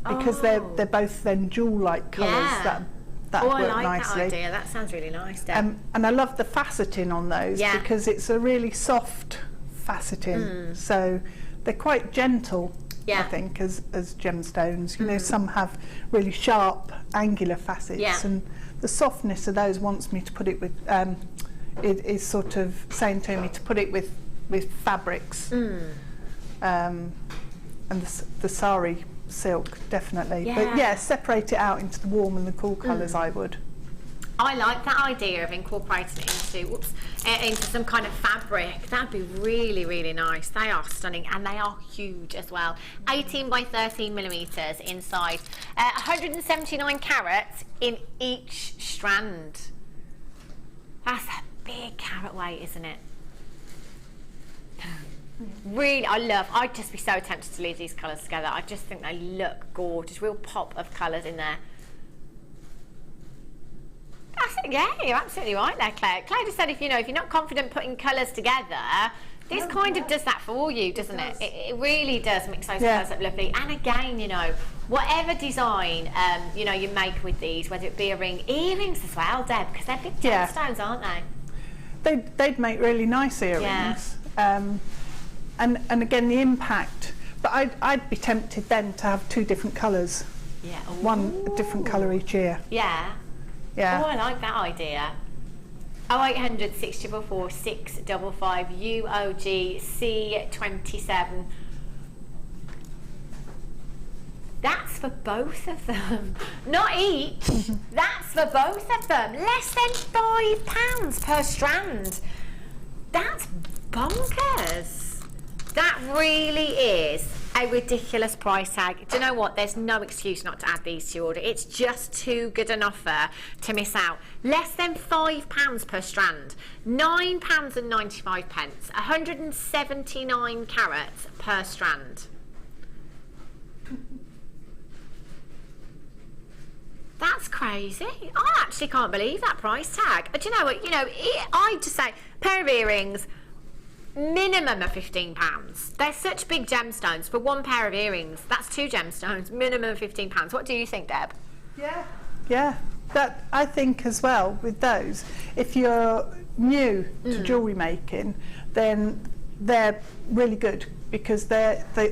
because they're both then jewel-like colours. Yeah. That would work nicely. That idea. That sounds really nice, Deb. And I love the faceting on those, yeah, because it's a really soft faceting. So they're quite gentle, yeah, I think, as gemstones. You know, some have really sharp, angular facets, yeah, and the softness of those wants me to put it with. It is sort of saying to me to put it with fabrics, and the sari silk, definitely. Yeah. But yeah, separate it out into the warm and the cool colours. I would. I like that idea of incorporating it into some kind of fabric. That'd be really, really nice. They are stunning and they are huge as well. 18 by 13 millimeters inside. 179 carats in each strand. That's a big carat weight, isn't it? Really, I'd just be so tempted to leave these colours together. I just think they look gorgeous. Real pop of colours in there. Yeah, you're absolutely right there, Claire. Claire just said if you're not confident putting colours together, this kind of does that for you, doesn't it? It really does mix those colours up lovely. And again, whatever design you make with these, whether it be a ring, earrings as well, Deb, because they're big gemstones, aren't they? They'd make really nice earrings. And again, the impact. But I'd be tempted then to have 2 different colours. Yeah. Ooh. One a different colour each year. Yeah. Yeah. Oh, I like that idea. 0800 644 655 UOG C27. That's for both of them. Not each. That's for both of them. Less than £5 per strand. That's bonkers. That really is a ridiculous price tag. Do you know what? There's no excuse not to add these to your order. It's just too good an offer to miss out. Less than £5 per strand. £9.95. 179 carats per strand. That's crazy. I actually can't believe that price tag. Do you know what? I just say pair of earrings, minimum of £15. They're such big gemstones for one pair of earrings. That's 2 gemstones, minimum of £15. What do you think, Deb? Yeah. That I think as well with those. If you're new to jewellery making, then they're really good because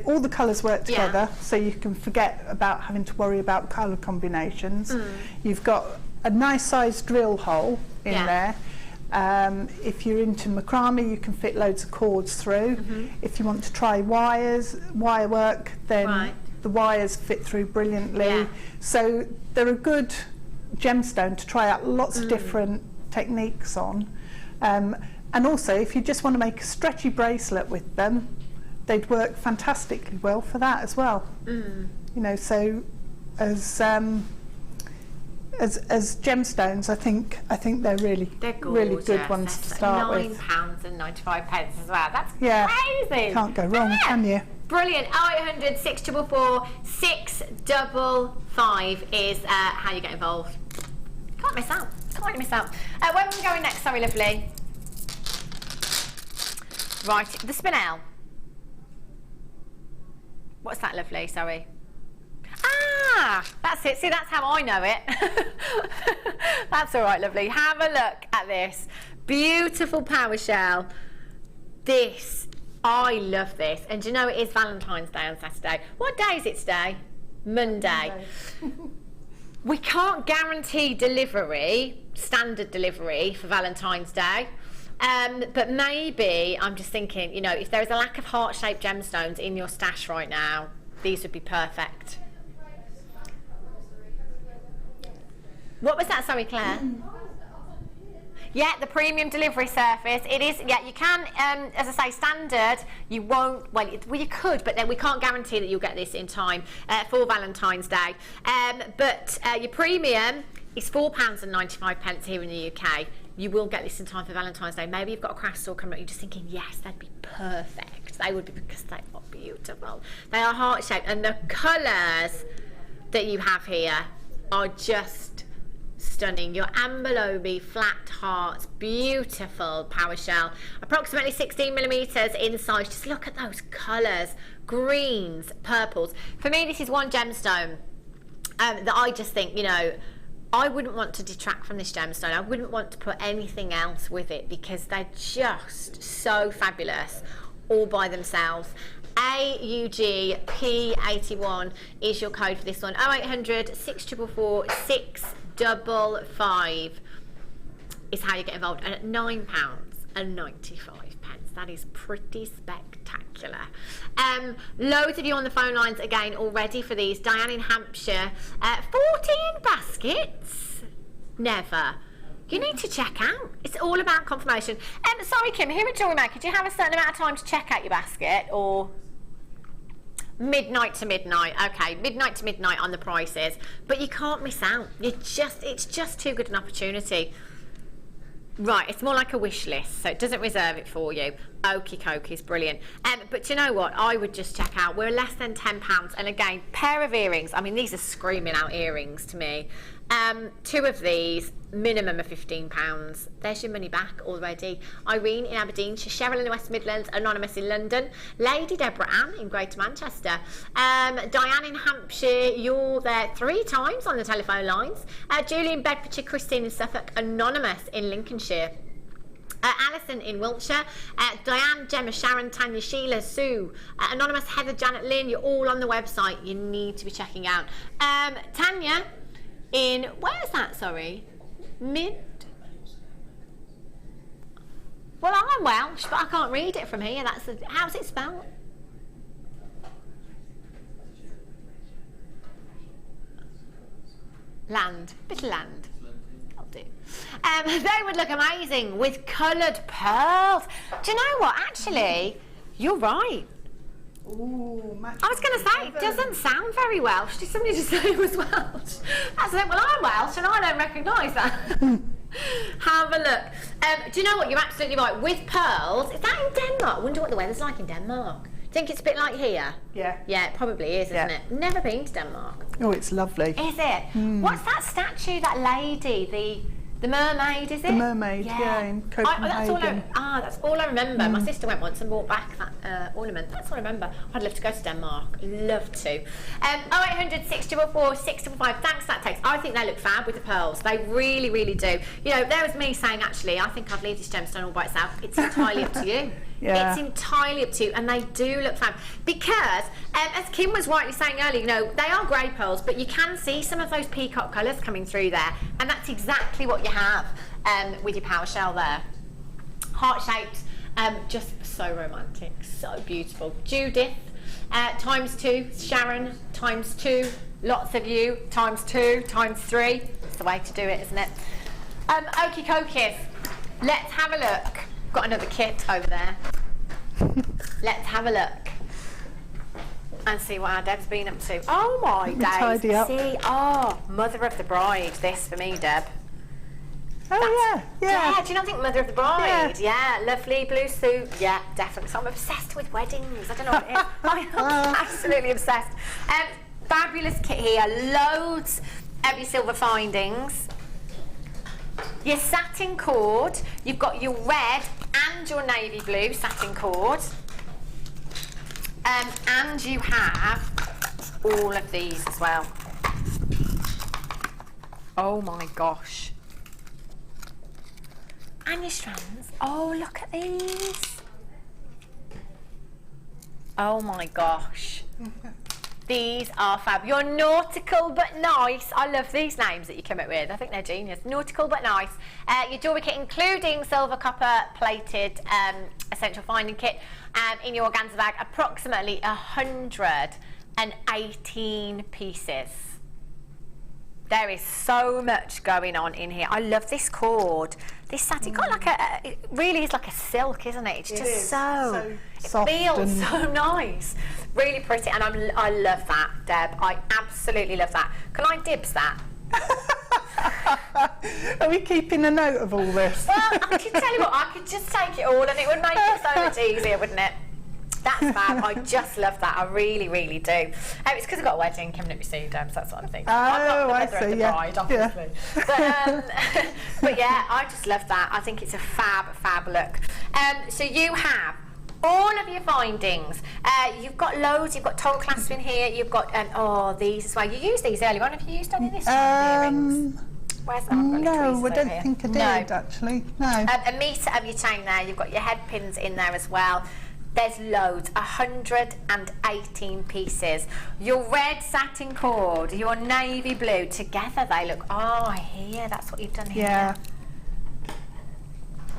all the colours work together, so you can forget about having to worry about colour combinations. You've got a nice sized drill hole in there. If you're into macrame, you can fit loads of cords through. If you want to try wire work, then the wires fit through brilliantly. So they're a good gemstone to try out lots of different techniques on. And also, if you just want to make a stretchy bracelet with them, they'd work fantastically well for that as well. So as gemstones, I think they're really good ones to start with. £9.95 as well. That's crazy. Can't go wrong, can you? Brilliant. 0800 644 655 is how you get involved. Can't miss out. Can't miss out. Where are we going next? Sorry, lovely. Right, the Spinel. What's that, lovely? Sorry. Ah, that's it. See, that's how I know it. That's all right, lovely. Have a look at this beautiful power shell. I love this. And do you know it is Valentine's Day on Saturday? What day is it today? Monday. We can't guarantee delivery, standard delivery for Valentine's Day. But maybe, I'm just thinking, if there is a lack of heart-shaped gemstones in your stash right now, these would be perfect. What was that? Sorry, Claire. Yeah, the premium delivery surface. It is, you can, as I say, standard, you won't, well, you could, but then we can't guarantee that you'll get this in time for Valentine's Day. But your premium is £4.95 here in the UK. You will get this in time for Valentine's Day. Maybe you've got a craft store coming up, you're just thinking, yes, that'd be perfect. They would be, because they are beautiful. They are heart-shaped, and the colours that you have here are just stunning. Your Abalone flat hearts, beautiful power shell, approximately 16mm in size. Just look at those colours, greens, purples. For me, this is one gemstone that I just think, I wouldn't want to detract from this gemstone. I wouldn't want to put anything else with it because they're just so fabulous all by themselves. AUG P81 is your code for this one. 0800 644 655 is how you get involved, and at £9.95. That is pretty spectacular. Loads of you on the phone lines again already for these. Diane in Hampshire, 14 baskets. Never. You need to check out. It's all about confirmation. Sorry, Kim, here at Jewellery Maker, do you have a certain amount of time to check out your basket, or midnight to midnight? Okay, midnight to midnight on the prices, but you can't miss out. It's just too good an opportunity. Right, it's more like a wish list, so it doesn't reserve it for you. Okie dokie, brilliant. But you know what? I would just check out. We're less than £10, and again, pair of earrings. I mean, these are screaming out earrings to me. 2 of these, minimum of £15. There's your money back already. Irene in Aberdeenshire, Cheryl in the West Midlands, Anonymous in London, Lady Deborah Ann in Greater Manchester, Diane in Hampshire, you're there 3 times on the telephone lines, Julie in Bedfordshire, Christine in Suffolk, Anonymous in Lincolnshire, Alison in Wiltshire, Diane, Gemma, Sharon, Tanya, Sheila, Sue, Anonymous, Heather, Janet, Lynn, you're all on the website. You need to be checking out. Tanya in, where's that, sorry? Well, I'm Welsh, but I can't read it from here. How's it spelled? Land, bit of land. I'll do. They would look amazing with coloured pearls. Do you know what? Actually, you're right. Ooh, I was going to say, it doesn't sound very Welsh. Did somebody just say it was Welsh? I said, well, I'm Welsh and I don't recognise that. Have a look. Do you know what? You're absolutely right. With pearls, is that in Denmark? I wonder what the weather's like in Denmark. Do you think it's a bit like here? Yeah. Yeah, it probably is, isn't it? Never been to Denmark. Oh, it's lovely. Is it? What's that statue, that lady, the mermaid, is it? The mermaid, yeah, in Copenhagen. That's all I remember. My sister went once and brought back that ornament. That's all I remember. I'd love to go to Denmark. Love to. 0800 644 655. Thanks for that text. I think they look fab with the pearls. They really, really do. You know, there was me saying, actually, I think I'd leave this gemstone all by itself. It's entirely up to you. Yeah. It's entirely up to you, and they do look fab because, as Kim was rightly saying earlier, you know, they are grey pearls, but you can see some of those peacock colours coming through there, and that's exactly what you have with your power shell there. Heart-shaped, just so romantic, so beautiful. Judith, ×2, Sharon, ×2, lots of you, ×2, ×3. It's the way to do it, isn't it? Okie dokies, let's have a look. Got another kit over there. Let's have a look and see what our Deb's been up to. Oh my days! Tidy up. See, Mother of the Bride. This for me, Deb. Oh yeah. Do you not think Mother of the Bride? Yeah, lovely blue suit. Yeah, definitely. So I'm obsessed with weddings. I don't know what it is. I'm absolutely obsessed. Fabulous kit here. Loads of your silver findings. Your satin cord, you've got your red and your navy blue satin cord, and you have all of these as well. Oh my gosh. And your strands. Oh, look at these. Oh my gosh. These are fab. You're nautical but nice. I love these names that you come up with. I think they're genius. Nautical but nice. Your jewellery kit, including silver, copper, plated essential finding kit in your organza bag. Approximately 118 pieces. There is so much going on in here. I love this cord. This satin, got like it really is like a silk, isn't it? It's just so soft. It feels so nice. Really pretty, and I love that, Deb. I absolutely love that. Can I dibs that? Are we keeping a note of all this? Well, I can tell you what, I could just take it all and it would make it so much easier, wouldn't it? That's fab. I just love that. I really, really do. It's because I've got a wedding coming up soon, so that's what I'm thinking. I'm not the mother of the bride, obviously. Yeah. But yeah, I just love that. I think it's a fab look. So you have all of your findings. You've got loads. You've got toll clasp in here. You've got these as well. You used these earlier on. Have you used any of this earrings? Where's that? No, I don't think I did actually. No. A metre of your chain there. You've got your head pins in there as well. There's loads, 118 pieces. Your red satin cord, your navy blue, together they look, I hear, that's what you've done here. Yeah.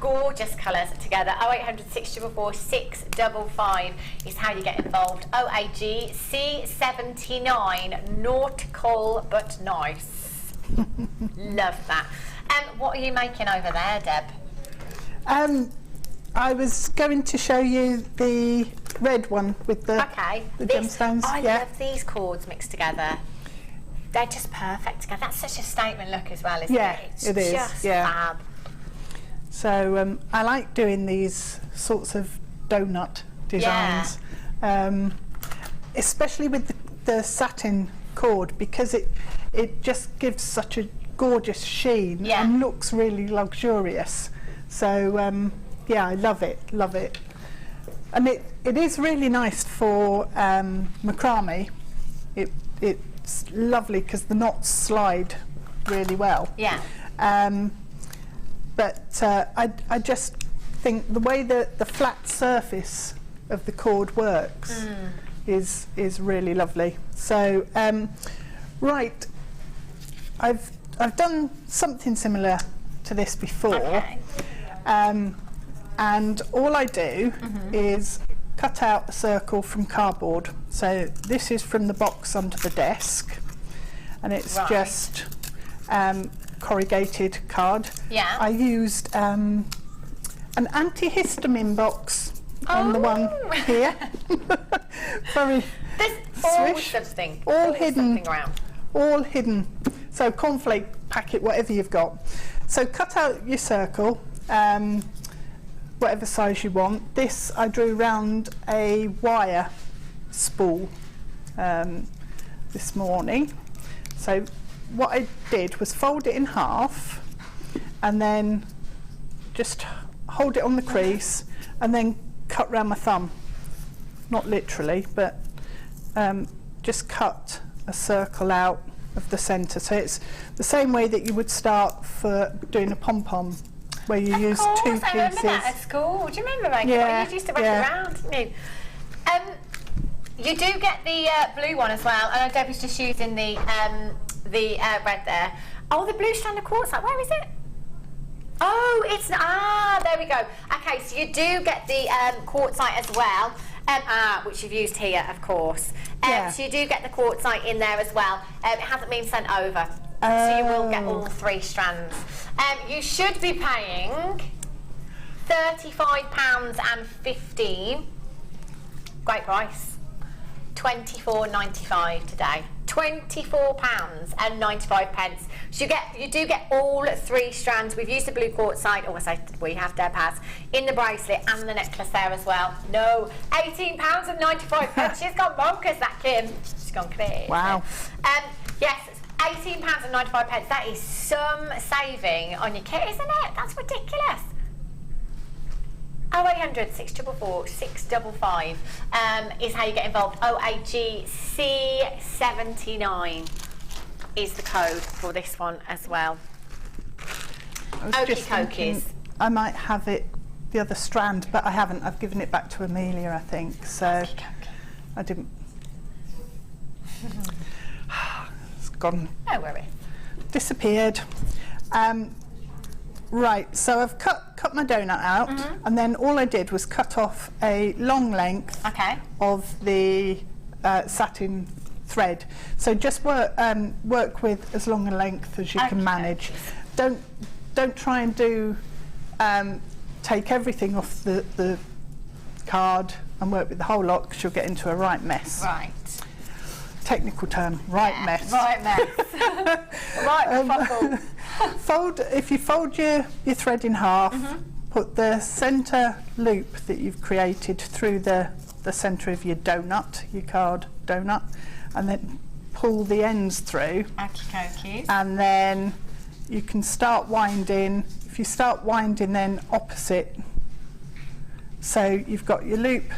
Gorgeous colours together. 0800 644 655 is how you get involved. OAG C79, nautical but nice. Love that. What are you making over there, Deb? I was going to show you the red one with the gemstones. I love these cords mixed together. They're just perfect together. That's such a statement look as well, isn't it? It's it is. Just fab. So I like doing these sorts of donut designs, especially with the satin cord, because it just gives such a gorgeous sheen and looks really luxurious. So yeah, I love it, and it is really nice for macrame. It's lovely because the knots slide really well. Yeah. But I just think the way that the flat surface of the cord works is really lovely. So right, I've done something similar to this before. Okay. And all I do is cut out a circle from cardboard. So this is from the box under the desk, and it's just corrugated card. Yeah. I used an antihistamine box on the one here. Very There's something. All hidden. Something around. All hidden. So cornflake packet, whatever you've got. So cut out your circle, whatever size you want. This I drew round a wire spool this morning. So what I did was fold it in half and then just hold it on the crease and then cut round my thumb. Not literally, but just cut a circle out of the centre. So it's the same way that you would start for doing a pom-pom, where you use two pieces. I remember that at school. Do you remember, Mike? You used to wrap it around, didn't you? You do get the blue one as well. I know Debbie's just using the red there. Oh, the blue strand of quartzite. Where is it? Oh, it's there we go. Okay, so you do get the quartzite as well, which you've used here, of course. So you do get the quartzite in there as well. It hasn't been sent over, so you will get all 3 strands. You should be paying £35.15. Great price. £24.95 today. £24.95. So you do get all 3 strands. We've used the blue quartzite, or I say we have, Deb has, in the bracelet and the necklace there as well. No, £18.95. She's gone bonkers, that Kim. She's gone crazy. Wow. Yes, £18.95. That is some saving on your kit, isn't it? That's ridiculous. 0800 644 655 is how you get involved. OAGC79 is the code for this one as well. Okie dokies. I might have it, the other strand, but I haven't. I've given it back to Amelia, I think. So I didn't. It's gone. No worries. Disappeared. Right, so I've cut my donut out, and then all I did was cut off a long length of the satin thread. So just work with as long a length as you can manage. Don't try and do take everything off the card and work with the whole lot, because you'll get into a right mess. Right. Technical term, mess. Right mess. Right If you fold your thread in half, put the centre loop that you've created through the centre of your donut, your card donut, and then pull the ends through. And then you can start winding. If you start winding then opposite, so you've got your loop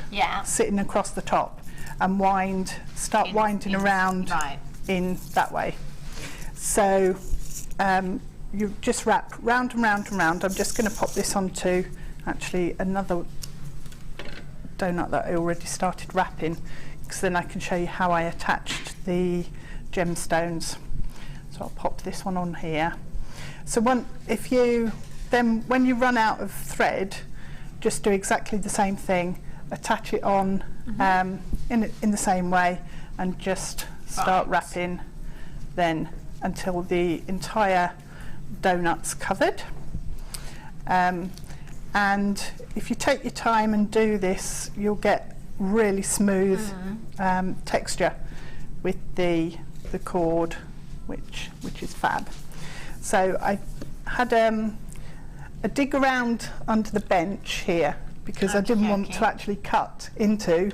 sitting across the top, and start winding around in that way. So you just wrap round and round and round. I'm just going to pop this onto actually another donut that I already started wrapping, because then I can show you how I attached the gemstones. So I'll pop this one on here. So when you run out of thread, just do exactly the same thing. Attach it on in the same way, and just start wrapping then until the entire donut's covered. And if you take your time and do this, you'll get really smooth texture with the cord, which is fab. So I had a dig around under the bench here, because I didn't want to actually cut into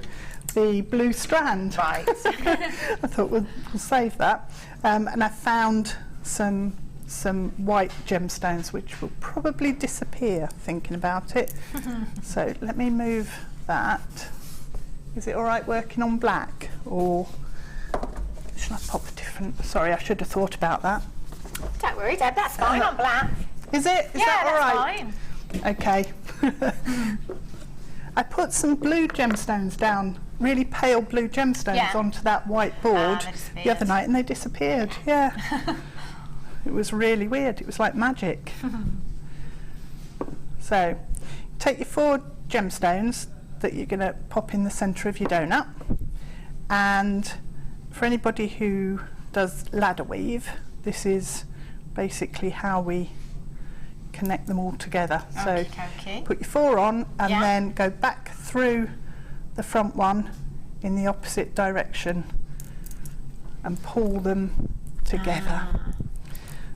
the blue strand. Right. I thought we'll save that. And I found some some white gemstones which will probably disappear thinking about it. So let me move that. Is it all right working on black, or should I pop a different? Sorry, I should have thought about that. Don't worry, Deb, that's fine on black. Is it? Is Yeah, that all right? that's fine. Okay. I put some blue gemstones down, really pale blue gemstones onto that white board the other night, and they disappeared. Yeah. It was really weird. It was like magic. So, take your 4 gemstones that you're going to pop in the centre of your donut, and for anybody who does ladder weave, this is basically how we connect them all together. So put your 4 on and then go back through the front one in the opposite direction and pull them together.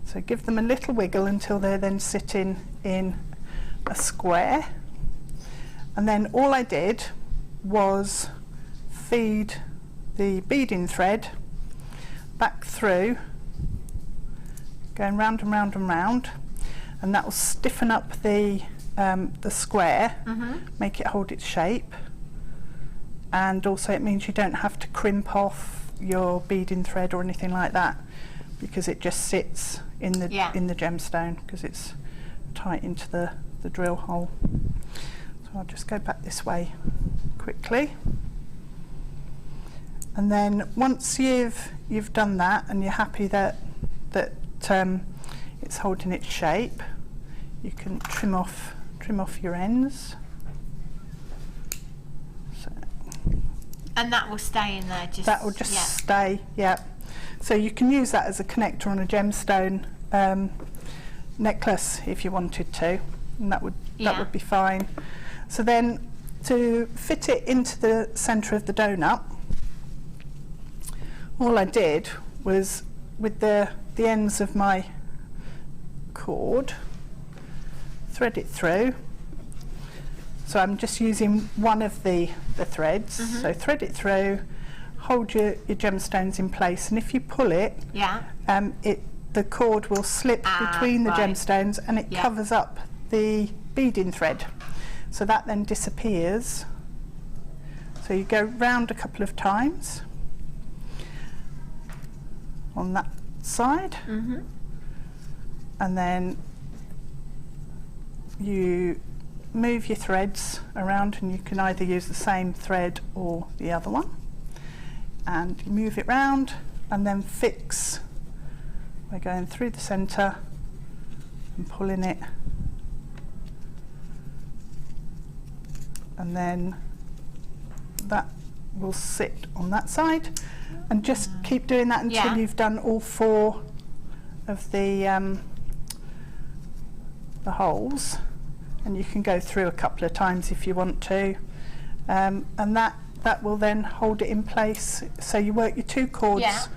So give them a little wiggle until they're then sitting in a square, and then all I did was feed the beading thread back through, going round and round and round, and that will stiffen up the square, make it hold its shape, and also it means you don't have to crimp off your beading thread or anything like that, because it just sits in the gemstone because it's tight into the drill hole. So I'll just go back this way quickly, and then once you've done that and you're happy that it's holding its shape, you can trim off your ends. So, and that will stay in there. That will just stay. Yeah. So you can use that as a connector on a gemstone necklace if you wanted to, and that would be fine. So then to fit it into the centre of the donut, all I did was with the ends of my cord, thread it through. So I'm just using one of the threads. So thread it through, hold your gemstones in place, and if you pull it, the cord will slip between the gemstones, and it covers up the beading thread. So that then disappears. So you go round a couple of times on that side, and then you move your threads around, and you can either use the same thread or the other one, and you move it round and then fix by going through the centre and pulling it, and then that will sit on that side, and just keep doing that until you've done all 4 of the holes, and you can go through a couple of times if you want to, and that will then hold it in place. So you work your 2 cords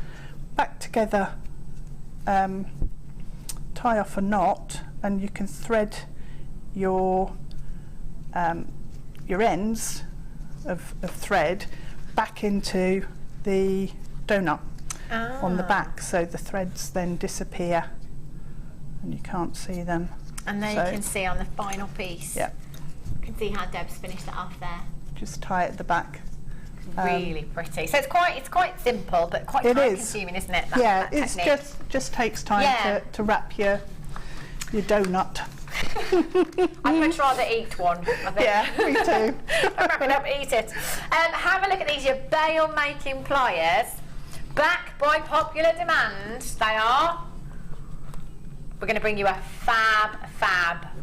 back together, tie off a knot, and you can thread your ends of thread back into the donut on the back, so the threads then disappear and you can't see them. And then you can see on the final piece. Yeah. You can see how Deb's finished it off there. Just tie it at the back. Really pretty. So it's quite simple, but quite time consuming, isn't it? It's just takes time to wrap your donut. I'd much rather eat one, I think. Yeah, me too. Wrap it up, eat it. Have a look at these, your bail making pliers. Back by popular demand, they are. We're going to bring you a fab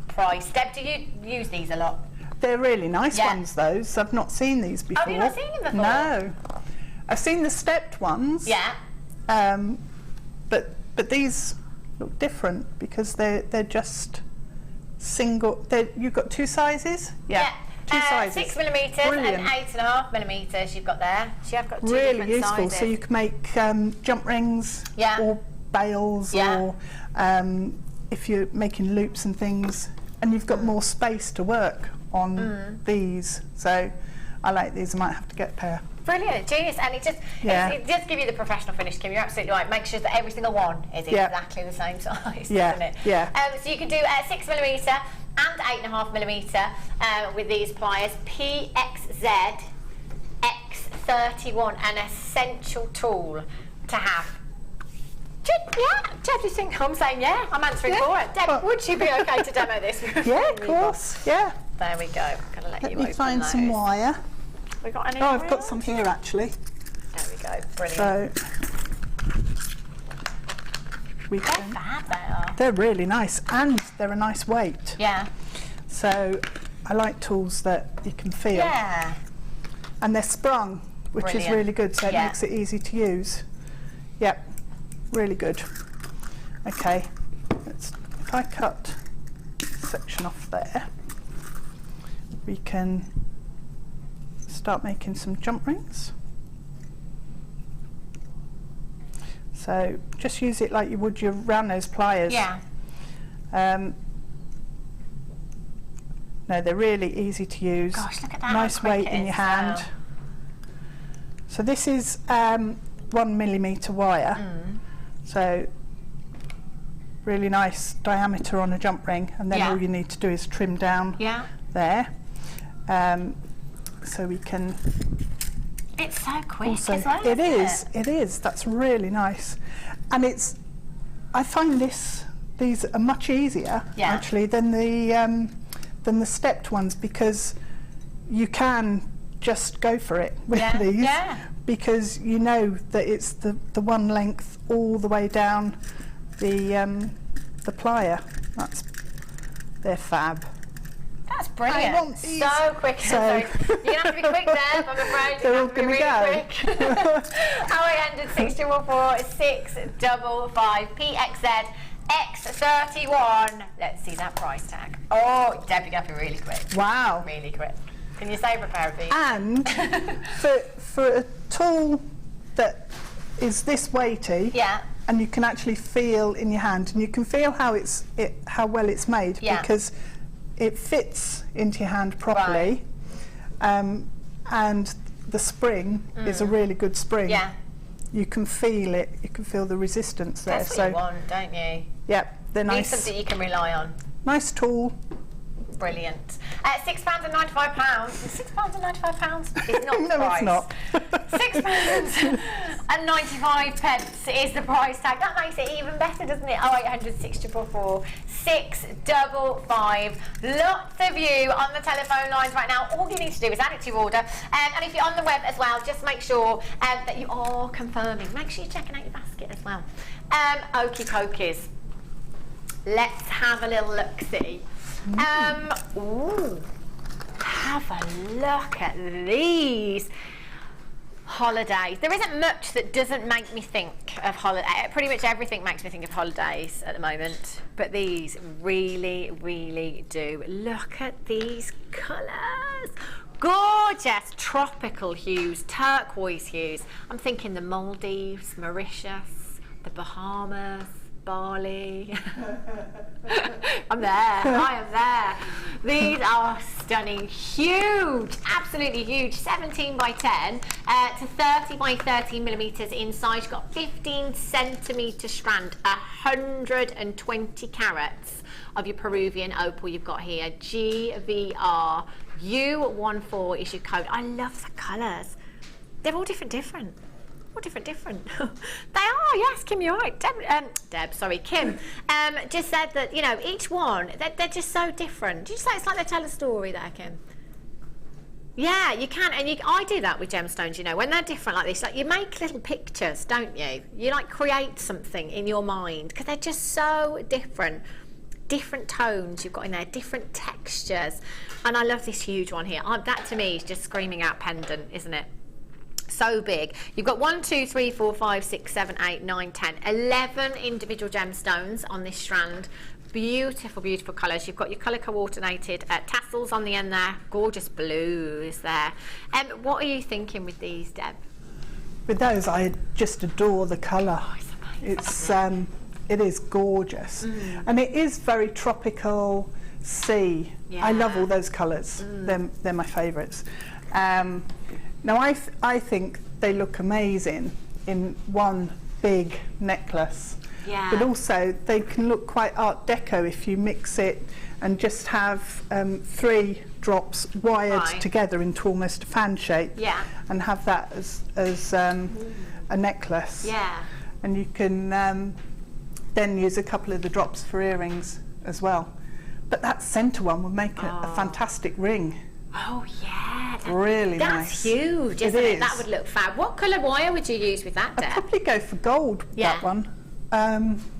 price. Deb, do you use these a lot? They're really nice ones, those. I've not seen these before. Have you not seen them before? No. I've seen the stepped ones. Yeah. But these look different because they're just single. You've got 2 sizes? Yeah. 2 sizes. 6mm Brilliant. and 8.5mm you've got there. So you've got 2 really different useful. sizes. So you can make jump rings or bails or if you're making loops and things, and you've got more space to work on these. So I like these. I might have to get a pair. Brilliant, genius, and it just gives you the professional finish, Kim. You're absolutely right. Make sure that every single one is exactly the same size, doesn't it? Yeah. So you can do 6mm and 8.5mm with these pliers. PXZ X31, an essential tool to have. Deb, you think I'm saying I'm answering for it. Deb, would you be okay to demo this? Yeah, of course. Yeah. There we go. I'm gonna let you me open find those. some wire. We got any? I've got some here actually. There we go. Brilliant. So we can. They're fab, they are. They're really nice, and they're a nice weight. Yeah. So I like tools that you can feel. Yeah. And they're sprung, which is really good, so it makes it easy to use. Yep, really good. Okay, if I cut a section off there, we can start making some jump rings. So just use it like you would your round nose pliers. Yeah. No, they're really easy to use. Gosh, look at that. Nice weight in your hand. So this is 1mm wire. So really nice diameter on a jump ring, and then all you need to do is trim down there. So we can. It's so quick Also, as well. it is. That's really nice, and I find these are much easier actually than the stepped ones, because you can just go for it with these, because you know that it's the one length all the way down the plier. They're fab. That's brilliant. So quick. So you're going to have to be quick there, I'm afraid. They're all going to go. Quick. 0800 644 655 PXZ X31. Let's see that price tag. Oh, Deb, you're going to have to be really quick. Wow. Really quick. Can you save a pair of these? And for a tool that is this weighty, and you can actually feel in your hand, and you can feel how well it's made, because it fits into your hand properly, and the spring is a really good spring. Yeah. You can feel it. You can feel the resistance there. That's what you want, don't you? Yep, they're nice. Need something you can rely on. Nice tool. Brilliant. £6.95. £6.95 is not the no, price. It's not. £6.95 is the price tag. That makes it even better, doesn't it? 0800 644 655. Lots of you on the telephone lines right now. All you need to do is add it to your order. And if you're on the web as well, just make sure that you are confirming. Make sure you're checking out your basket as well. Okie dokies. Let's have a little look-see. Ooh, have a look at these holidays. There isn't much that doesn't make me think of holiday. Pretty much everything makes me think of holidays at the moment, but these really, really do. Look at these colours. Gorgeous tropical hues, turquoise hues. I'm thinking the Maldives, Mauritius, the Bahamas, Bali. I'm there. I am there. These are stunning, huge, absolutely huge. 17 by 10 to 30 by 13 millimeters in size. You've got 15 centimeter strand, 120 carats of your Peruvian opal. You've got here GVR U14 is your code. I love the colours. They're all different. Different. They are, yes, Kim, you're right. Kim just said that, you know, each one, they're just so different. Did you say it's like they tell a story there, Kim? Yeah, you can, and I do that with gemstones, you know, when they're different like this, like you make little pictures, don't you? You like create something in your mind, because they're just so different. Different tones you've got in there, different textures, and I love this huge one here. That to me is just screaming out pendant, isn't it? So big. You've got 1, 2, 3, 4, 5, 6, 7, 8, 9, 10, 11 individual gemstones on this strand. Beautiful, beautiful colours. You've got your colour coordinated tassels on the end there. Gorgeous blues there. What are you thinking with these, Deb? With those, I just adore the colour. Oh, it's amazing. It is gorgeous, and it is very tropical sea. I love all those colours. They're my favourites. Now I think they look amazing in one big necklace. Yeah. But also they can look quite Art Deco if you mix it and just have 3 drops wired together into almost a fan shape. Yeah. And have that as a necklace. Yeah. And you can then use a couple of the drops for earrings as well. But that centre one would make a fantastic ring. Oh yeah, Really that's nice. huge, isn't it? is. That would look fab. What colour wire would you use with that, I'd Deb? probably go for gold with that one.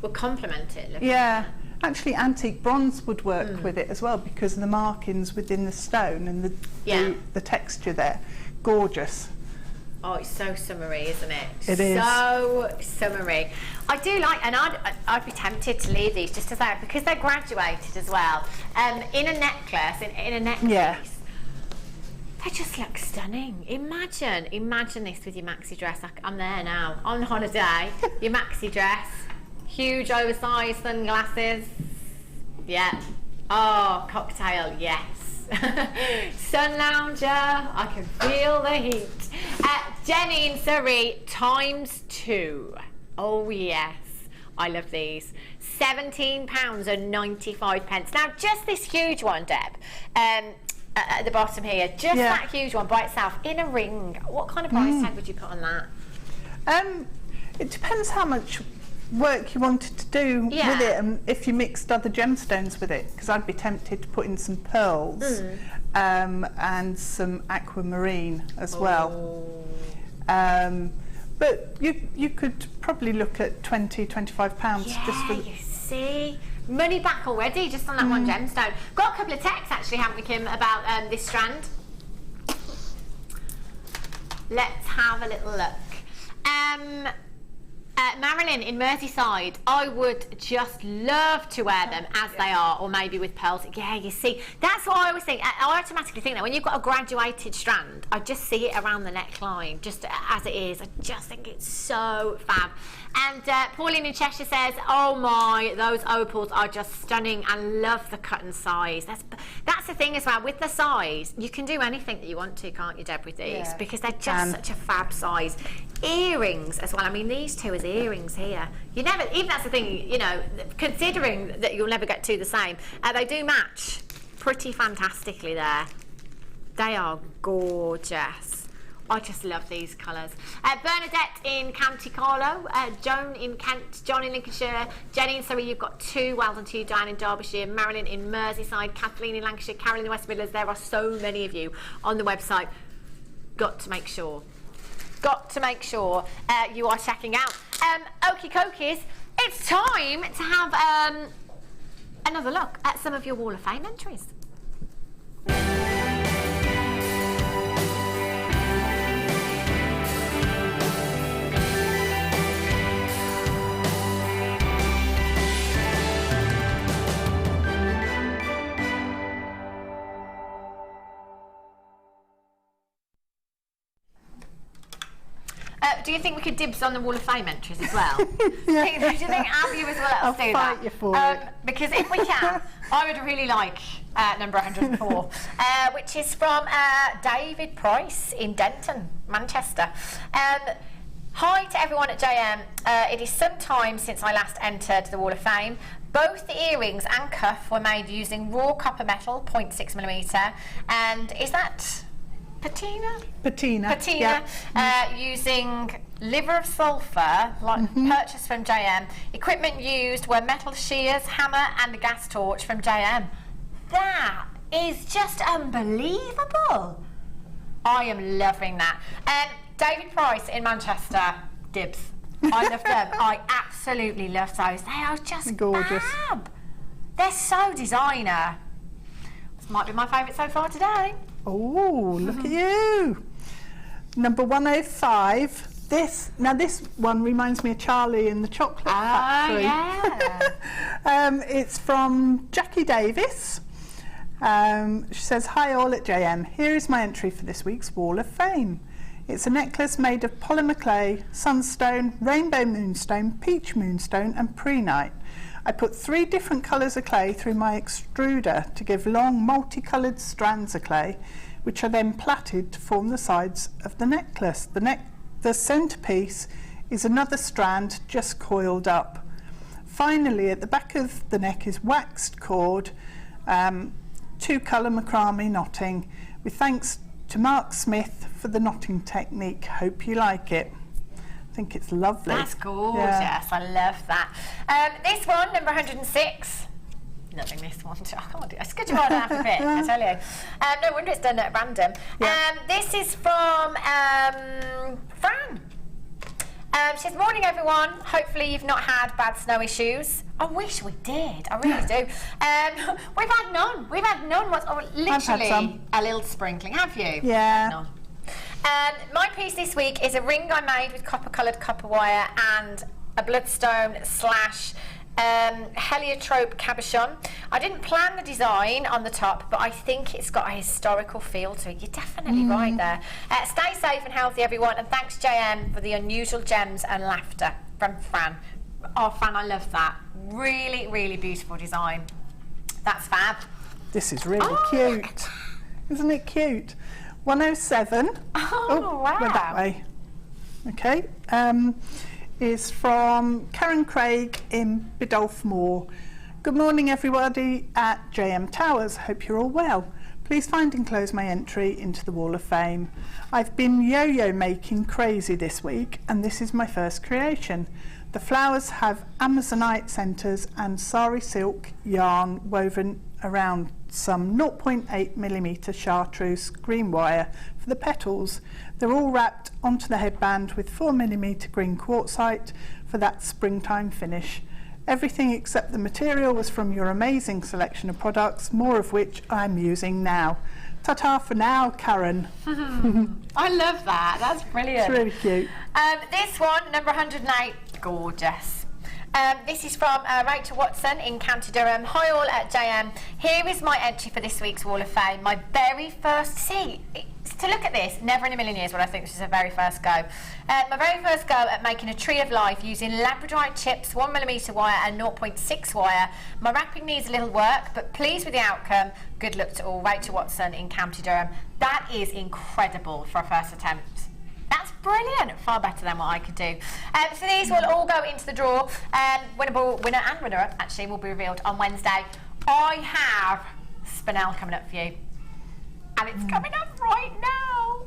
We'll complement it. Look. Yeah, actually antique bronze would work with it as well because of the markings within the stone and the texture there. Gorgeous. Oh, it's so summery, isn't it? It is. So summery. I do like, and I'd be tempted to leave these just as they are because they're graduated as well. In a necklace, in a neck piece. They just look stunning. Imagine this with your maxi dress. I'm there now, on holiday. Your maxi dress, huge oversized sunglasses. Yeah. Oh, cocktail, yes. Sun lounger, I can feel the heat. Jenny in Surrey, ×2. Oh yes, I love these. £17.95. Now, just this huge one, Deb. At the bottom here, just that huge one by itself in a ring. What kind of price tag would you put on that? It depends how much work you wanted to do with it and if you mixed other gemstones with it, because I'd be tempted to put in some pearls and some aquamarine as well. But you could probably look at £20–25 just for you see, money back already just on that one gemstone. Got a couple of texts actually, haven't we, Kim, about this strand? Let's have a little look. Marilyn in Merseyside, I would just love to wear them as they are, or maybe with pearls. Yeah, you see, that's what I always think. I automatically think that when you've got a graduated strand, I just see it around the neckline, just as it is. I just think it's so fab. And Pauline in Cheshire says, oh my, those opals are just stunning and love the cut and size. That's the thing as well, with the size, you can do anything that you want to, can't you, Deb, with these? Because they're just such a fab size. Earrings as well. I mean, these two as earrings here. You never, even that's the thing, you know, considering that you'll never get two the same, they do match pretty fantastically there. They are gorgeous. I just love these colours. Bernadette in County Carlo, Joan in Kent, John in Lincolnshire, Jenny in Surrey, you've got 2, well done to you, Diane in Derbyshire, Marilyn in Merseyside, Kathleen in Lancashire, Carol in the West Midlands. There are so many of you on the website. Got to make sure you are checking out. Okie Kokies, it's time to have another look at some of your Wall of Fame entries. Do you think we could dibs on the Wall of Fame entries as well? Do you think our viewers will let us do that? I'll fight you for it. Because if we can, I would really like number 104, which is from David Price in Denton, Manchester. Hi to everyone at JM. It is some time since I last entered the Wall of Fame. Both the earrings and cuff were made using raw copper metal, 0.6mm. And is that patina, using liver of sulphur, purchased from JM. Equipment used were metal shears, hammer and a gas torch from JM. That is just unbelievable. I am loving that. David Price in Manchester, dibs. I love them. I absolutely love those. They are just gorgeous. Fab. They're so designer. This might be my favourite so far today. Oh, look at you. Number 105. This one reminds me of Charlie in the Chocolate Factory. Yeah. It's from Jackie Davis. She says, hi all at JM. Here is my entry for this week's Wall of Fame. It's a necklace made of polymer clay, sunstone, rainbow moonstone, peach moonstone and prehnite. I put 3 different colours of clay through my extruder to give long multicoloured strands of clay, which are then plaited to form the sides of the necklace. The centerpiece is another strand just coiled up. Finally, at the back of the neck is waxed cord, 2-colour macrame knotting, with thanks to Mark Smith for the knotting technique. Hope you like it. I think it's lovely. That's gorgeous. Yeah. I love that. This one, number 106. Loving this one. I can't do it. It's good to ride an happy bit, I tell you. No wonder it's done at random. Yeah. This is from Fran. She says, morning everyone. Hopefully you've not had bad snow issues. I wish we did. I really do. We've had none. We've had none. Literally a little sprinkling. Have you? Yeah. None. My piece this week is a ring I made with copper-coloured copper wire and a bloodstone / heliotrope cabochon. I didn't plan the design on the top, but I think it's got a historical feel to it. You're definitely right there. Stay safe and healthy, everyone, and thanks, JM, for the unusual gems and laughter. From Fran. Oh, Fran, I love that. Really, really beautiful design. That's fab. This is really cute. Isn't it cute? 107. Oh, wow. We're that way. Okay. Is from Karen Craig in Biddulph Moor. Good morning everybody at JM Towers. Hope you're all well. Please find and close my entry into the Wall of Fame. I've been yo-yo making crazy this week and this is my first creation. The flowers have Amazonite centres and sari silk yarn woven around some 0.8mm chartreuse green wire for the petals. They're all wrapped onto the headband with 4mm green quartzite for that springtime finish. Everything except the material was from your amazing selection of products, more of which I'm using now. Ta-ta for now, Karen. I love that. That's brilliant. It's really cute. This one, number 108, gorgeous. This is from Rachel Watson in County Durham. Hi all at JM. Here is my entry for this week's Wall of Fame. My very first, to look at this, never in a million years would I think this is a very first go. My very first go at making a tree of life using Labradorite chips, 1mm wire and 0.6 wire. My wrapping needs a little work, but pleased with the outcome. Good luck to all. Rachel Watson in County Durham. That is incredible for a first attempt. That's brilliant. Far better than what I could do. So these will all go into the draw. Winner and runner-up actually will be revealed on Wednesday. I have Spinel coming up for you. And it's coming up right now.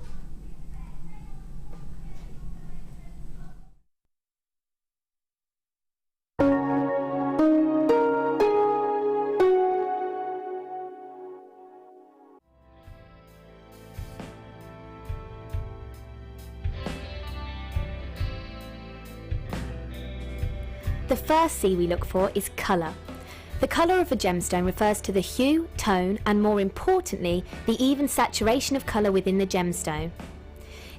The first C we look for is colour. The colour of a gemstone refers to the hue, tone, and more importantly, the even saturation of colour within the gemstone.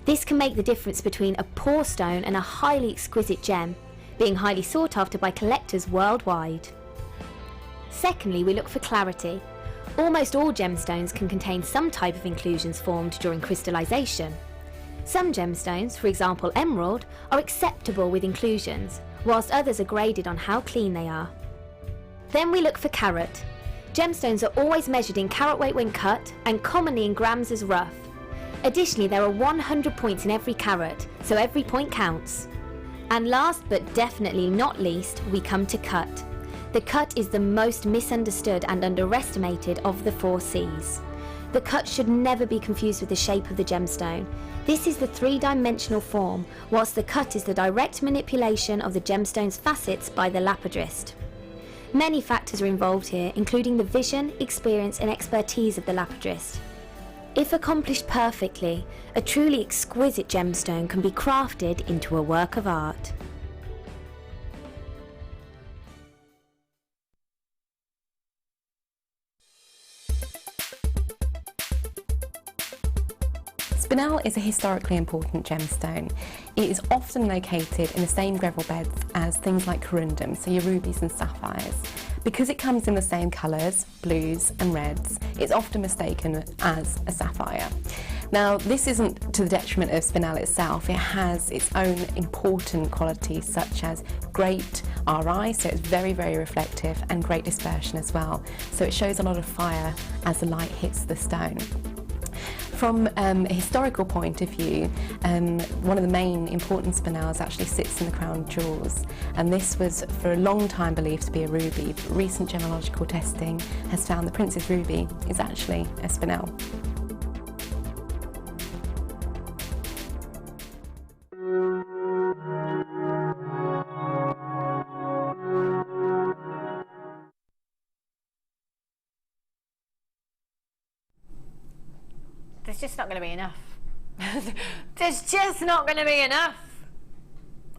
This can make the difference between a poor stone and a highly exquisite gem, being highly sought after by collectors worldwide. Secondly, we look for clarity. Almost all gemstones can contain some type of inclusions formed during crystallization. Some gemstones, for example emerald, are acceptable with inclusions, whilst others are graded on how clean they are. Then we look for carat. Gemstones are always measured in carat weight when cut and commonly in grams as rough. Additionally, there are 100 points in every carat, so every point counts. And last but definitely not least, we come to cut. The cut is the most misunderstood and underestimated of the 4 C's. The cut should never be confused with the shape of the gemstone. This is the 3-dimensional form, whilst the cut is the direct manipulation of the gemstone's facets by the lapidrist. Many factors are involved here, including the vision, experience and expertise of the lapidrist. If accomplished perfectly, a truly exquisite gemstone can be crafted into a work of art. Spinel is a historically important gemstone. It is often located in the same gravel beds as things like corundum, so your rubies and sapphires. Because it comes in the same colours, blues and reds, it's often mistaken as a sapphire. Now, this isn't to the detriment of Spinel itself. It has its own important qualities such as great RI, so it's very, very reflective, and great dispersion as well. So it shows a lot of fire as the light hits the stone. From a historical point of view, one of the main important spinels actually sits in the crown jewels, and this was for a long time believed to be a ruby, but recent gemological testing has found the Princess Ruby is actually a spinel. There's just not going to be enough. There's just not going to be enough.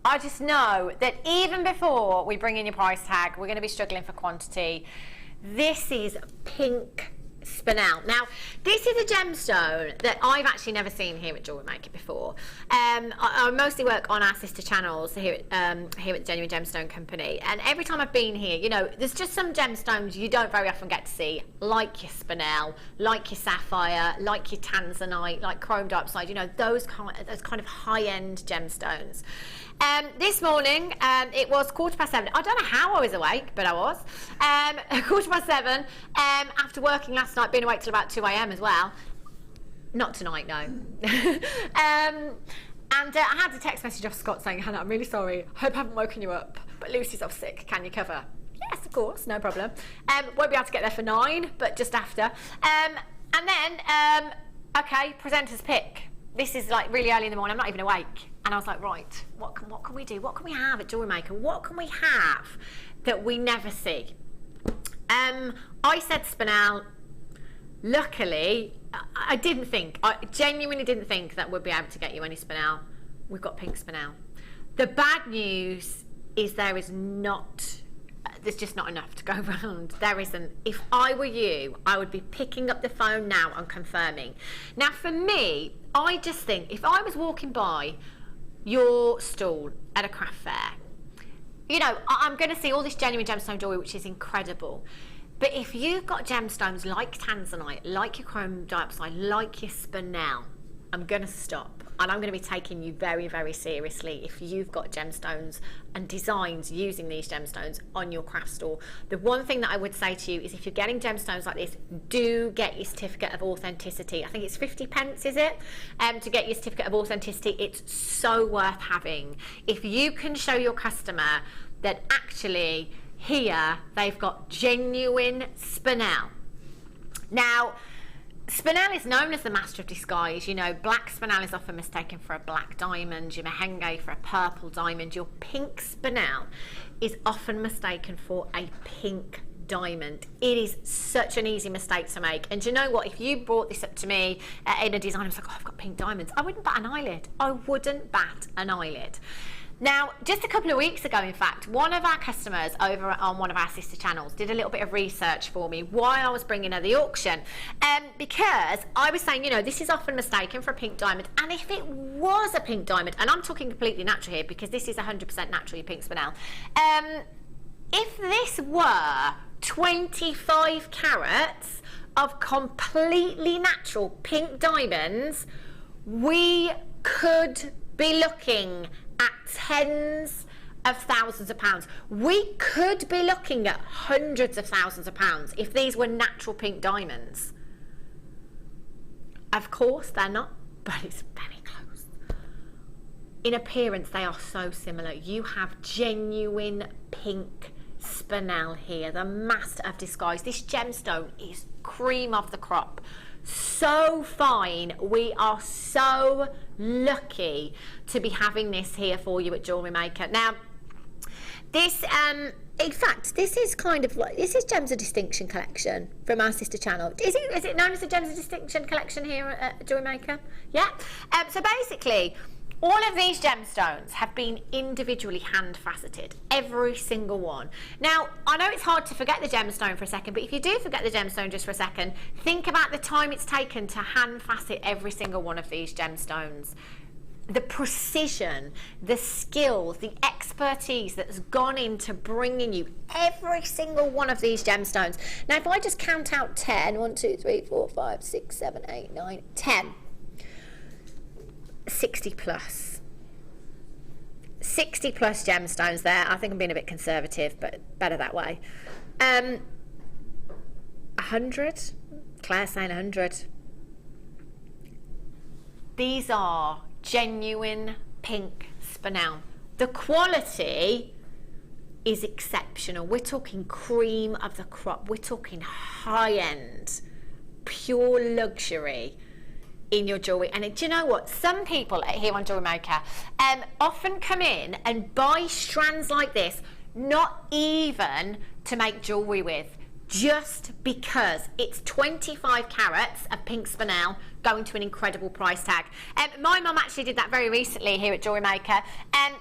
I just know that even before we bring in your price tag, we're going to be struggling for quantity. This is pink Spinel. Now, this is a gemstone that I've actually never seen here at Jewellery Maker before. I mostly work on our sister channels here at the Genuine Gemstone Company, and every time I've been here, you know, there's just some gemstones you don't very often get to see, like your Spinel, like your sapphire, like your tanzanite, like chrome diopside, you know, those kind of high-end gemstones. This morning, it was 7:15. I don't know how I was awake, but I was. 7:15, after working last night, being awake till about 2 a.m. as well. Not tonight, no. And I had a text message off Scott saying, Hannah, I'm really sorry. Hope I haven't woken you up, but Lucy's off sick. Can you cover? Yes, of course, no problem. Won't be able to get there for 9, but just after. And then, okay, presenter's pick. This is like really early in the morning. I'm not even awake. And I was like, right, what can we do? What can we have at Jewellery Maker? What can we have that we never see? I said Spinel. Luckily, I genuinely didn't think that we'd be able to get you any Spinel. We've got pink Spinel. The bad news is there's just not enough to go around. There isn't. If I were you, I would be picking up the phone now and confirming. Now, for me, I just think if I was walking by your stall at a craft fair, you know, I'm going to see all this genuine gemstone jewellery, which is incredible. But if you've got gemstones like tanzanite, like your chrome diopside, like your Spinel, I'm going to stop. And I'm going to be taking you very, very seriously if you've got gemstones and designs using these gemstones on your craft store. The one thing that I would say to you is if you're getting gemstones like this, do get your certificate of authenticity. I think it's 50 pence, is it? To get your certificate of authenticity, it's so worth having. If you can show your customer that actually here they've got genuine Spinel. Now, Spinel is known as the master of disguise. You know, black Spinel is often mistaken for a black diamond, your merengue for a purple diamond. Your pink Spinel is often mistaken for a pink diamond. It is such an easy mistake to make. And do you know what? If you brought this up to me in a design, I was like, oh, I've got pink diamonds, I wouldn't bat an eyelid. I wouldn't bat an eyelid. Now, just a couple of weeks ago, in fact, one of our customers over on one of our sister channels did a little bit of research for me while I was bringing her the auction. Because I was saying, you know, this is often mistaken for a pink diamond. And if it was a pink diamond, and I'm talking completely natural here because this is 100% natural, your pink Spinel. If this were 25 carats of completely natural pink diamonds, we could be looking at tens of thousands of pounds. We could be looking at hundreds of thousands of pounds if these were natural pink diamonds. Of course they're not, but it's very close. In appearance they are so similar. You have genuine pink Spinel here, the master of disguise. This gemstone is cream of the crop. So fine. We are so lucky to be having this here for you at Jewellery Maker. Now, this in fact, this is kind of like, this is Gems of Distinction collection from our sister channel. Is it known as the Gems of Distinction collection here at Jewellery Maker? Yeah. So basically, all of these gemstones have been individually hand faceted, every single one. Now, I know it's hard to forget the gemstone for a second, but if you do forget the gemstone just for a second, think about the time it's taken to hand facet every single one of these gemstones. The precision, the skills, the expertise that's gone into bringing you every single one of these gemstones. Now, if I just count out 10, 1, 2, 3, 4, 5, 6, 7, 8, 9, 10. 60 plus gemstones there. I think I'm being a bit conservative, but better that way. 100, Claire's saying 100. These are genuine pink Spinel. The quality is exceptional. We're talking cream of the crop. We're talking high-end, pure luxury in your jewellery. And do you know what? Some people here on Jewellery Maker often come in and buy strands like this, not even to make jewellery with, just because it's 25 carats of pink Spinel going to an incredible price tag. My mum actually did that very recently here at Jewellery Maker.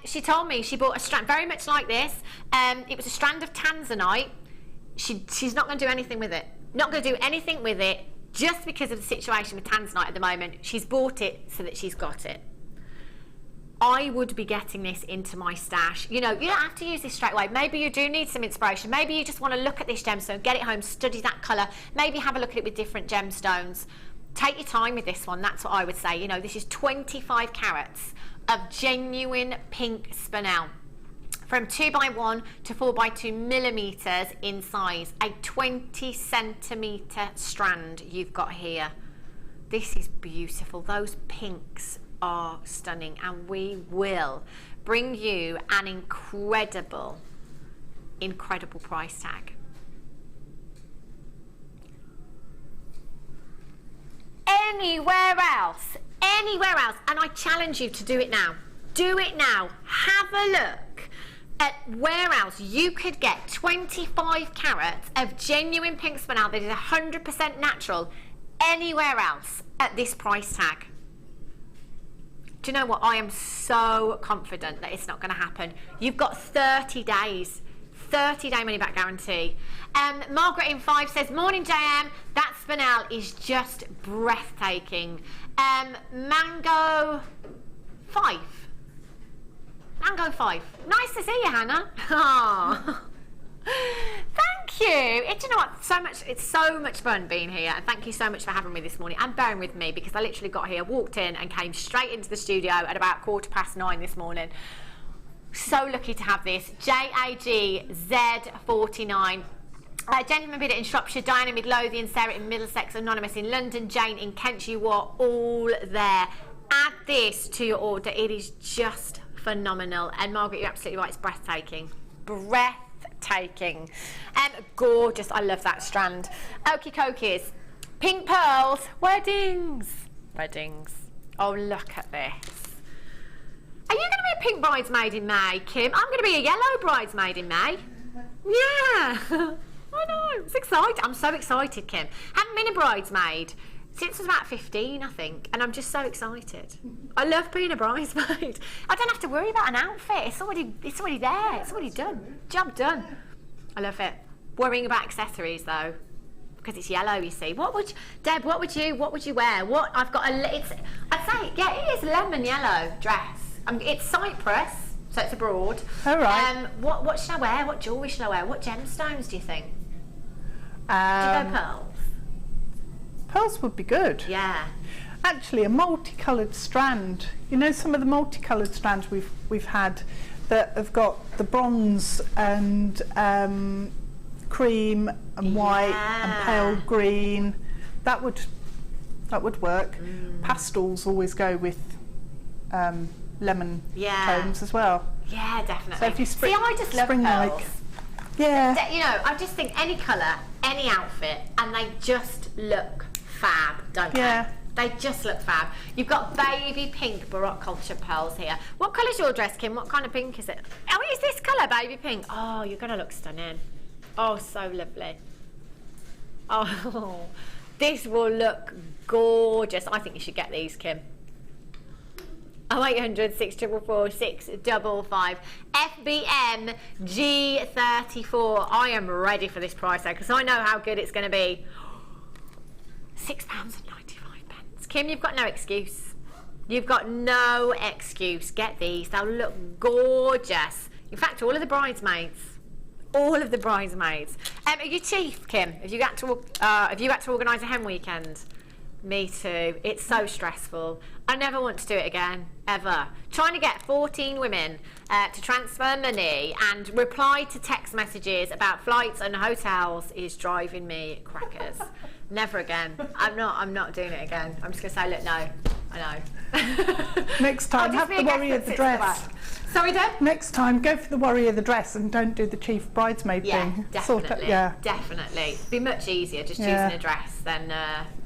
She told me she bought a strand very much like this. It was a strand of tanzanite. She's not going to do anything with it. Not going to do anything with it just because of the situation with tanzanite at the moment. She's bought it so that she's got it. I would be getting this into my stash. You know, you don't have to use this straight away. Maybe you do need some inspiration. Maybe you just want to look at this gemstone, get it home, study that colour, maybe have a look at it with different gemstones. Take your time with this one, that's what I would say. You know, this is 25 carats of genuine pink Spinel. From 2x1 to 4x2 millimetres in size. A 20 centimetre strand you've got here. This is beautiful. Those pinks are stunning, and we will bring you an incredible price tag. Anywhere else, and I challenge you to do it now. Do it now. Have a look at where else you could get 25 carats of genuine pink Spinel that is 100% natural anywhere else at this price tag. Do you know what? I am so confident that it's not going to happen. You've got 30 days. 30-day money-back guarantee. Margaret in 5 says, morning JM, that Spinel is just breathtaking. Mango 5. Mango 5. Nice to see you, Hannah. Oh. Thank you. Do you know what? It's so much fun being here, and thank you so much for having me this morning and bearing with me, because I literally got here, walked in and came straight into the studio at about 9:15 this morning. So lucky to have this. JAGZ49. Gentleman Beaded in Shropshire, Diana in Midlothian, Sarah in Middlesex, Anonymous in London, Jane in Kent. You are all there. Add this to your order. It is just phenomenal. And Margaret, you're absolutely right. It's breathtaking. Breathtaking. Gorgeous. I love that strand. Okie dokies. Pink pearls. Weddings. Weddings. Oh, look at this. Are you going to be a pink bridesmaid in May, Kim? I'm going to be a yellow bridesmaid in May. Yeah. I know. It's exciting. I'm so excited, Kim. Haven't been a bridesmaid since I was about 15, I think, and I'm just so excited. I love being a bridesmaid. I don't have to worry about an outfit. It's already there. It's already done. Job done. I love it. Worrying about accessories though, because it's yellow, you see. Deb, what would you wear? I'd say, yeah, it is lemon yellow dress. It's Cyprus, so it's abroad. All right. What should I wear? What jewellery should I wear? What gemstones do you think? Do you go pearls? Pearls would be good. Yeah. Actually, a multicoloured strand. You know, some of the multicoloured strands we've had that have got the bronze and cream and white and pale green. That would work. Pastels always go with lemon tones as well. Yeah, definitely. So if you see, I just love pearls. Yeah. You know, I just think any colour, any outfit, and they just look fab, don't they? They just look fab. You've got baby pink Baroque culture pearls here. What colour's your dress, Kim? What kind of pink is it? Oh, it's this colour, baby pink. Oh, you're going to look stunning. Oh, so lovely. Oh, this will look gorgeous. I think you should get these, Kim. 0800 644 655. FBM G34. I am ready for this price because I know how good it's going to be. £6.95. Kim, you've got no excuse. You've got no excuse. Get these. They'll look gorgeous. In fact, all of the bridesmaids. All of the bridesmaids. Are you chief, Kim? Have you got to organise a hen weekend? Me too. It's so stressful. I never want to do it again, ever. Trying to get 14 women to transfer money and reply to text messages about flights and hotels is driving me crackers. Never again. I'm not doing it again. I'm just going to say, look, no. I know. Next time, have the warrior the dress. Sorry, Deb? Next time, go for the warrior the dress and don't do the chief bridesmaid thing. Definitely. Definitely. It'd be much easier just choosing a dress than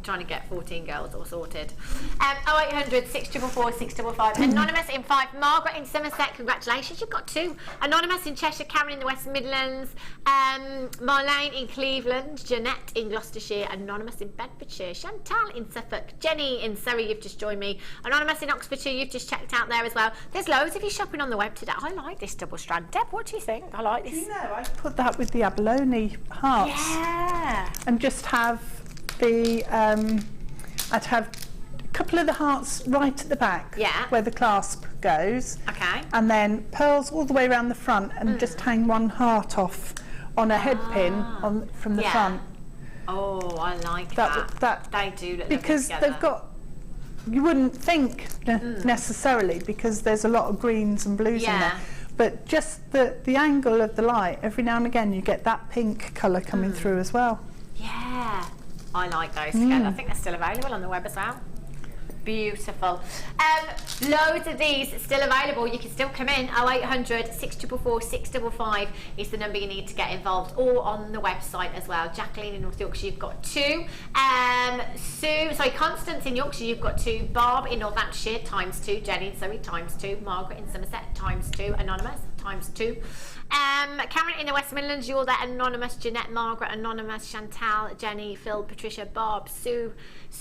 trying to get 14 girls all sorted. 0800 644 655. Anonymous in 5. Margaret in Somerset, congratulations, you've got 2. Anonymous in Cheshire, Karen in the West Midlands, Marlene in Cleveland, Jeanette in Gloucestershire, Anonymous in Bedfordshire, Chantal in Suffolk, Jenny in Surrey, you've just joined me, Anonymous in Oxfordshire, you've just checked out there as well. There's loads of you shopping on the web today. I like this double strand. Deb, what do you think? I like this. You know, I put that with the abalone hearts. Yeah. And just have the, I'd have a couple of the hearts right at the back, where the clasp goes. Okay. And then pearls all the way around the front, and just hang one heart off on a head pin from the front. Oh, I like that. They do look because lovely together. they've got. You wouldn't think necessarily, because there's a lot of greens and blues in there, but just the angle of the light, every now and again you get that pink colour coming through as well. Yeah, I like those together. I think they're still available on the web as well. Beautiful. Loads of these still available. You can still come in. 0800 644 655 is the number you need to get involved, or on the website as well. Jacqueline in North Yorkshire, you've got 2. Constance in Yorkshire, you've got 2. Barb in Northamptonshire, ×2. Jenny in Surrey, ×2. Margaret in Somerset, ×2. Anonymous, ×2. Karen in the West Midlands, you're there. Anonymous, Jeanette, Margaret, Anonymous, Chantal, Jenny, Phil, Patricia, Barb, Sue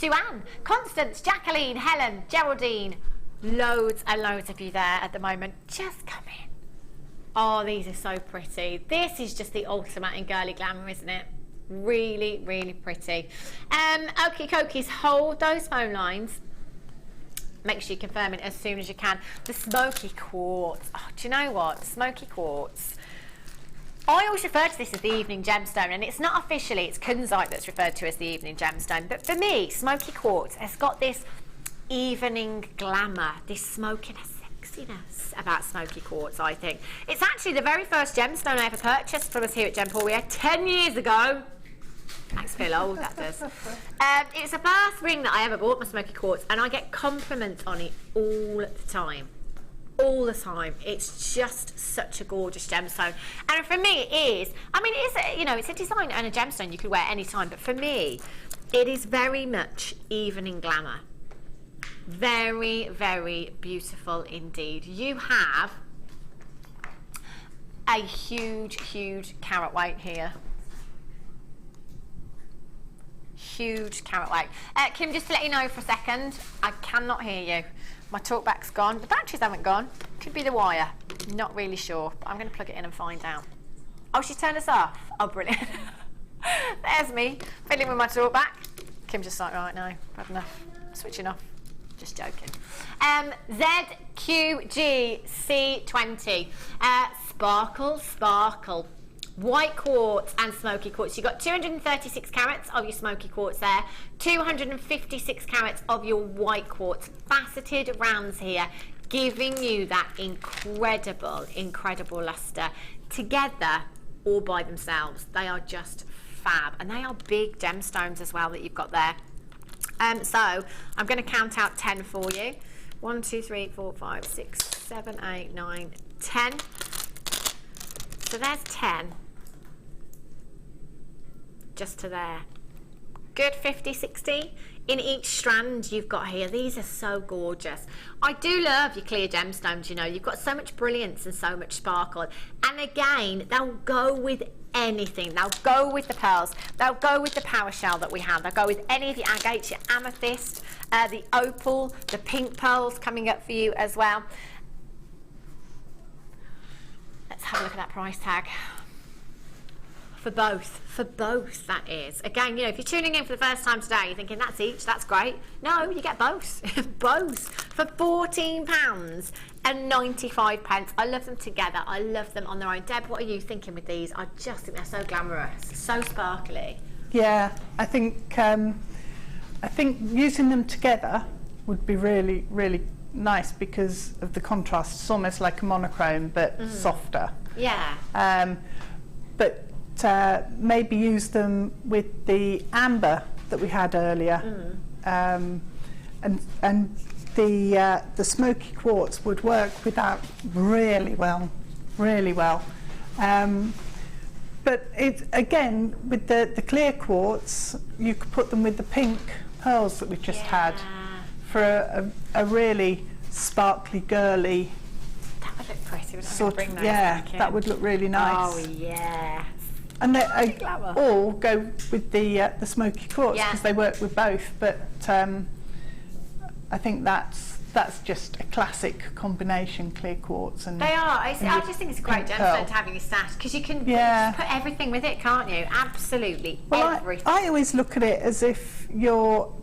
Ann, Constance, Jacqueline, Helen, Geraldine. Loads and loads of you there at the moment. Just come in. Oh, these are so pretty. This is just the ultimate in girly glamour, isn't it? Really, really pretty. Okie dokies, hold those phone lines. Make sure you confirm it as soon as you can. The smoky quartz. Oh, do you know what? The smoky quartz. I always refer to this as the evening gemstone, and it's not officially, it's kunzite that's referred to as the evening gemstone. But for me, smoky quartz has got this evening glamour, this smokiness, sexiness about smoky quartz, I think. It's actually the very first gemstone I ever purchased from us here at Gemporia 10 years ago. Makes me feel old, that does. It's the first ring that I ever bought, my smoky quartz, and I get compliments on it all the time. All the time. It's just such a gorgeous gemstone. And for me, it is, I mean, it's a design and a gemstone you could wear any time, but for me, it is very much evening glamour. Very, very beautiful indeed. You have a huge, huge carat weight here. Huge carat weight. Kim, just to let you know for a second, I cannot hear you. My talkback's gone. The batteries haven't gone. Could be the wire. Not really sure, but I'm going to plug it in and find out. Oh, she's turned us off. Oh, brilliant. There's me, fiddling with my talkback. Kim's just like, right, no, had enough. Switching off. Just joking. ZQGC20. Sparkle. White quartz and smoky quartz. You've got 236 carats of your smoky quartz there, 256 carats of your white quartz. Faceted rounds here, giving you that incredible luster. Together, or by themselves, they are just fab. And they are big gemstones as well that you've got there. So, I'm going to count out 10 for you. 1, 2, 3, 4, 5, 6, 7, 8, 9, 10. So there's 10. Just to there. Good 50, 60 in each strand you've got here. These are so gorgeous. I do love your clear gemstones, you know. You've got so much brilliance and so much sparkle. And again, they'll go with anything. They'll go with the pearls. They'll go with the power shell that we have. They'll go with any of your agates, your amethyst, the opal, the pink pearls coming up for you as well. Let's have a look at that price tag. For both that is. Again, you know, if you're tuning in for the first time today, you're thinking that's each, that's great. No, you get both. Both for £14.95. I love them together. I love them on their own. Deb, what are you thinking with these? I just think they're so glamorous, so sparkly. Yeah, I think using them together would be really, really nice because of the contrast. It's almost like a monochrome, but softer. Yeah. But maybe use them with the amber that we had earlier, and the smoky quartz would work with that really well. But it's again with the clear quartz, you could put them with the pink pearls that we just had for a really sparkly, girly. That would look pretty. Sort of, yeah, that would look really nice. Oh yeah. And they all go with the smoky quartz because they work with both. But I think that's just a classic combination, clear quartz and. They are. I just think it's a great gemstone to have in your stash because you can just put everything with it, can't you? Absolutely everything. I always look at it as if you're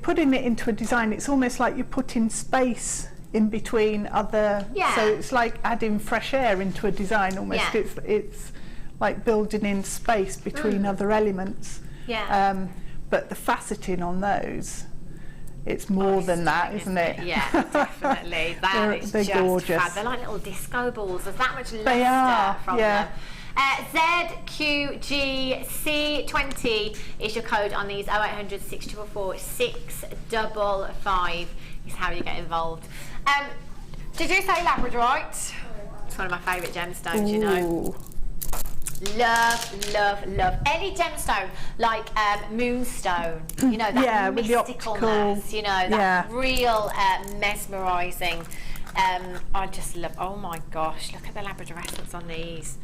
putting it into a design. It's almost like you're putting space in between other. Yeah. So it's like adding fresh air into a design almost. Yeah. It's like building in space between other elements. Yeah. But the faceting on those, it's more than that, isn't it? Yeah, definitely. They're just gorgeous. Fab. They're like little disco balls. There's that much They are, from them. ZQGC20 is your code on these. 0800 644 655 is how you get involved. Did you say Labradorite? It's one of my favourite gemstones, you know. Love any gemstone like moonstone, you know, that mysticalness, you know, that real mesmerising. I just love. Oh my gosh, look at the labradorescence on these.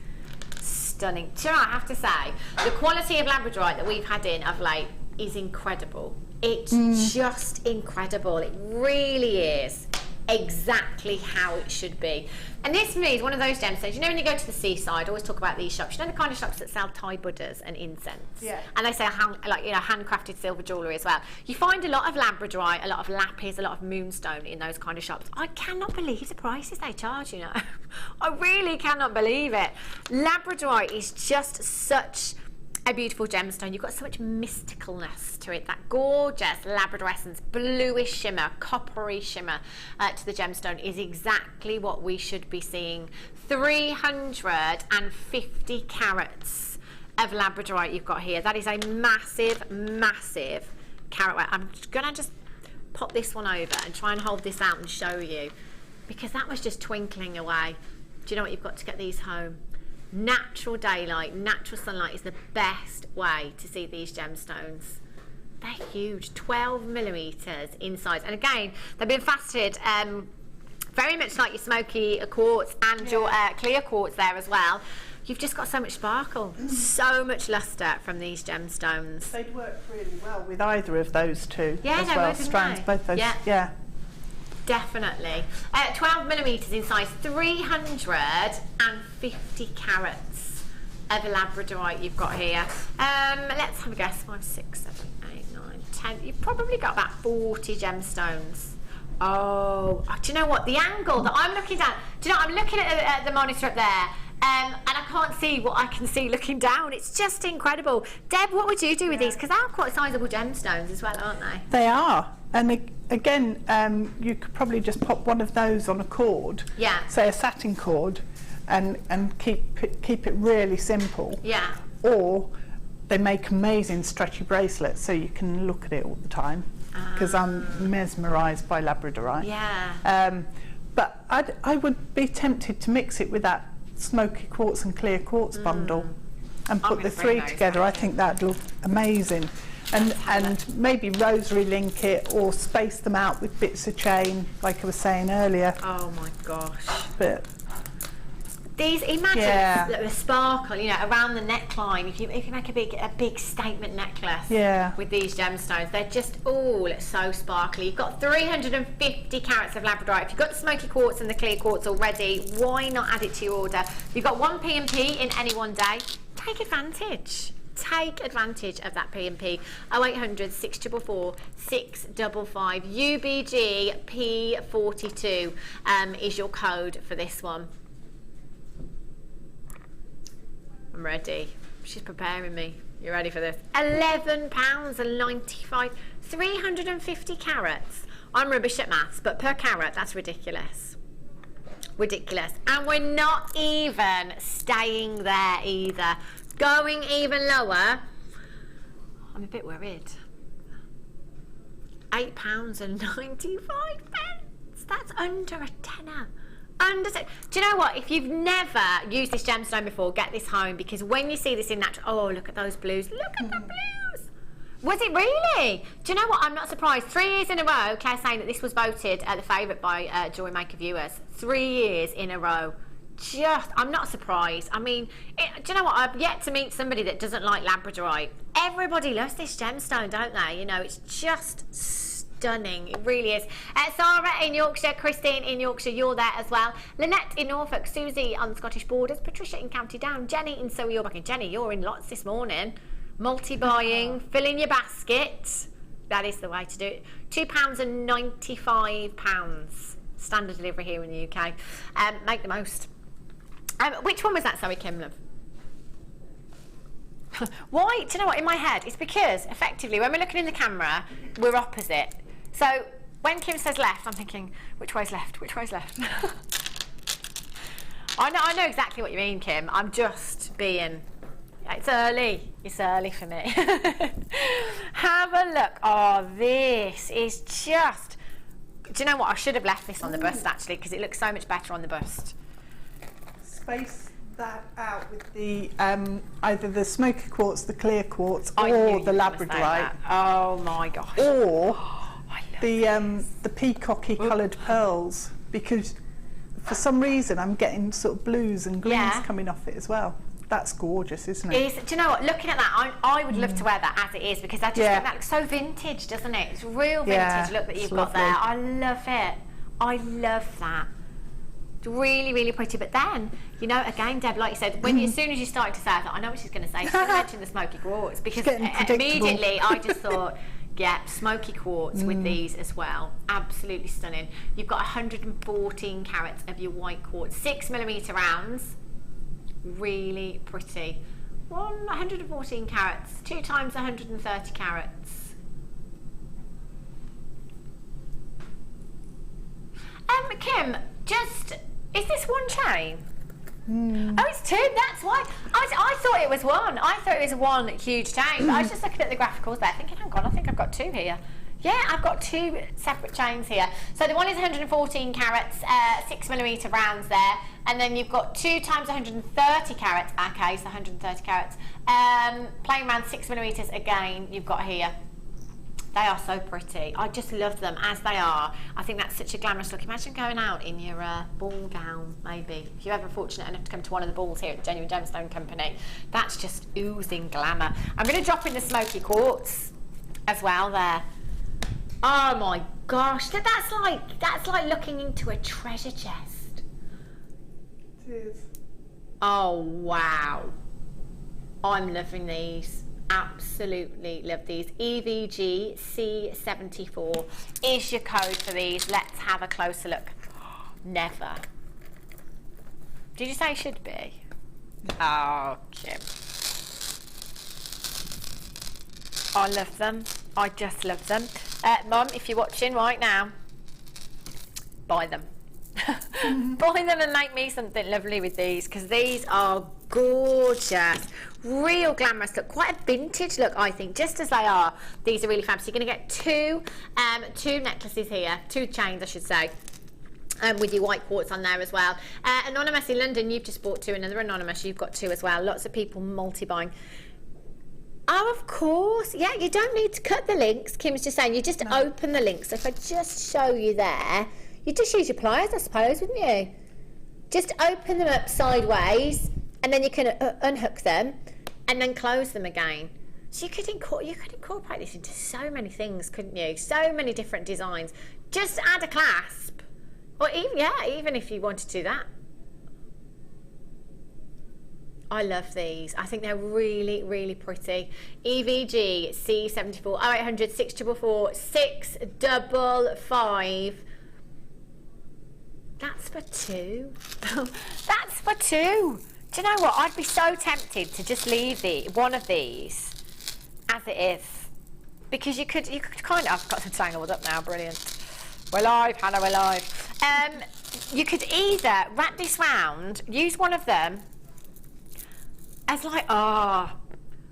Stunning. Do you know what I have to say? The quality of labradorite that we've had in of late is incredible. It's just incredible. It really is exactly how it should be. And this for me is one of those gemstones, you know, when you go to the seaside, I always talk about these shops, you know, the kind of shops that sell Thai Buddhas and incense, and they say handcrafted silver jewellery as well. You find a lot of labradorite, a lot of lapis, a lot of moonstone in those kind of shops. I cannot believe the prices they charge, you know. I really cannot believe it. Labradorite is just such a beautiful gemstone. You've got so much mysticalness to it, that gorgeous labradorescence, bluish shimmer, coppery shimmer to the gemstone is exactly what we should be seeing. 350 carats of labradorite you've got here. That is a massive carat weight. I'm gonna just pop this one over and try and hold this out and show you, because that was just twinkling away. Do you know what you've got to get these home? Natural daylight, natural sunlight is the best way to see these gemstones. They're huge, 12 millimeters in size, and again they've been faceted very much like your smoky quartz and your clear quartz there as well. You've just got so much sparkle, so much luster from these gemstones. They'd work really well with either of those two as well. Wouldn't strands, they? both those. Yeah. Definitely. 12 millimeters in size, 350 carats of labradorite you've got here. Let's have a guess. 5, 6, 7, 8, 9, 10. You've probably got about 40 gemstones. Oh, do you know what? The angle that I'm looking down, do you know, I'm looking at the monitor up there, and I can't see what I can see looking down. It's just incredible. Deb, what would you do with these? Because they're quite sizable gemstones as well, aren't they? They are. And again, you could probably just pop one of those on a cord, say a satin cord, and keep it really simple. Yeah. Or they make amazing stretchy bracelets, so you can look at it all the time. Because I'm mesmerised by labradorite. Yeah. But I would be tempted to mix it with that smoky quartz and clear quartz bundle, and put the three together. I think that'd look amazing. And maybe rosary link it or space them out with bits of chain, like I was saying earlier. Oh my gosh. But these, imagine the sparkle, you know, around the neckline. If you make a big statement necklace with these gemstones, they're just all so sparkly. You've got 350 carats of labradorite. If you've got the smoky quartz and the clear quartz already, why not add it to your order? You've got one P&P in any one day. Take advantage. Take advantage of that P&P. 0800 644 655. UBG P42 is your code for this one. I'm ready. She's preparing me. You ready for this? £11.95. 350 carats. I'm rubbish at maths, but per carat, that's ridiculous. Ridiculous. And we're not even staying there either. Going even lower, I'm a bit worried. £8.95. That's under a tenner. Do you know what? If you've never used this gemstone before, get this home, because when you see this in natural, oh, look at those blues. Look at the blues. Was it really? Do you know what? I'm not surprised. 3 years in a row, Claire's saying that this was voted the favourite by Jewellery Maker viewers. 3 years in a row. I'm not surprised. I mean, do you know what? I've yet to meet somebody that doesn't like Labradorite. Everybody loves this gemstone, don't they? You know, it's just stunning. It really is. Sarah in Yorkshire, Christine in Yorkshire, you're there as well. Lynette in Norfolk, Susie on the Scottish borders, Patricia in County Down, Jenny in Surrey, you're back in. Jenny, you're in lots this morning. Multi-buying, fill in your basket. That is the way to do it. £2 and £95. Standard delivery here in the UK. Make the most. Which one was that, sorry, Kim love? Why? Do you know what? In my head, it's because effectively when we're looking in the camera, we're opposite. So when Kim says left, I'm thinking, which way's left? Which way's left? I know exactly what you mean, Kim. I'm just being. It's early. It's early for me. Have a look. Oh, this is just. Do you know what? I should have left this on the bust actually, because it looks so much better on the bust. Space that out with the either the smoky quartz, the clear quartz, or the Labradorite. Oh my gosh! Or the peacocky coloured pearls, because for some reason I'm getting sort of blues and greens coming off it as well. That's gorgeous, isn't it? Do you know what? Looking at that, I would love to wear that as it is, because I just think that looks so vintage, doesn't it? It's real vintage look that you've got there. I love it. I love that. It's really, really pretty. But then, you know, again, Deb, like you said, when as soon as you started to say, I thought, I know what she's going to say. She's going to mention the smoky quartz, because immediately I just thought, yeah, smoky quartz with these as well. Absolutely stunning. You've got 114 carats of your white quartz, 6mm rounds. Really pretty. 114 carats, 2 times 130 carats. Kim, is this one chain? Oh, it's 2, that's why. I thought it was 1. I thought it was 1 huge chain, but I was just looking at the graphicals there thinking, hang on, I think I've got 2 here. Yeah, I've got 2 separate chains here. So the one is 114 carats, 6mm rounds there, and then you've got 2 times 130 carats. Okay, so 130 carats. Plain round 6mm again. You've got here. They are so pretty. I just love them as they are. I think that's such a glamorous look. Imagine going out in your ball gown, maybe. If you're ever fortunate enough to come to one of the balls here at the Genuine Gemstone Company, that's just oozing glamour. I'm going to drop in the smoky quartz as well there. Oh my gosh, that's like looking into a treasure chest. It is. Oh wow. I'm loving these. Absolutely love these. EVG C74 is your code for these. Let's have a closer look. Never. Did you say should be? Oh, Kim. I love them. I just love them. Mum, if you're watching right now, buy them. Buy them and make me something lovely with these, because these are gorgeous. Real glamorous look. Quite a vintage look, I think, just as they are. These are really fab. So you're going to get two necklaces here, 2 chains, I should say. With your white quartz on there as well. Anonymous in London, you've just bought 2. Another Anonymous, you've got 2 as well. Lots of people multi-buying. Oh, of course. Yeah, you don't need to cut the links. Kim's just saying you just open the links. So if I just show you there, you just use your pliers, I suppose, wouldn't you? Just open them up sideways, and then you can unhook them, and then close them again. So you could incorporate this into so many things, couldn't you? So many different designs. Just add a clasp, or even if you wanted to do that. I love these. I think they're really, really pretty. EVG C74 0800 644 655. That's for 2. That's for 2. Do you know what? I'd be so tempted to just leave one of these as it is, because you could kind of. I've got them tangled up now. Brilliant. We're live, Hannah. We're live. You could either wrap this round, use one of them as like, I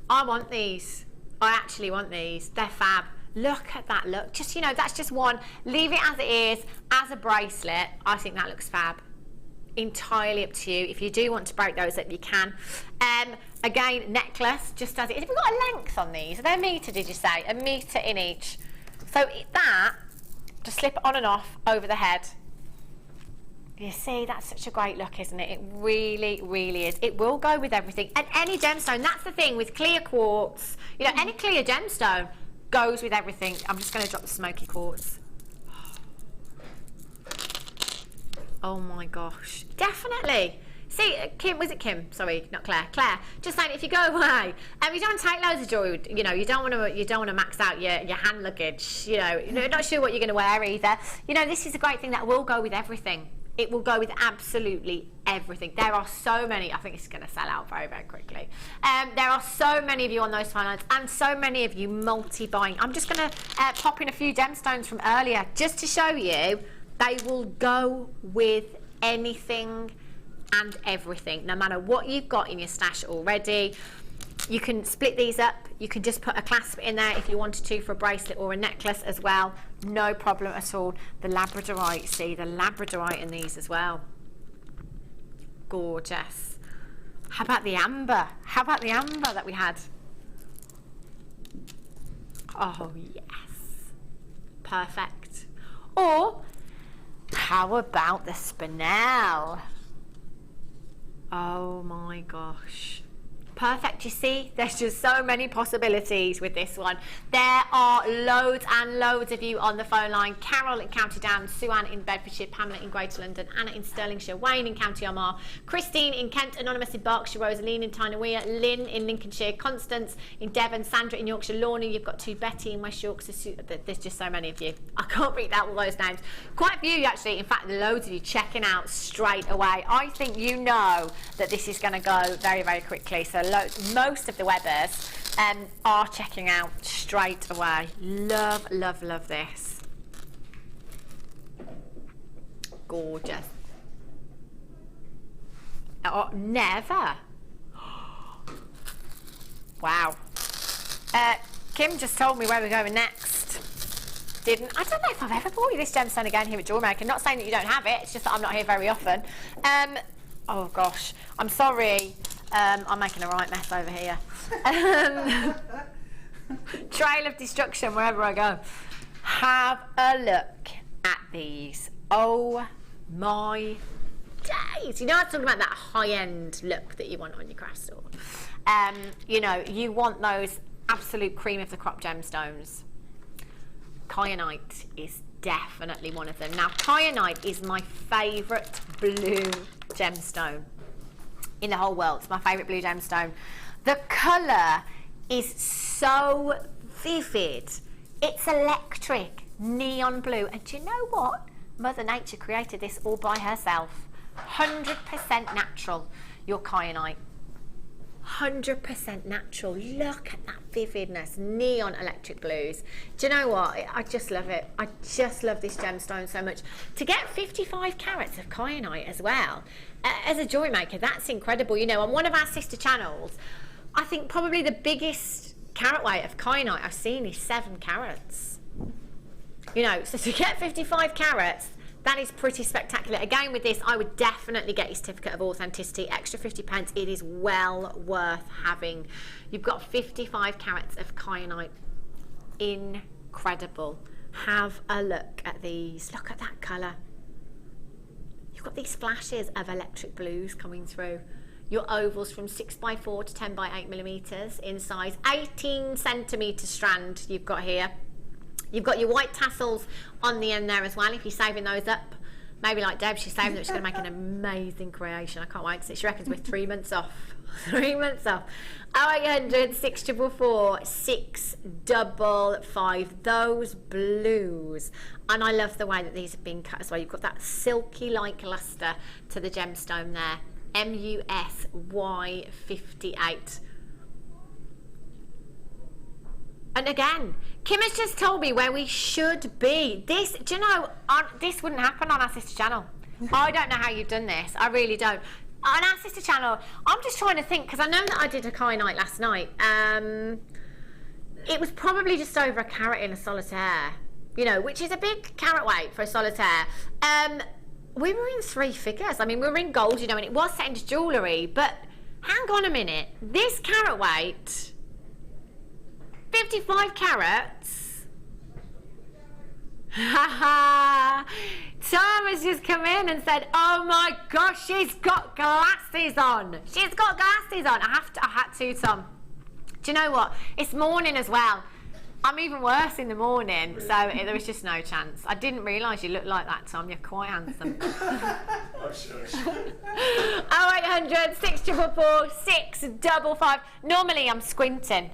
want these. I actually want these. They're fab. Look at that look. Just, you know, that's just one. Leave it as it is, as a bracelet. I think that looks fab. Entirely up to you. If you do want to break those up, you can. Again, necklace, just as it is. Have we got a length on these? Are they a metre, did you say? A metre in each. So that, just slip on and off over the head. You see, that's such a great look, isn't it? It really, really is. It will go with everything. And any gemstone, that's the thing with clear quartz. You know, any clear gemstone goes with everything. I'm just going to drop the smoky quartz. Oh my gosh, definitely. See, Kim, was it Kim? Sorry, not Claire. Claire, just saying, if you go away, you don't take loads of jewelry. You know, you don't want to max out your hand luggage. You know, you're not sure what you're going to wear either. You know, this is a great thing that will go with everything. It will go with absolutely everything. There are so many. I think it's going to sell out very, very quickly. There are so many of you on those fine lines, and so many of you multi-buying. I'm just going to pop in a few gemstones from earlier just to show you. They will go with anything and everything, no matter what you've got in your stash already. You can split these up. You can just put a clasp in there if you wanted to for a bracelet or a necklace as well. No problem at all. The Labradorite, see, the Labradorite in these as well. Gorgeous. How about the amber? How about the amber that we had? Oh, yes. Perfect. Or how about the Spinel? Oh my gosh. Perfect. You see, there's just so many possibilities with this one. There are loads and loads of you on the phone line. Carol in County Down, Sue-Ann in Bedfordshire, Pamela in Greater London, Anna in Stirlingshire, Wayne in County Armagh, Christine in Kent, Anonymous in Berkshire, Rosaline in Tyne-Weir, Lynn in Lincolnshire, Constance in Devon, Sandra in Yorkshire, Lorna, you've got two, Betty in West Yorkshire. There's just so many of you. I can't read out all those names. Quite a few actually. In fact, loads of you checking out straight away. I think you know that this is going to go very, very quickly. So most of the webbers are checking out straight away. Love, love, love this. Gorgeous. Oh, never. Wow. Kim just told me where we're going next. I don't know if I've ever bought you this gemstone again here at Jewellery Maker. Not saying that you don't have it, it's just that I'm not here very often. Oh gosh, I'm sorry. I'm making a right mess over here. Trail of destruction wherever I go. Have a look at these. Oh my days. You know, I'm talking about that high-end look that you want on your craft store. You know, you want those absolute cream of the crop gemstones. Kyanite is definitely one of them. Now, kyanite is my favourite blue gemstone in the whole world. It's my favourite blue gemstone. The colour is so vivid. It's electric, neon blue. And do you know what? Mother Nature created this all by herself. 100% natural, your kyanite. 100% natural. Look at that vividness, neon electric blues. Do you know what? I just love it. I just love this gemstone so much. To get 55 carats of kyanite as well, as a jewellery maker, that's incredible. You know, on one of our sister channels, I think probably the biggest carat weight of kyanite I've seen is 7 carats. You know, so to get 55 carats, that is pretty spectacular. Again, with this, I would definitely get your certificate of authenticity. Extra 50 pence. It is well worth having. You've got 55 carats of kyanite. Incredible. Have a look at these. Look at that colour. You've got these flashes of electric blues coming through. Your ovals from 6x4 to 10x8 millimetres in size. 18 centimetre strand you've got here. You've got your white tassels on the end there as well, if you're saving those up. Maybe like Deb, she's saving them, she's going to make an amazing creation. I can't wait to see. She reckons we're 3 months off. 3 months off. 0800 644 655. Those blues. And I love the way that these have been cut as well. You've got that silky-like lustre to the gemstone there. MUSY58. And again, Kim has just told me where we should be. This, do you know, this wouldn't happen on our sister channel. I don't know how you've done this. I really don't. On our sister channel, I'm just trying to think, because I know that I did a kyanite last night. it was probably just over £1 in a solitaire, you know, which is a big carat weight for a solitaire. We were in 3 figures. I mean, we were in gold, you know, and it was set into jewellery, but hang on a minute. This carat weight, 55 carats. Ha Tom has just come in and said, oh my gosh, she's got glasses on. She's got glasses on. I had to, Tom. Do you know what? It's morning as well. I'm even worse in the morning, so there was just no chance. I didn't realise you looked like that, Tom. You're quite handsome. 0800 644 655. Normally I'm squinting.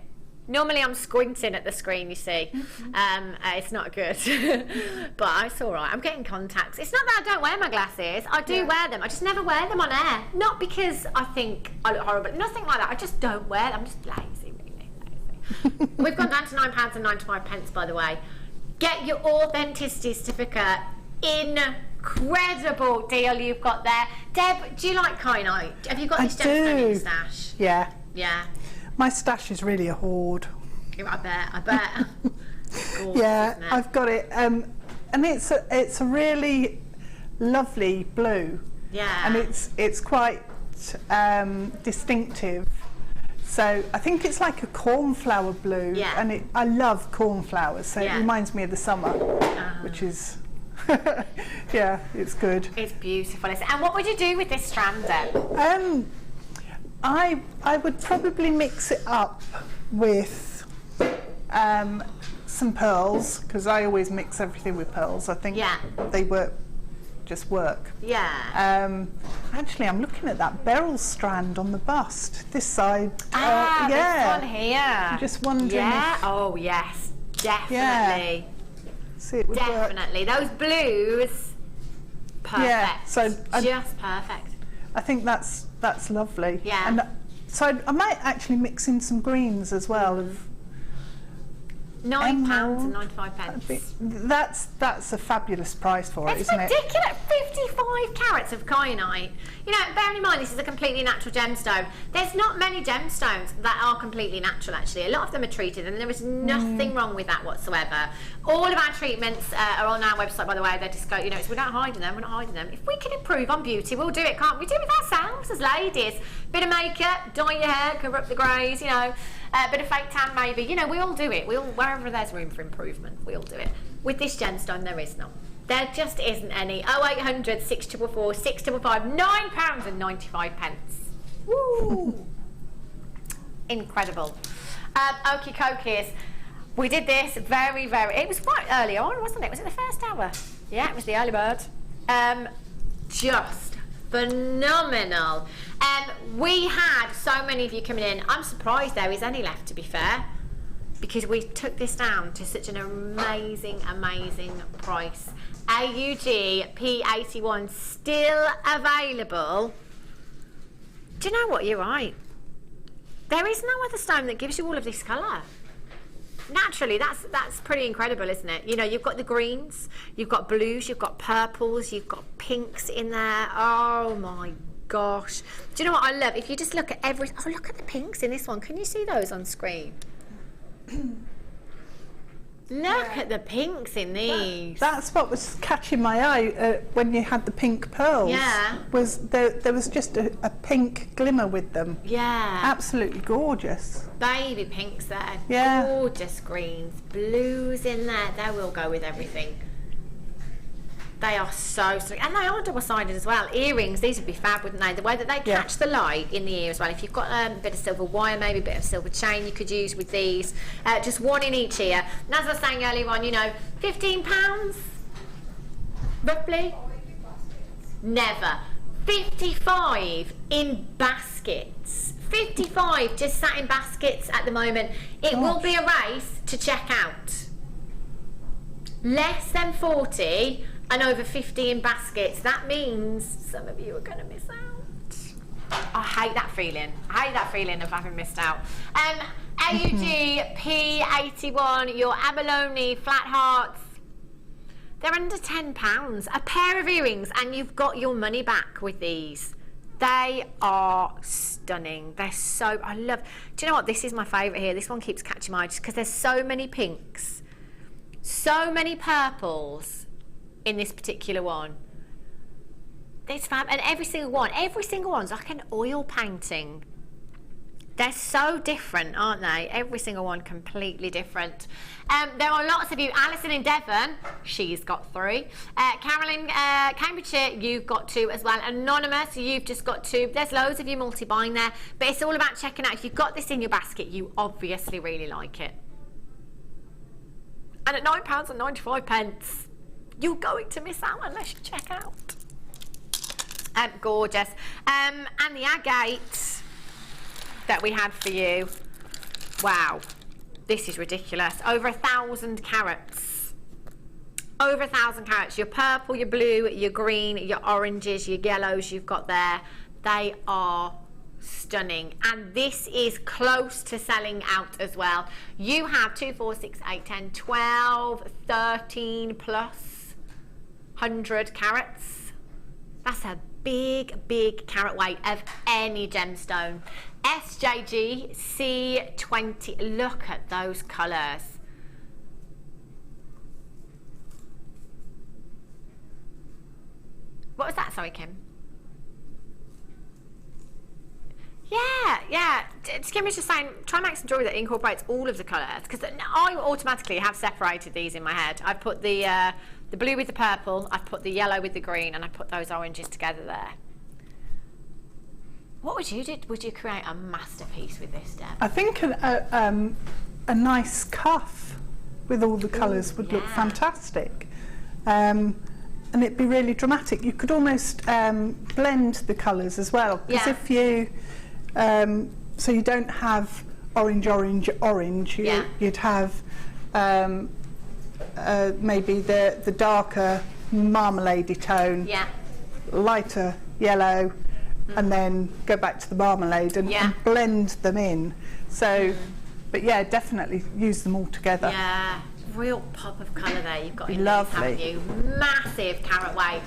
At the screen, you see. It's not good. But it's all right. I'm getting contacts. It's not that I don't wear my glasses. I do wear them. I just never wear them on air. Not because I think I look horrible. Nothing like that. I just don't wear them. I'm just lazy, really. We've gone down to £9.95, by the way. Get your authenticity certificate. Incredible deal you've got there. Deb, do you like kyanite? Have you got this gemstone in your stash? Yeah. Yeah. My stash is really a hoard. I bet. Gorgeous, yeah, isn't it? I've got it. And it's a really lovely blue. Yeah. And it's quite distinctive. So I think it's like a cornflower blue. Yeah. And I love cornflowers, so it reminds me of the summer, which is, yeah, it's good. It's beautiful. And what would you do with this strand then? I would probably mix it up with some pearls, because I always mix everything with pearls. I think they work. Yeah. Actually, I'm looking at that beryl strand on the bust. This side. This one here. I'm just wondering. Yeah. Oh yes, definitely. See, it would definitely. work. Those blues. Perfect. Yeah. So just perfect. I think that's lovely. Yeah. And so I might actually mix in some greens as well. Of £9.95. That's a fabulous price for it, isn't it? It's ridiculous. 55 carats of kyanite. You know, bearing in mind this is a completely natural gemstone. There's not many gemstones that are completely natural, actually. A lot of them are treated, and there is nothing wrong with that whatsoever. All of our treatments are on our website, by the way. They're just we're not hiding them. We're not hiding them. If we can improve on beauty, we'll do it, can't we? Do it with ourselves as ladies. Bit of makeup, dye your hair, cover up the greys, you know. A bit of fake tan maybe, you know, we all do it. Wherever there's room for improvement, we all do it. With this gemstone, there is none. There just isn't any. 0800 644 655, £9.95. Woo! Incredible. Okie Kokies. We did this very, it was quite early on, wasn't it? Was it the first hour? Yeah, it was the early bird. Just phenomenal. We had so many of you coming in. I'm surprised there is any left, to be fair, because we took this down to such an amazing price. AUG P81 still available. Do you know what? You're right. There is no other stone that gives you all of this colour. Naturally, that's pretty incredible, isn't it? You know, you've got the greens, you've got blues, you've got purples, you've got pinks in there. Oh my gosh. Do you know what I love? If you just look at look at the pinks in this one. Can you see those on screen? Look at the pinks in these. That's what was catching my eye when you had the pink pearls. Yeah. Was there was just a pink glimmer with them. Yeah. Absolutely gorgeous. Baby pinks there. Yeah. Gorgeous greens. Blues in there. They will go with everything. They are so sweet. And they are double-sided as well. Earrings, these would be fab, wouldn't they? The way that they catch the light in the ear as well. If you've got a bit of silver wire, maybe a bit of silver chain you could use with these. Just one in each ear. And as I was saying earlier on, you know, £15, roughly? Never. 55 in baskets. 55 just sat in baskets at the moment. It will be a race to check out. Less than 40 and over 50 in baskets. That means some of you are going to miss out. I hate that feeling. I hate that feeling of having missed out. AUG P81, your Abalone flat hearts. They're under £10. A pair of earrings and you've got your money back with these. They are stunning. They're so, I love, do you know what? This is my favourite here. This one keeps catching my eye just because there's so many pinks, so many purples in this particular one. It's fab, and every single one's like an oil painting. They're so different, aren't they? Every single one completely different. There are lots of you. Alison in Devon, she's got 3. Carolyn, Cambridgeshire, you've got 2 as well. Anonymous, you've just got 2. There's loads of you multi-buying there, but it's all about checking out. If you've got this in your basket, you obviously really like it. And at £9.95, you're going to miss out unless you check out. Gorgeous. And the agate that we had for you, wow, this is ridiculous. Over 1,000 carats. Over 1,000 carats. Your purple, your blue, your green, your oranges, your yellows you've got there. They are stunning, and this is close to selling out as well. You have 2, 4, 6, 8, 10, 12, 13 plus 100 carats. That's a big carat weight of any gemstone. SJG C20, look at those colours. What was that, sorry, Kim? Yeah. Kim was just saying, try and make some jewellery that incorporates all of the colours, because I automatically have separated these in my head. I've put the blue with the purple, I've put the yellow with the green, and I put those oranges together there. What would you do? Would you create a masterpiece with this, Deb? I think a nice cuff with all the colours would look fantastic. And it'd be really dramatic. You could almost blend the colours as well. Because if you, so you don't have orange, you'd have maybe the darker marmalade-y tone, lighter yellow, and then go back to the marmalade and blend them in. So, but yeah, definitely use them all together. Yeah, real pop of colour there you've got in Lovely. these, haven't you? Massive carat weight.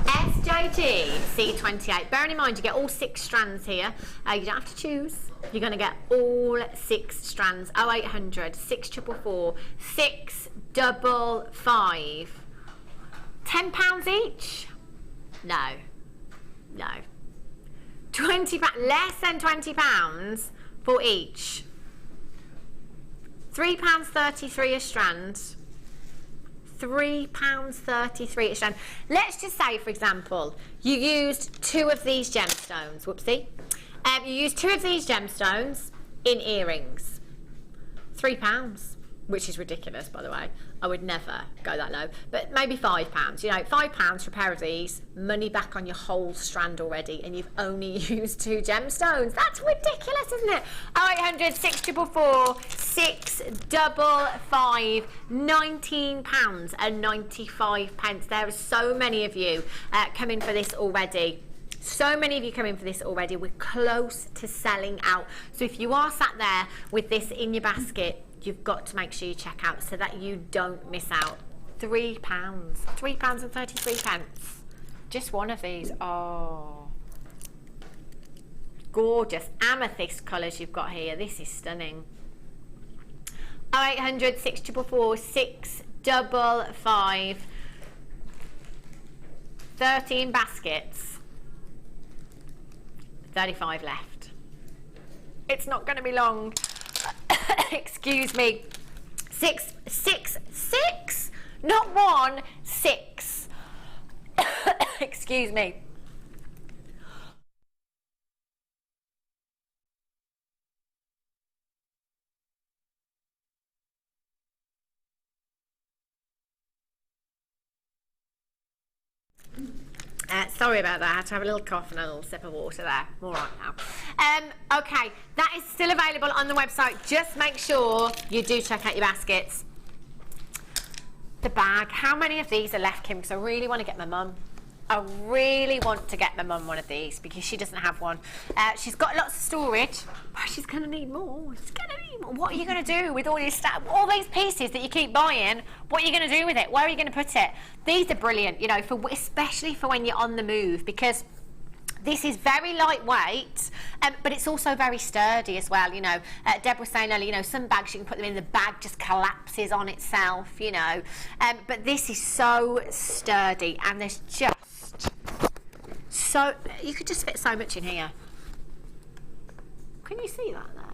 SJG C28. Bearing in mind you get all 6 strands here. You don't have to choose. You're going to get all 6 strands. 0800 644 655. £10 each? No. 20, less than £20 for each. £3.33 a strand. £3.33 a strand. Let's just say, for example, you used 2 of these gemstones. Whoopsie. You used 2 of these gemstones in earrings. £3, which is ridiculous, by the way. I would never go that low, but maybe £5. You know, £5 for a pair of these, money back on your whole strand already, and you've only used 2 gemstones. That's ridiculous, isn't it? 0800 644 655, £19.95. There are so many of you coming for this already. So many of you come in for this already. We're close to selling out. So if you are sat there with this in your basket, you've got to make sure you check out so that you don't miss out. £3. £3.33. Just one of these. Oh, gorgeous amethyst colours you've got here. This is stunning. 0800 644 655. 13 baskets. 35 left. It's not going to be long. Excuse me. 6, not 1, 6. Excuse me. Sorry about that. I had to have a little cough and a little sip of water there. I'm all right now. Okay, that is still available on the website. Just make sure you do check out your baskets. The bag. How many of these are left, Kim? Because I really want to get my mum. I really want to get my mum one of these because she doesn't have one. She's got lots of storage, but she's going to need more. She's going to need more. What are you going to do with all these all these pieces that you keep buying? What are you going to do with it? Where are you going to put it? These are brilliant, you know, especially for when you're on the move, because This is very lightweight, but it's also very sturdy as well, you know. Deb was saying earlier, you know, some bags you can put them in, the bag just collapses on itself, you know. But this is so sturdy, and there's just so, you could just fit so much in here. Can you see that there?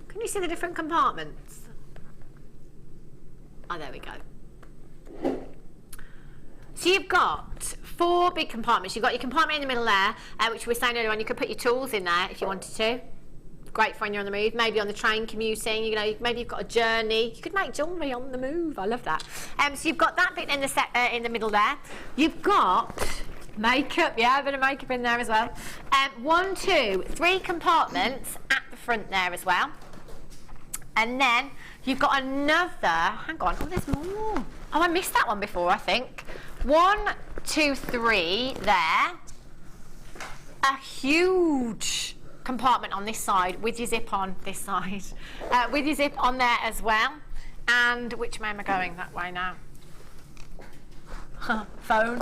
Can you see the different compartments? Oh, there we go. So you've got 4 big compartments. You've got your compartment in the middle there, which we were saying earlier on. You could put your tools in there if you wanted to. Great for when you're on the move. Maybe on the train commuting. You know, maybe you've got a journey. You could make jewellery on the move. I love that. So you've got that bit in the in the middle there. You've got makeup. Yeah, a bit of makeup in there as well. 1, 2, 3 compartments at the front there as well. And then you've got another. Hang on. Oh, there's more. Oh, I missed that one before, I think. 1, 2, 3 there. A huge compartment on this side with your zip on this side. With your zip on there as well. And which way am I going? That way now. Phone.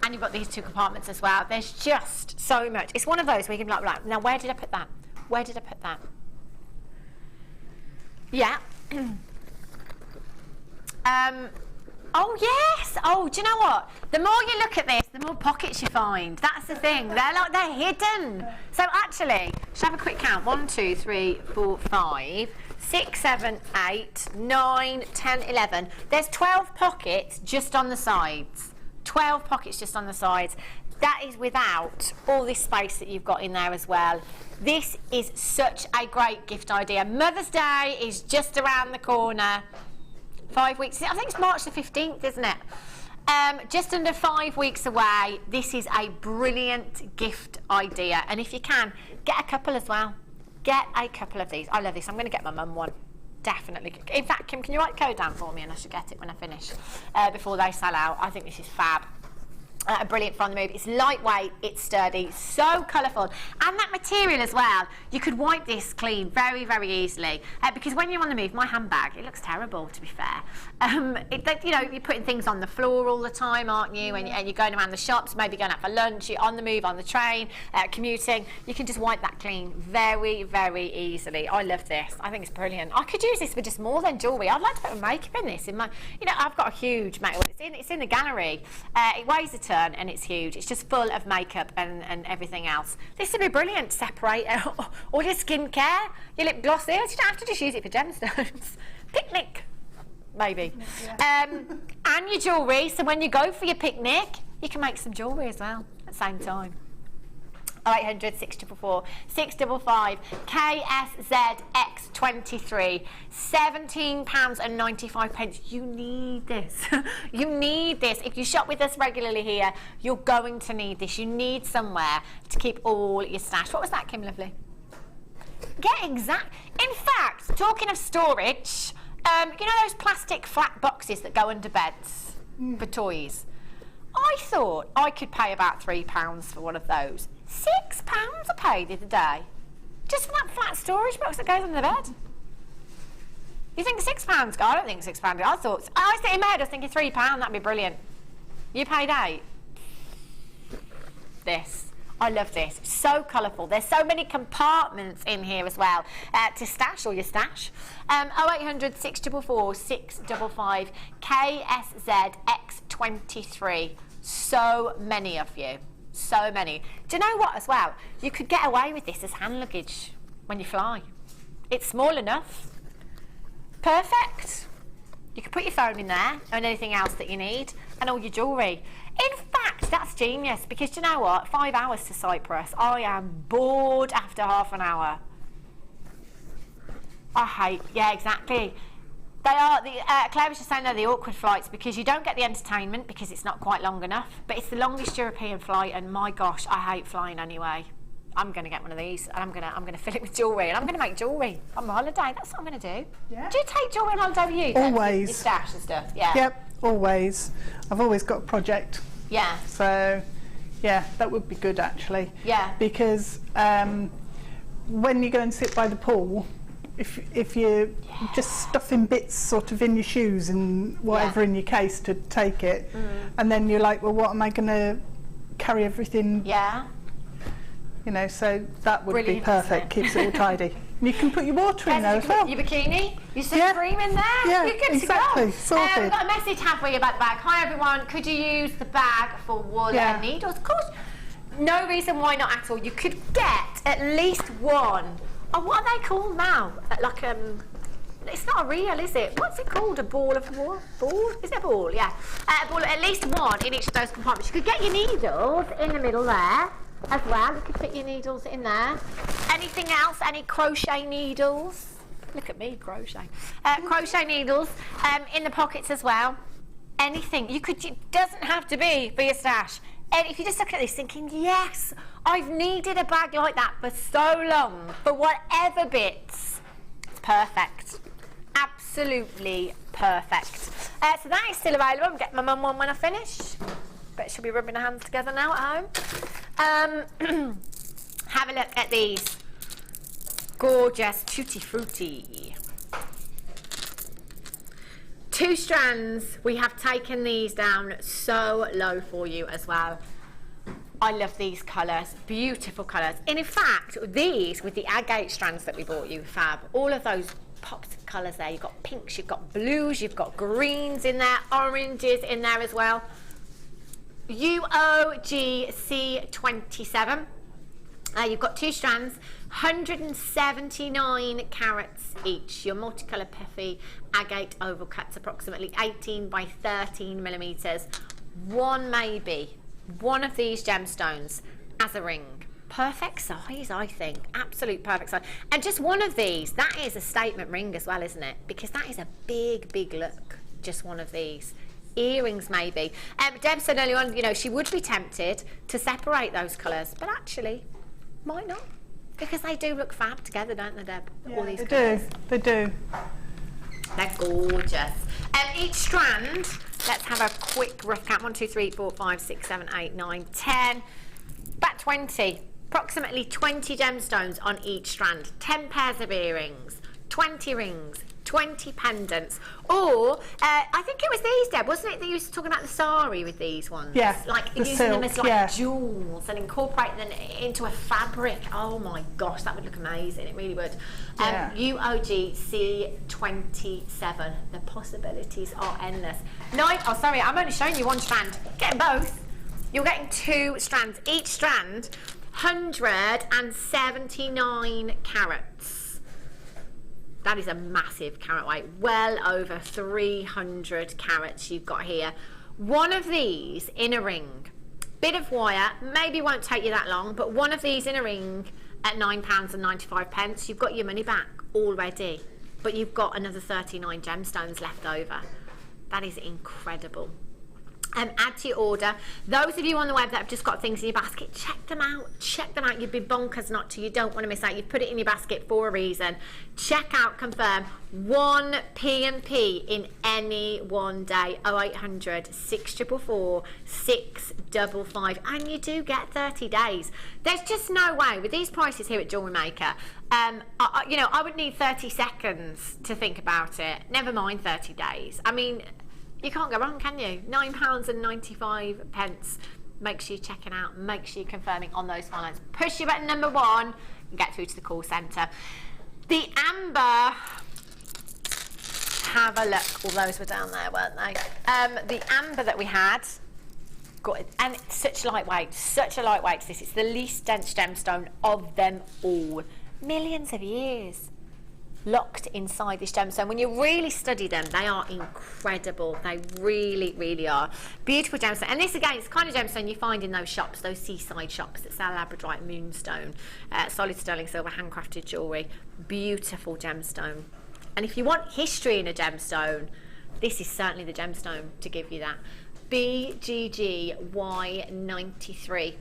And you've got these 2 compartments as well. There's just so much. It's one of those where you can be like, now where did I put that? Where did I put that? Yeah. Oh yes. Oh, do you know what? The more you look at this, the more pockets you find. That's the thing. They're hidden. So actually, should I have a quick count? 1, 2, 3, 4, 5, 6, 7, 8, 9, 10, 11. There's 12 pockets just on the sides. 12 pockets just on the sides. That is without all this space that you've got in there as well. This is such a great gift idea. Mother's Day is just around the corner. 5 weeks, I think it's March the 15th, isn't it? Just under 5 weeks away. This is a brilliant gift idea. And if you can, get a couple as well. Get a couple of these. I love this. I'm going to get my mum one. Definitely. In fact, Kim, can you write the code down for me and I should get it when I finish before they sell out. I think this is fab. Brilliant for on the move. It's lightweight, it's sturdy, so colourful, and that material as well. You could wipe this clean very, very easily because when you're on the move, my handbag, it looks terrible, to be fair. You know, you're putting things on the floor all the time, aren't you? And you're going around the shops, maybe going out for lunch. You're on the move, on the train, commuting. You can just wipe that clean very, very easily. I love this. I think it's brilliant. I could use this for just more than jewellery. I'd like to put makeup in this. In my, you know, I've got a huge makeup. It's in the gallery. It weighs a ton. And it's huge. It's just full of makeup and everything else. This would be brilliant to separate all your skincare, your lip glosses. You don't have to just use it for gemstones. Picnic, maybe. Yeah. And your jewellery. So when you go for your picnic, you can make some jewellery as well at the same time. 0800 644 655 KSZX23 £17.95. You need this. You need this. If you shop with us regularly here, you're going to need this. You need somewhere to keep all your stash. What was that, Kim Lovely? Yeah, exact. In fact, talking of storage, you know those plastic flat boxes that go under beds for toys? I thought I could pay about £3 for one of those. £6 I paid the other day. Just for that flat storage box that goes under the bed. You think £6? I don't think £6. I was in my head, I was thinking £3, that'd be brilliant. You paid £8. This. I love this. It's so colourful. There's so many compartments in here as well to stash all your stash. 0800 644 655 KSZX23. So many of you. So many. Do you know what as well? You could get away with this as hand luggage when you fly. It's small enough. Perfect. You can put your phone in there and anything else that you need and all your jewellery. In fact, that's genius because do you know what? 5 hours to Cyprus. I am bored after half an hour. Yeah, exactly. They are, Claire was just saying they're the awkward flights because you don't get the entertainment because it's not quite long enough, but it's the longest European flight and my gosh, I hate flying anyway. I'm going to get one of these and I'm going to fill it with jewellery and I'm going to make jewellery on my holiday. That's what I'm going to do. Yeah. Do you take jewellery on holiday with you? Always. Your stash and stuff, yeah. Yep, always. I've always got a project. Yeah. So, yeah, that would be good actually. Yeah. Because when you go and sit by the pool, if you're just stuffing bits sort of in your shoes and whatever in your case to take it, and then you're like, well, what am I going to carry everything. Yeah. You know, so that would Brilliant, be perfect. Keeps it all tidy. And you can put your water in there as well. Your bikini, your sun Yeah. cream in there. Yeah, You're good exactly. to go. Sorted. We've got a message, have we, about the bag. Hi everyone, could you use the bag for wool Yeah. and needles? Of course. No reason why not at all. You could get at least one. Oh, what are they called now? Like it's not a reel, is it? What's it called? A ball of wool? Ball? Is it a ball? Yeah. A ball, at least one in each of those compartments. You could get your needles in the middle there as well. You could fit your needles in there. Anything else? Any crochet needles? Look at me, crochet. Crochet needles in the pockets as well. Anything. It doesn't have to be for your stash. And if you just look at this thinking, yes, I've needed a bag like that for so long, for whatever bits, it's perfect. Absolutely perfect. So that is still available. I'll get my mum one when I finish. Bet she'll be rubbing her hands together now at home. Have a look at these. Gorgeous Tutti Frutti. 2 strands. We have taken these down so low for you as well. I love these colours, beautiful colours. And in fact, these with the agate strands that we bought you, fab, all of those pops of colours there. You've got pinks, you've got blues, you've got greens in there, oranges in there as well. UOGC27. You've got 2 strands, 179 carats each. Your multicolour puffy agate oval cuts, approximately 18 by 13 millimetres. One of these gemstones as a ring. Perfect size, I think. Absolute perfect size. And just one of these, that is a statement ring as well, isn't it? Because that is a big, big look. Just one of these. Earrings maybe. Deb said earlier on, you know, she would be tempted to separate those colours, but actually might not, because they do look fab together, don't they, Deb? Yeah, all these they colours. do. They do. They're gorgeous. Each strand, let's have a quick rough count. 1, 2, 3, 4, 5, 6, 7, 8, 9, 10. About 20. Approximately 20 gemstones on each strand. 10 pairs of earrings. 20 rings. 20 pendants. Or, I think it was these, Deb, wasn't it, that you were talking about the sari with these ones? Yeah, like the using silk, them as like yeah. jewels and incorporating them into a fabric. Oh my gosh, that would look amazing. It really would. Yeah. UOG C27. The possibilities are endless. Sorry, I'm only showing you one strand. Getting both. You're getting 2 strands. Each strand, 179 carats. That is a massive carat weight, well over 300 carats you've got here. One of these in a ring, bit of wire, maybe won't take you that long, but one of these in a ring at £9.95, you've got your money back already, but you've got another 39 gemstones left over. That is incredible. Add to your order. Those of you on the web that have just got things in your basket, check them out. Check them out. You'd be bonkers not to. You don't want to miss out. You've put it in your basket for a reason. Check out, confirm. 1 P&P in any one day. 0800 644 655. And you do get 30 days. There's just no way with these prices here at Jewellery Maker. I would need 30 seconds to think about it. Never mind 30 days. I mean, you can't go wrong, can you? £9.95. Make sure you're checking out. Make sure you're confirming on those fine lines. Push your button number 1 and get through to the call centre. The amber. Have a look. All those were down there, weren't they? The amber that we had. And it's such lightweight. Such a lightweight. This is the least dense gemstone of them all. Millions of years locked inside this gemstone. When you really study them, they are incredible. They really, really are. Beautiful gemstone. And this, again, is the kind of gemstone you find in those shops, those seaside shops that sell Labradorite, moonstone, solid sterling silver, handcrafted jewellery. Beautiful gemstone. And if you want history in a gemstone, this is certainly the gemstone to give you that. BGGY93.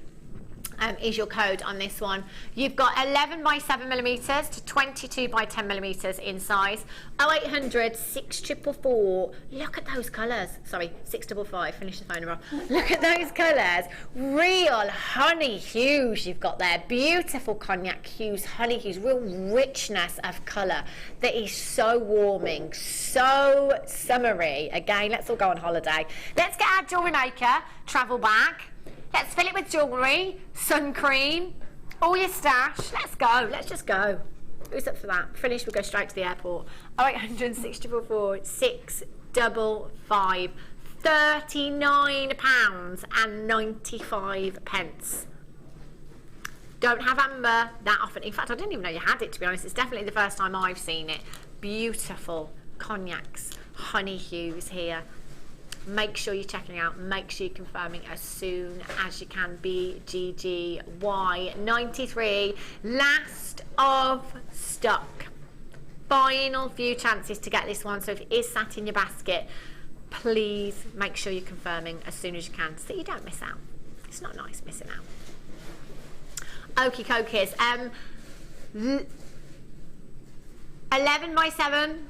Is your code on this one. You've got 11 by 7 millimetres to 22 by 10 millimetres in size. 0800 644. Look at those colours. Sorry, 655. Finish the phone number. Look at those colours. Real honey hues you've got there. Beautiful cognac hues, honey hues, real richness of colour that is so warming, so summery. Again, let's all go on holiday. Let's get our Jewellery Maker travel bag. Let's fill it with jewellery, sun cream, all your stash. Let's go. Let's just go. Who's up for that? Finished, we'll go straight to the airport. 0800 644 655. £39.95. Don't have amber that often. In fact, I didn't even know you had it, to be honest. It's definitely the first time I've seen it. Beautiful cognacs, honey hues here. Make sure you're checking out. Make sure you're confirming as soon as you can. BGGY93. Last of stock. Final few chances to get this one. So if it is sat in your basket, please make sure you're confirming as soon as you can so you don't miss out. It's not nice missing out. Okie dokies. 11 by 7,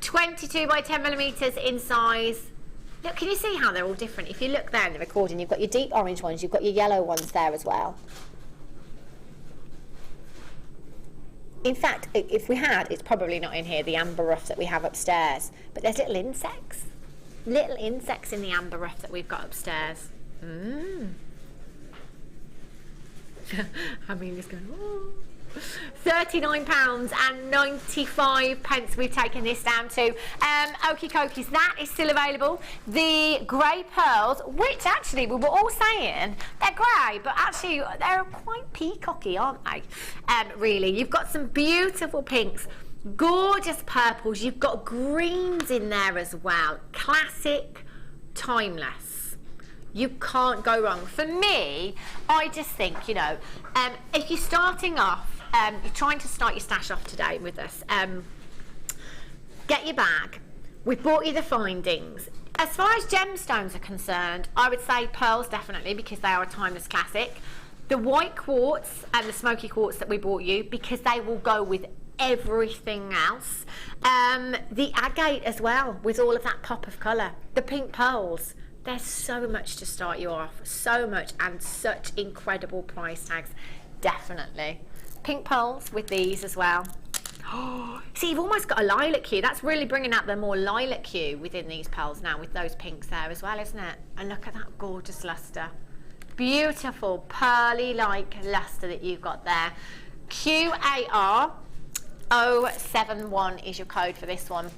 22 by 10 millimeters in size. Look, can you see how they're all different? If you look there in the recording, you've got your deep orange ones, you've got your yellow ones there as well. In fact, if we had, it's probably not in here, the amber rough that we have upstairs, but there's little insects in the amber rough that we've got upstairs. Amelia's going, oh. £39.95 we've taken this down to. Okie dokies, that is still available. The grey pearls, which actually we were all saying they're grey, but actually they're quite peacocky, aren't they? Really, you've got some beautiful pinks, gorgeous purples, you've got greens in there as well. Classic, timeless. You can't go wrong. For me, I just think, you know, if you're starting off, you're trying to start your stash off today with us, get your bag. We've bought you the findings. As far as gemstones are concerned, I would say pearls definitely, because they are a timeless classic. The white quartz and the smoky quartz that we bought you, because they will go with everything else. The agate as well, with all of that pop of colour. The pink pearls. There's so much to start you off, so much, and such incredible price tags. Definitely. Pink pearls with these as well. Oh, see, you've almost got a lilac hue. That's really bringing out the more lilac hue within these pearls now, with those pinks there as well, isn't it? And look at that gorgeous lustre. Beautiful pearly-like lustre that you've got there. QAR 071 is your code for this one.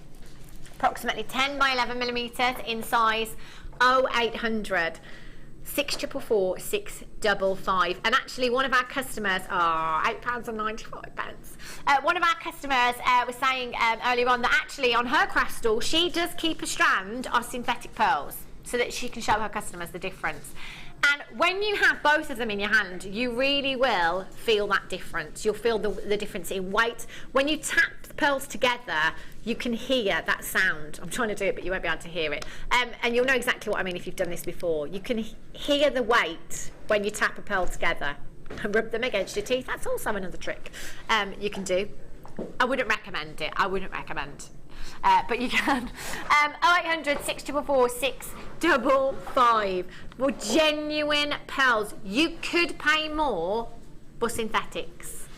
Approximately 10 by 11 millimeters in size. 0800 644 655. And actually one of our customers, £8.95. One of our customers was saying earlier on that actually on her craft stall she does keep a strand of synthetic pearls so that she can show her customers the difference. And when you have both of them in your hand, you really will feel that difference. You'll feel the difference in weight. When you tap the pearls together, you can hear that sound. I'm trying to do it, but you won't be able to hear it. And you'll know exactly what I mean if you've done this before. You can hear the weight when you tap a pearl together and rub them against your teeth. That's also another trick you can do. I wouldn't recommend it. I wouldn't recommend. But you can. 0800 644 655. Well, genuine pearls. You could pay more for synthetics.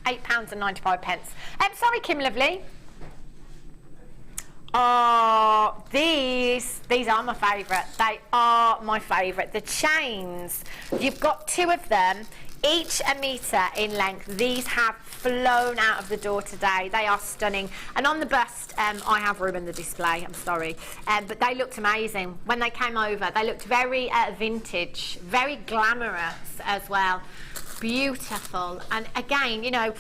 £8.95. Sorry, Kim Lovely. Oh, these are my favourite. They are my favourite. The chains. You've got two of them, each a metre in length. These have flown out of the door today. They are stunning. And on the bust, I have room in the display, I'm sorry. But they looked amazing. When they came over, they looked very vintage, very glamorous as well. Beautiful. And again, you know,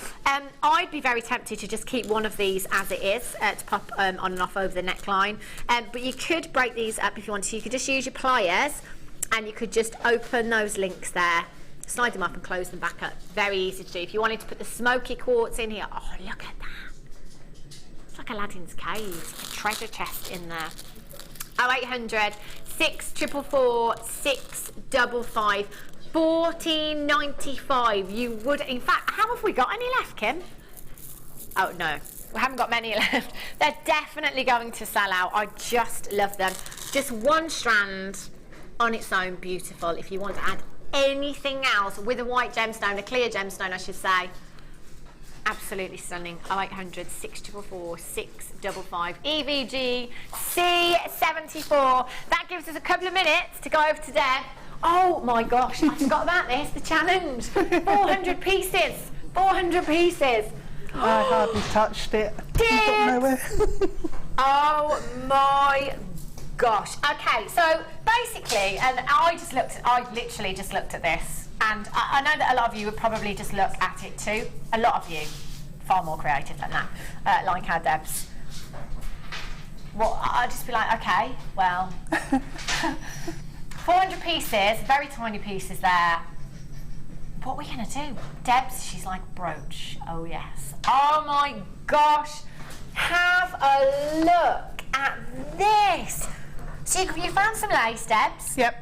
I'd be very tempted to just keep one of these as it is, to pop on and off over the neckline. But you could break these up if you wanted to. You could just use your pliers and you could just open those links there, slide them up and close them back up. Very easy to do. If you wanted to put the smoky quartz in here, oh, look at that. It's like Aladdin's cave, a treasure chest in there. 0800 644 655. £14.95. You would, in fact, how have we got any left, Kim? Oh no, we haven't got many left. They're definitely going to sell out. I just love them. Just one strand on its own, beautiful. If you want to add anything else with a white gemstone, a clear gemstone I should say, absolutely stunning. 0800 644 655. EVG C74. That gives us a couple of minutes to go over to Deb Oh my gosh, I forgot about this, the challenge. 400 pieces, 400 pieces. I hardly touched it. Got nowhere. Oh my gosh. Okay, so basically, and I literally just looked at this, and I know that a lot of you would probably just look at it too. A lot of you, far more creative than that, like our Debs. Well, I'd just be like, okay, well, 400 pieces, very tiny pieces there. What are we going to do? Debs, she's like, brooch. Oh, yes. Oh, my gosh. Have a look at this. So you found some lace, Debs? Yep.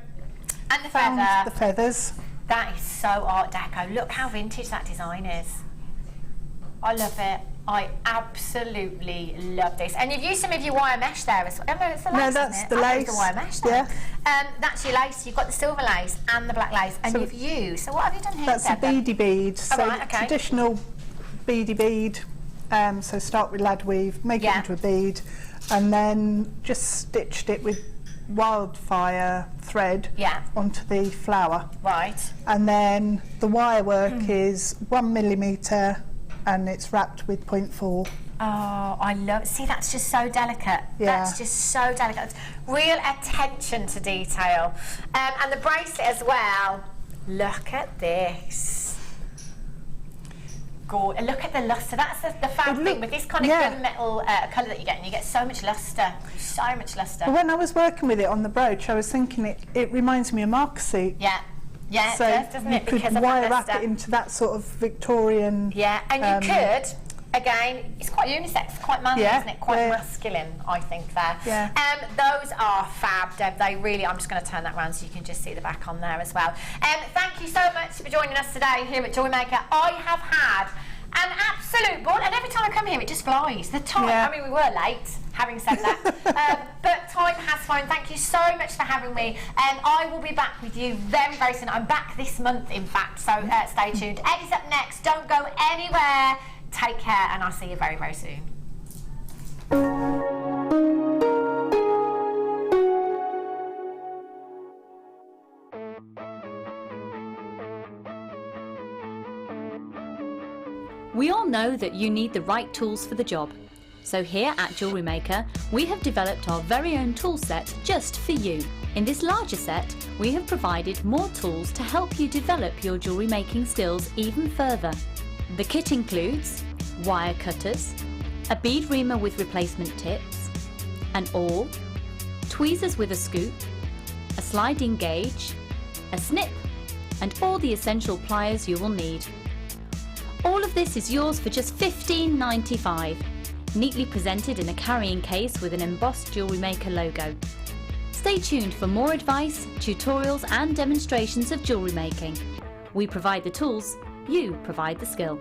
And the Found feather. the feathers. That is so Art Deco. Look how vintage that design is. I love it. I absolutely love this. And you've used some of your wire mesh there as well. No, it's the lace, No, that's isn't it? the I thought it lace. was the wire mesh there. Yeah. That's your lace. You've got the silver lace and the black lace. And So you've used. So what have you done here? That's a Deborah? beady bead. So right, okay. traditional beady bead. So start with lad weave, make it into a bead, and then just stitched it with wildfire thread onto the flower. Right. And then the wire work is 1 millimetre and it's wrapped with 0.4. Oh, I love it. See, that's just so delicate. Yeah. That's just so delicate. Real attention to detail. And the bracelet as well. Look at this. Look at the lustre. That's the fab thing with this kind of gunmetal colour that you get, and you get so much lustre. So much lustre. But when I was working with it on the brooch, I was thinking it reminds me of marquise. Yeah. Yeah, So it does, doesn't you it? could Because of wire that wrap lustre. it into that sort of Victorian. Yeah, and you could, again, it's quite unisex, quite manly, isn't it? Quite masculine, I think, there. Yeah. Those are fab, Deb. They really, I'm just going to turn that around so you can just see the back on there as well. Thank you so much for joining us today here at Jewellery Maker. I have had an absolute ball, and every time I come here it just flies. The time, I mean, we were late, having said that, but time has flown. Thank you so much for having me. I will be back with you very, very soon. I'm back this month, in fact, so stay tuned. Eddie's up next. Don't go anywhere. Take care, and I'll see you very, very soon. We all know that you need the right tools for the job. So here at Jewellery Maker, we have developed our very own tool set just for you. In this larger set, we have provided more tools to help you develop your jewellery making skills even further. The kit includes wire cutters, a bead reamer with replacement tips, an awl, tweezers with a scoop, a sliding gauge, a snip, and all the essential pliers you will need. All of this is yours for just $15.95, neatly presented in a carrying case with an embossed Jewellery Maker logo. Stay tuned for more advice, tutorials and demonstrations of jewellery making. We provide the tools, you provide the skill.